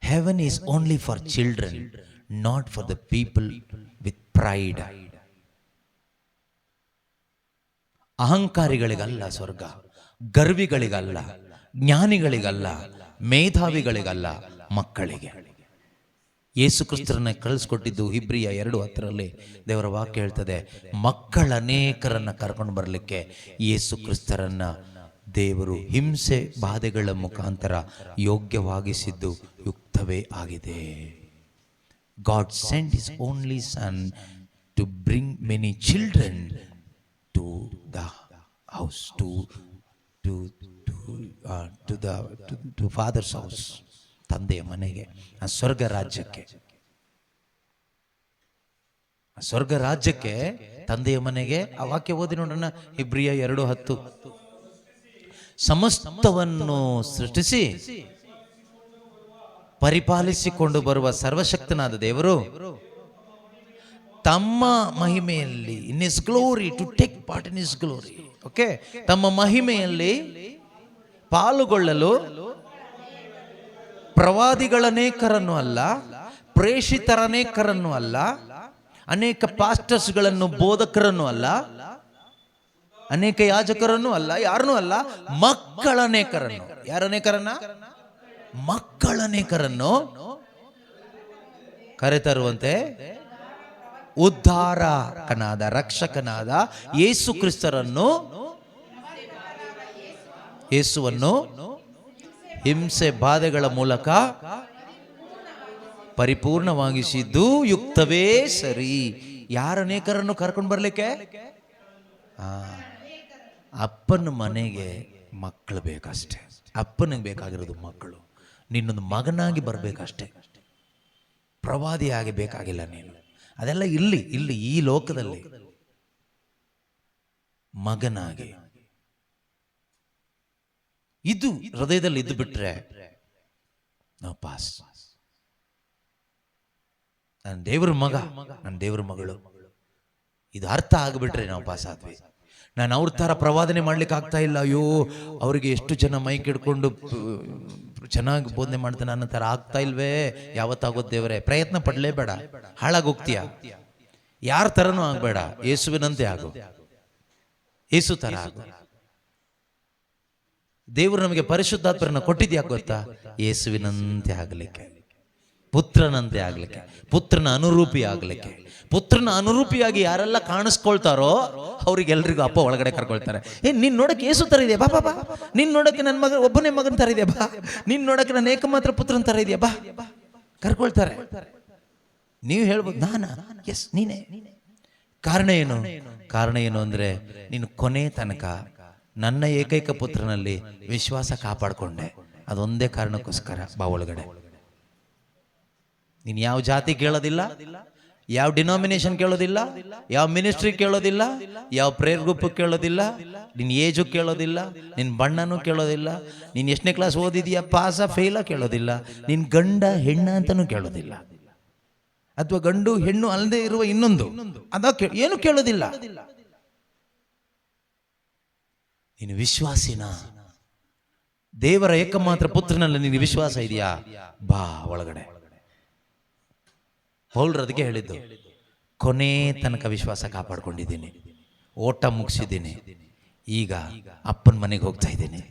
Heaven is only for children, not for the people with pride. ಅಹಂಕಾರಿಗಳಿಗಲ್ಲ ಸ್ವರ್ಗ, ಗರ್ವಿಗಳಿಗಲ್ಲ, ಜ್ಞಾನಿಗಳಿಗಲ್ಲ, ಮೇಧಾವಿಗಳಿಗಲ್ಲ, ಮಕ್ಕಳಿಗೆ. ಯೇಸು ಕ್ರಿಸ್ತರನ್ನ ಕಳಿಸ್ಕೊಟ್ಟಿದ್ದು ಇಬ್ರಿಯ 2:10 ದೇವರ ವಾಕ್ಯ ಹೇಳ್ತದೆ, ಮಕ್ಕಳ ಅನೇಕರನ್ನ ಕರ್ಕೊಂಡು ಬರಲಿಕ್ಕೆ ಯೇಸು ಕ್ರಿಸ್ತರನ್ನ ದೇವರು ಹಿಂಸೆ ಬಾಧೆಗಳ ಮುಖಾಂತರ ಯೋಗ್ಯವಾಗಿಸಿದ್ದು ಯುಕ್ತವೇ ಆಗಿದೆ. God sent His only Son to bring many children to the house, to Father's house, ತಂದೆಯ ಮನೆಗೆ, ಆ ಸ್ವರ್ಗ ರಾಜ್ಯಕ್ಕೆ. ಸ್ವರ್ಗ ರಾಜ್ಯಕ್ಕೆ, ತಂದೆಯ ಮನೆಗೆ. ಆ ವಾಕ್ಯ ಓದಿ ನೋಡೋಣ, ಇಬ್ರಿಯ 2:10. ಸಮಸ್ತವನ್ನು ಸೃಷ್ಟಿಸಿ ಪರಿಪಾಲಿಸಿಕೊಂಡು ಬರುವ ಸರ್ವಶಕ್ತನಾದ ದೇವರು ತಮ್ಮ ಮಹಿಮೆಯಲ್ಲಿ, in his glory, to take part in his glory, okay, ತಮ್ಮ ಮಹಿಮೆಯಲ್ಲಿ ಪಾಲುಗೊಳ್ಳಲು ಪ್ರವಾದಿಗಳನೇಕರನ್ನು ಅಲ್ಲ, ಪ್ರೇಷಿತರನೇಕರನ್ನು ಅಲ್ಲ, ಅನೇಕ ಪಾಸ್ಟರ್ಸ್ಗಳನ್ನು, ಬೋಧಕರನ್ನು ಅಲ್ಲ, ಅನೇಕ ಯಾಜಕರನ್ನು ಅಲ್ಲ, ಯಾರನ್ನೂ ಅಲ್ಲ, ಮಕ್ಕಳನೇಕರನ್ನು. ಯಾರನೇಕರನ್ನ? ಮಕ್ಕಳನೇಕರನ್ನು ಕರೆತರುವಂತೆ ಉದ್ಧಾರಕನಾದ, ರಕ್ಷಕನಾದ ಯೇಸು ಕ್ರಿಸ್ತರನ್ನು, ಯೇಸುವನ್ನು ಹಿಂಸೆ ಬಾಧೆಗಳ ಮೂಲಕ ಪರಿಪೂರ್ಣವಾಗಿಸಿದ್ದು ಯುಕ್ತವೇ ಸರಿ. ಯಾರನೇಕರನ್ನು ಕರ್ಕೊಂಡು ಬರ್ಲಿಕ್ಕೆ? ಅಪ್ಪನ ಮನೆಗೆ ಮಕ್ಕಳು ಬೇಕಷ್ಟೆ. ಅಪ್ಪನಿಗೆ ಬೇಕಾಗಿರೋದು ಮಕ್ಕಳು. ನಿನ್ನೊಂದು ಮಗನಾಗಿ ಬರಬೇಕಷ್ಟೆ, ಪ್ರವಾದಿಯಾಗಿ ಬೇಕಾಗಿಲ್ಲ ನೀನು. ಅದೆಲ್ಲ ಇಲ್ಲಿ ಈ ಲೋಕದಲ್ಲಿ ಮಗನಾಗಿ ಇದು ಹೃದಯದಲ್ಲಿ ಇದ್ದು ಬಿಟ್ರೆ ನಾವು ಪಾಸ್. ನನ್ನ ದೇವ್ರ ಮಗ, ನನ್ನ ದೇವ್ರ ಮಗಳು, ಇದು ಅರ್ಥ ಆಗಿಬಿಟ್ರೆ ನಾವು ಪಾಸ್ ಆದ್ವಿ. ನಾನು ಅವ್ರ ಥರ ಪ್ರವಾದನೆ ಮಾಡ್ಲಿಕ್ಕೆ ಆಗ್ತಾ ಇಲ್ಲ. ಅಯ್ಯೋ, ಅವರಿಗೆ ಎಷ್ಟು ಜನ ಮೈಕ್ ಹಿಡ್ಕೊಂಡು ಚೆನ್ನಾಗಿ ಬೋಧನೆ ಮಾಡ್ತಾನೆ, ನನ್ನ ಥರ ಆಗ್ತಾ ಇಲ್ವೇ? ಯಾವತ್ತಾಗೋದು ದೇವರೇ? ಪ್ರಯತ್ನ ಪಡಲೇಬೇಡ, ಹಾಳಾಗೋಗ್ತೀಯ. ಯಾರ ಥರನೂ ಆಗಬೇಡ, ಯೇಸುವಿನಂತೆ ಆಗು, ಯೇಸು ಥರ ಆಗು. ದೇವರು ನಮಗೆ ಪರಿಶುದ್ಧಾತ್ಮರನ್ನ ಕೊಟ್ಟಿದ್ಯಾಕೆ ಗೊತ್ತಾ? ಯೇಸುವಿನಂತೆ ಆಗಲಿಕ್ಕೆ, ಪುತ್ರನಂತೆ ಆಗ್ಲಿಕ್ಕೆ, ಪುತ್ರನ ಅನುರೂಪಿ ಆಗ್ಲಿಕ್ಕೆ. ಪುತ್ರನ ಅನುರೂಪಿಯಾಗಿ ಯಾರೆಲ್ಲ ಕಾಣಿಸ್ಕೊಳ್ತಾರೋ ಅವ್ರಿಗೆಲ್ರಿಗೂ ಅಪ್ಪ ಒಳಗಡೆ ಕರ್ಕೊಳ್ತಾರೆ. ನೀನ್ ನೋಡಕ್ಕೆ ಯೇಸು ತರ ಇದೆಯಾ? ಬಾ ಬಾ. ನೀನ್ ನೋಡಕ್ಕೆ ನನ್ನ ಮಗ, ಒಬ್ಬನೇ ಮಗನ ತರ ಇದೆಯಾ? ಬಾ. ನೀನ್ ನೋಡಕ್ಕೆ ನನ್ನ ಏಕಮಾತ್ರ ಪುತ್ರನ ತರ ಇದೆಯಾ? ಬಾ. ಕರ್ಕೊಳ್ತಾರೆ. ನೀವು ಹೇಳ್ಬೋದು, ನಾನಾ? ಎಸ್, ನೀನೇ. ಕಾರಣ ಏನು ಅಂದ್ರೆ, ನೀನು ಕೊನೆ ತನಕ ನನ್ನ ಏಕೈಕ ಪುತ್ರನಲ್ಲಿ ವಿಶ್ವಾಸ ಕಾಪಾಡಿಕೊಂಡೆ. ಅದೊಂದೇ ಕಾರಣಕ್ಕೋಸ್ಕರ ಬಾ ಒಳಗಡೆ. ನೀನು ಯಾವ ಜಾತಿ ಕೇಳೋದಿಲ್ಲ, ಯಾವ ಡಿನಾಮಿನೇಷನ್ ಕೇಳೋದಿಲ್ಲ, ಯಾವ ಮಿನಿಸ್ಟ್ರಿ ಕೇಳೋದಿಲ್ಲ, ಯಾವ ಪ್ರೇಯರ್ ಗ್ರೂಪ್ ಕೇಳೋದಿಲ್ಲ, ನಿನ್ನ ಏಜು ಕೇಳೋದಿಲ್ಲ, ನಿನ್ನ ಬಣ್ಣನೂ ಕೇಳೋದಿಲ್ಲ, ನೀನು ಎಷ್ಟನೇ ಕ್ಲಾಸ್ ಓದಿದೀಯಾ, ಪಾಸ ಫೇಲ ಕೇಳೋದಿಲ್ಲ, ನಿನ್ನ ಗಂಡ ಹೆಣ್ಣ ಅಂತನೂ ಕೇಳೋದಿಲ್ಲ, ಅಥವಾ ಗಂಡು ಹೆಣ್ಣು ಅಲ್ಲದೆ ಇರುವ ಇನ್ನೊಂದು ಏನು ಕೇಳೋದಿಲ್ಲ. ನೀನು ವಿಶ್ವಾಸಿನ, ದೇವರ ಏಕಮಾತ್ರ ಪುತ್ರನಲ್ಲಿ ನಿನಗೆ ವಿಶ್ವಾಸ ಇದೆಯಾ? ಬಾ ಒಳಗಡೆ. ಪೌಲರು ಅದಕ್ಕೆ ಹೇಳಿದ್ದು, ಕೊನೆ ತನಕ ವಿಶ್ವಾಸ ಕಾಪಾಡ್ಕೊಂಡಿದ್ದೀನಿ, ಓಟ ಮುಗಿಸಿದ್ದೀನಿ, ಈಗ ಅಪ್ಪನ ಮನೆಗೆ ಹೋಗ್ತಾ ಇದ್ದೀನಿ.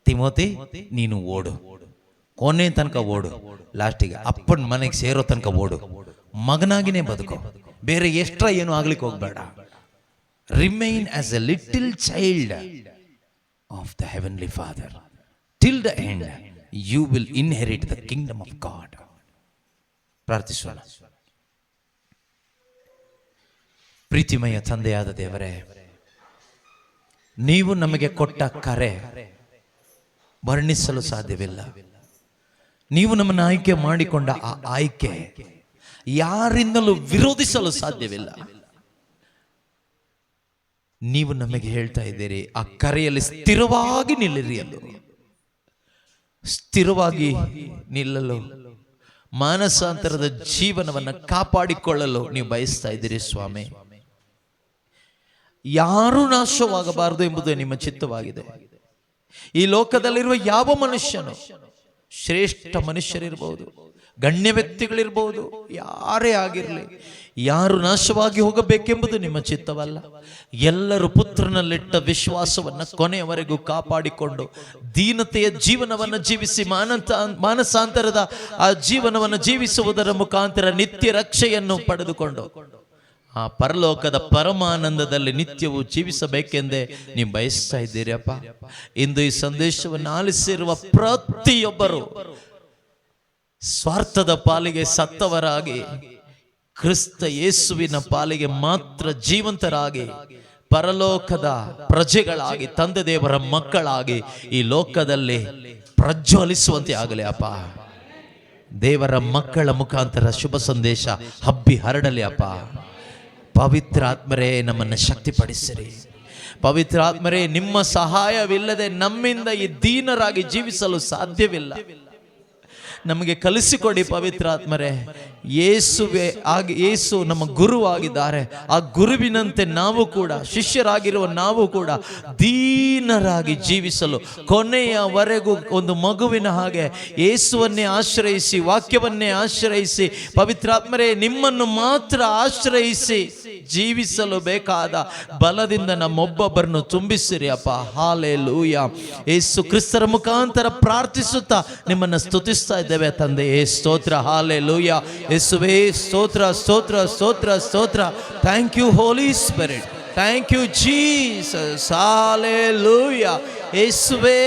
ತಿಮೋತಿ, ನೀನು ಓಡು, ಕೊನೆ ತನಕ ಓಡು, ಲಾಸ್ಟಿಗೆ ಅಪ್ಪನ ಮನೆಗೆ ಸೇರೋ ತನಕ ಓಡು, ಮಗನಾಗಿನೇ ಬದುಕು, ಬೇರೆ ಎಕ್ಸ್ಟ್ರಾ ಏನು ಆಗ್ಲಿಕ್ಕೆ ಹೋಗ್ಬೇಡ. Remain as a little child of the heavenly father till the end, you will inherit the kingdom of God. ಪ್ರಾರ್ಥಿಸೋಣ. ಪ್ರೀತಿಮಯ ತಂದೆಯಾದ ದೇವರೇ, ನೀವು ನಮಗೆ ಕೊಟ್ಟ ಕರೆ ವರ್ಣಿಸಲು ಸಾಧ್ಯವಿಲ್ಲ. ನೀವು ನಮ್ಮನ್ನು ಆಯ್ಕೆ ಮಾಡಿಕೊಂಡ ಆ ಆಯ್ಕೆ ಯಾರಿಂದಲೂ ವಿರೋಧಿಸಲು ಸಾಧ್ಯವಿಲ್ಲ. ನೀವು ನಮಗೆ ಹೇಳ್ತಾ ಇದ್ದೀರಿ, ಆ ಕರೆಯಲ್ಲಿ ಸ್ಥಿರವಾಗಿ ನಿಲ್ಲಿರಿ ಎಂದು. ಸ್ಥಿರವಾಗಿ ನಿಲ್ಲಲು, ಮಾನಸಾಂತರದ ಜೀವನವನ್ನು ಕಾಪಾಡಿಕೊಳ್ಳಲು ನೀವು ಬಯಸ್ತಾ ಇದ್ದೀರಿ ಸ್ವಾಮಿ. ಯಾರೂ ನಾಶವಾಗಬಾರದು ಎಂಬುದು ನಿಮ್ಮ ಚಿತ್ತವಾಗಿದೆ. ಈ ಲೋಕದಲ್ಲಿರುವ ಯಾವ ಮನುಷ್ಯನು, ಶ್ರೇಷ್ಠ ಮನುಷ್ಯರಿರ್ಬಹುದು, ಗಣ್ಯ ವ್ಯಕ್ತಿಗಳಿರ್ಬಹುದು, ಯಾರೇ ಆಗಿರಲಿ, ಯಾರು ನಾಶವಾಗಿ ಹೋಗಬೇಕೆಂಬುದು ನಿಮ್ಮ ಚಿತ್ತವಲ್ಲ. ಎಲ್ಲರೂ ಪುತ್ರನಲ್ಲಿಟ್ಟ ವಿಶ್ವಾಸವನ್ನು ಕೊನೆಯವರೆಗೂ ಕಾಪಾಡಿಕೊಂಡು ದೀನತೆಯ ಜೀವನವನ್ನು ಜೀವಿಸಿ, ಮಾನಸಾಂತರದ ಆ ಜೀವನವನ್ನು ಜೀವಿಸುವುದರ ಮುಖಾಂತರ ನಿತ್ಯ ರಕ್ಷೆಯನ್ನು ಪಡೆದುಕೊಂಡು ಆ ಪರಲೋಕದ ಪರಮಾನಂದದಲ್ಲಿ ನಿತ್ಯವೂ ಜೀವಿಸಬೇಕೆಂದೇ ನೀವು ಬಯಸ್ತಾ ಇದ್ದೀರಿ ಅಪ್ಪ. ಇಂದು ಈ ಸಂದೇಶವನ್ನು ಆಲಿಸಿರುವ ಪ್ರತಿಯೊಬ್ಬರು ಸ್ವಾರ್ಥದ ಪಾಲಿಗೆ ಸತ್ತವರಾಗಿ ಕ್ರಿಸ್ತ ಯೇಸುವಿನ ಪಾಲಿಗೆ ಮಾತ್ರ ಜೀವಂತರಾಗಿ ಪರಲೋಕದ ಪ್ರಜೆಗಳಾಗಿ ತಂದೆ ದೇವರ ಮಕ್ಕಳಾಗಿ ಈ ಲೋಕದಲ್ಲಿ ಪ್ರಜ್ವಲಿಸುವಂತೆ ಆಗಲಿ ಅಪ್ಪ. ದೇವರ ಮಕ್ಕಳ ಮುಖಾಂತರ ಶುಭ ಸಂದೇಶ ಹಬ್ಬಿ ಹರಡಲಿ ಅಪ್ಪ. ಪವಿತ್ರ ಆತ್ಮರೇ ನಮ್ಮನ್ನು ಶಕ್ತಿಪಡಿಸಿರಿ. ಪವಿತ್ರ ಆತ್ಮರೇ, ನಿಮ್ಮ ಸಹಾಯವಿಲ್ಲದೆ ನಮ್ಮಿಂದ ಈ ದೀನರಾಗಿ ಜೀವಿಸಲು ಸಾಧ್ಯವಿಲ್ಲ. ನಮಗೆ ಕಲಿಸಿಕೊಡಿ ಪವಿತ್ರ ಆತ್ಮರೇ. ಯೇಸು ನಮ್ಮ ಗುರುವಾಗಿದ್ದಾರೆ. ಆ ಗುರುವಿನಂತೆ ನಾವು ಕೂಡ, ಶಿಷ್ಯರಾಗಿರುವ ನಾವು ಕೂಡ ದೀನರಾಗಿ ಜೀವಿಸಲು ಕೊನೆಯವರೆಗೂ ಒಂದು ಮಗುವಿನ ಹಾಗೆ ಯೇಸುವನ್ನೇ ಆಶ್ರಯಿಸಿ, ವಾಕ್ಯವನ್ನೇ ಆಶ್ರಯಿಸಿ, ಪವಿತ್ರಾತ್ಮರೇ ನಿಮ್ಮನ್ನು ಮಾತ್ರ ಆಶ್ರಯಿಸಿ ಜೀವಿಸಲು ಬೇಕಾದ ಬಲದಿಂದ ನಮ್ಮೊಬ್ಬೊಬ್ಬರನ್ನು ತುಂಬಿಸಿರಿ ಅಪ್ಪ. ಹಾಲೆಲೂಯಾ. ಯೇಸು ಕ್ರಿಸ್ತರ ಮುಖಾಂತರ ಪ್ರಾರ್ಥಿಸುತ್ತಾ ನಿಮ್ಮನ್ನು ಸ್ತುತಿಸ್ತಾ ಇದ್ದೇವೆ ತಂದೆಯೇ. ಸ್ತೋತ್ರ. ಹಾಲೆಲೂಯಾ. ಯೇಸುವೇ ಸ್ತೋತ್ರ, ಸ್ತೋತ್ರ, ಸ್ತೋತ್ರ, ಸ್ತೋತ್ರ. Thank you Holy Spirit. Thank you Jesus. Hallelujah. ಯೇಸುವೇ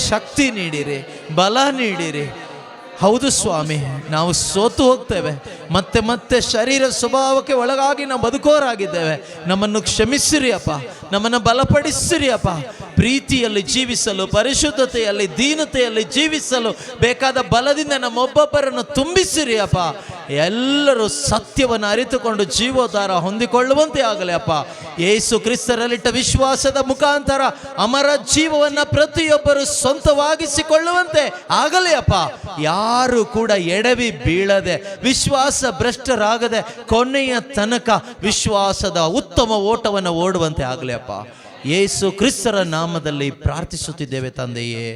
ಶಕ್ತಿ ನೀಡಿರಿ, ಬಲ ನೀಡಿರಿ. ಹೌದು ಸ್ವಾಮಿ, ನಾವು ಸೋತು ಹೋಗ್ತೇವೆ, ಮತ್ತೆ ಮತ್ತೆ ಶರೀರ ಸ್ವಭಾವಕ್ಕೆ ಒಳಗಾಗಿ ನಾವು ಬದುಕೋರಾಗಿದ್ದೇವೆ. ನಮ್ಮನ್ನು ಕ್ಷಮಿಸಿರಿ ಅಪ್ಪ, ನಮ್ಮನ್ನು ಬಲಪಡಿಸಿರಿ ಅಪ್ಪ. ಪ್ರೀತಿಯಲ್ಲಿ ಜೀವಿಸಲು, ಪರಿಶುದ್ಧತೆಯಲ್ಲಿ, ದೀನತೆಯಲ್ಲಿ ಜೀವಿಸಲು ಬೇಕಾದ ಬಲದಿಂದ ನಮ್ಮೊಬ್ಬೊಬ್ಬರನ್ನು ತುಂಬಿಸಿರಿ ಅಪ್ಪ. ಎಲ್ಲರೂ ಸತ್ಯವನ್ನು ಅರಿತುಕೊಂಡು ಜೀವೋದ್ಧಾರ ಹೊಂದಿಕೊಳ್ಳುವಂತೆ ಆಗಲಿ ಅಪ್ಪ. ಯೇಸು ಕ್ರಿಸ್ತರಲ್ಲಿಟ್ಟ ವಿಶ್ವಾಸದ ಮುಖಾಂತರ ಅಮರ ಜೀವವನ್ನು ಪ್ರತಿಯೊಬ್ಬರು ಸ್ವಂತವಾಗಿಸಿಕೊಳ್ಳುವಂತೆ ಆಗಲಿ ಅಪ್ಪ. ಯಾರು ಕೂಡ ಎಡವಿ ಬೀಳದೆ, ವಿಶ್ವಾಸ ಭ್ರಷ್ಟರಾಗದೆ, ಕೊನೆಯ ತನಕ ವಿಶ್ವಾಸದ ಉತ್ತಮ ಓಟವನ್ನು ಓಡುವಂತೆ ಆಗಲಿ ಅಪ್ಪ. ಯೇಸು ಕ್ರಿಸ್ತರ ನಾಮದಲ್ಲಿ ಪ್ರಾರ್ಥಿಸುತ್ತಿದ್ದೇವೆ ತಂದೆಯೇ.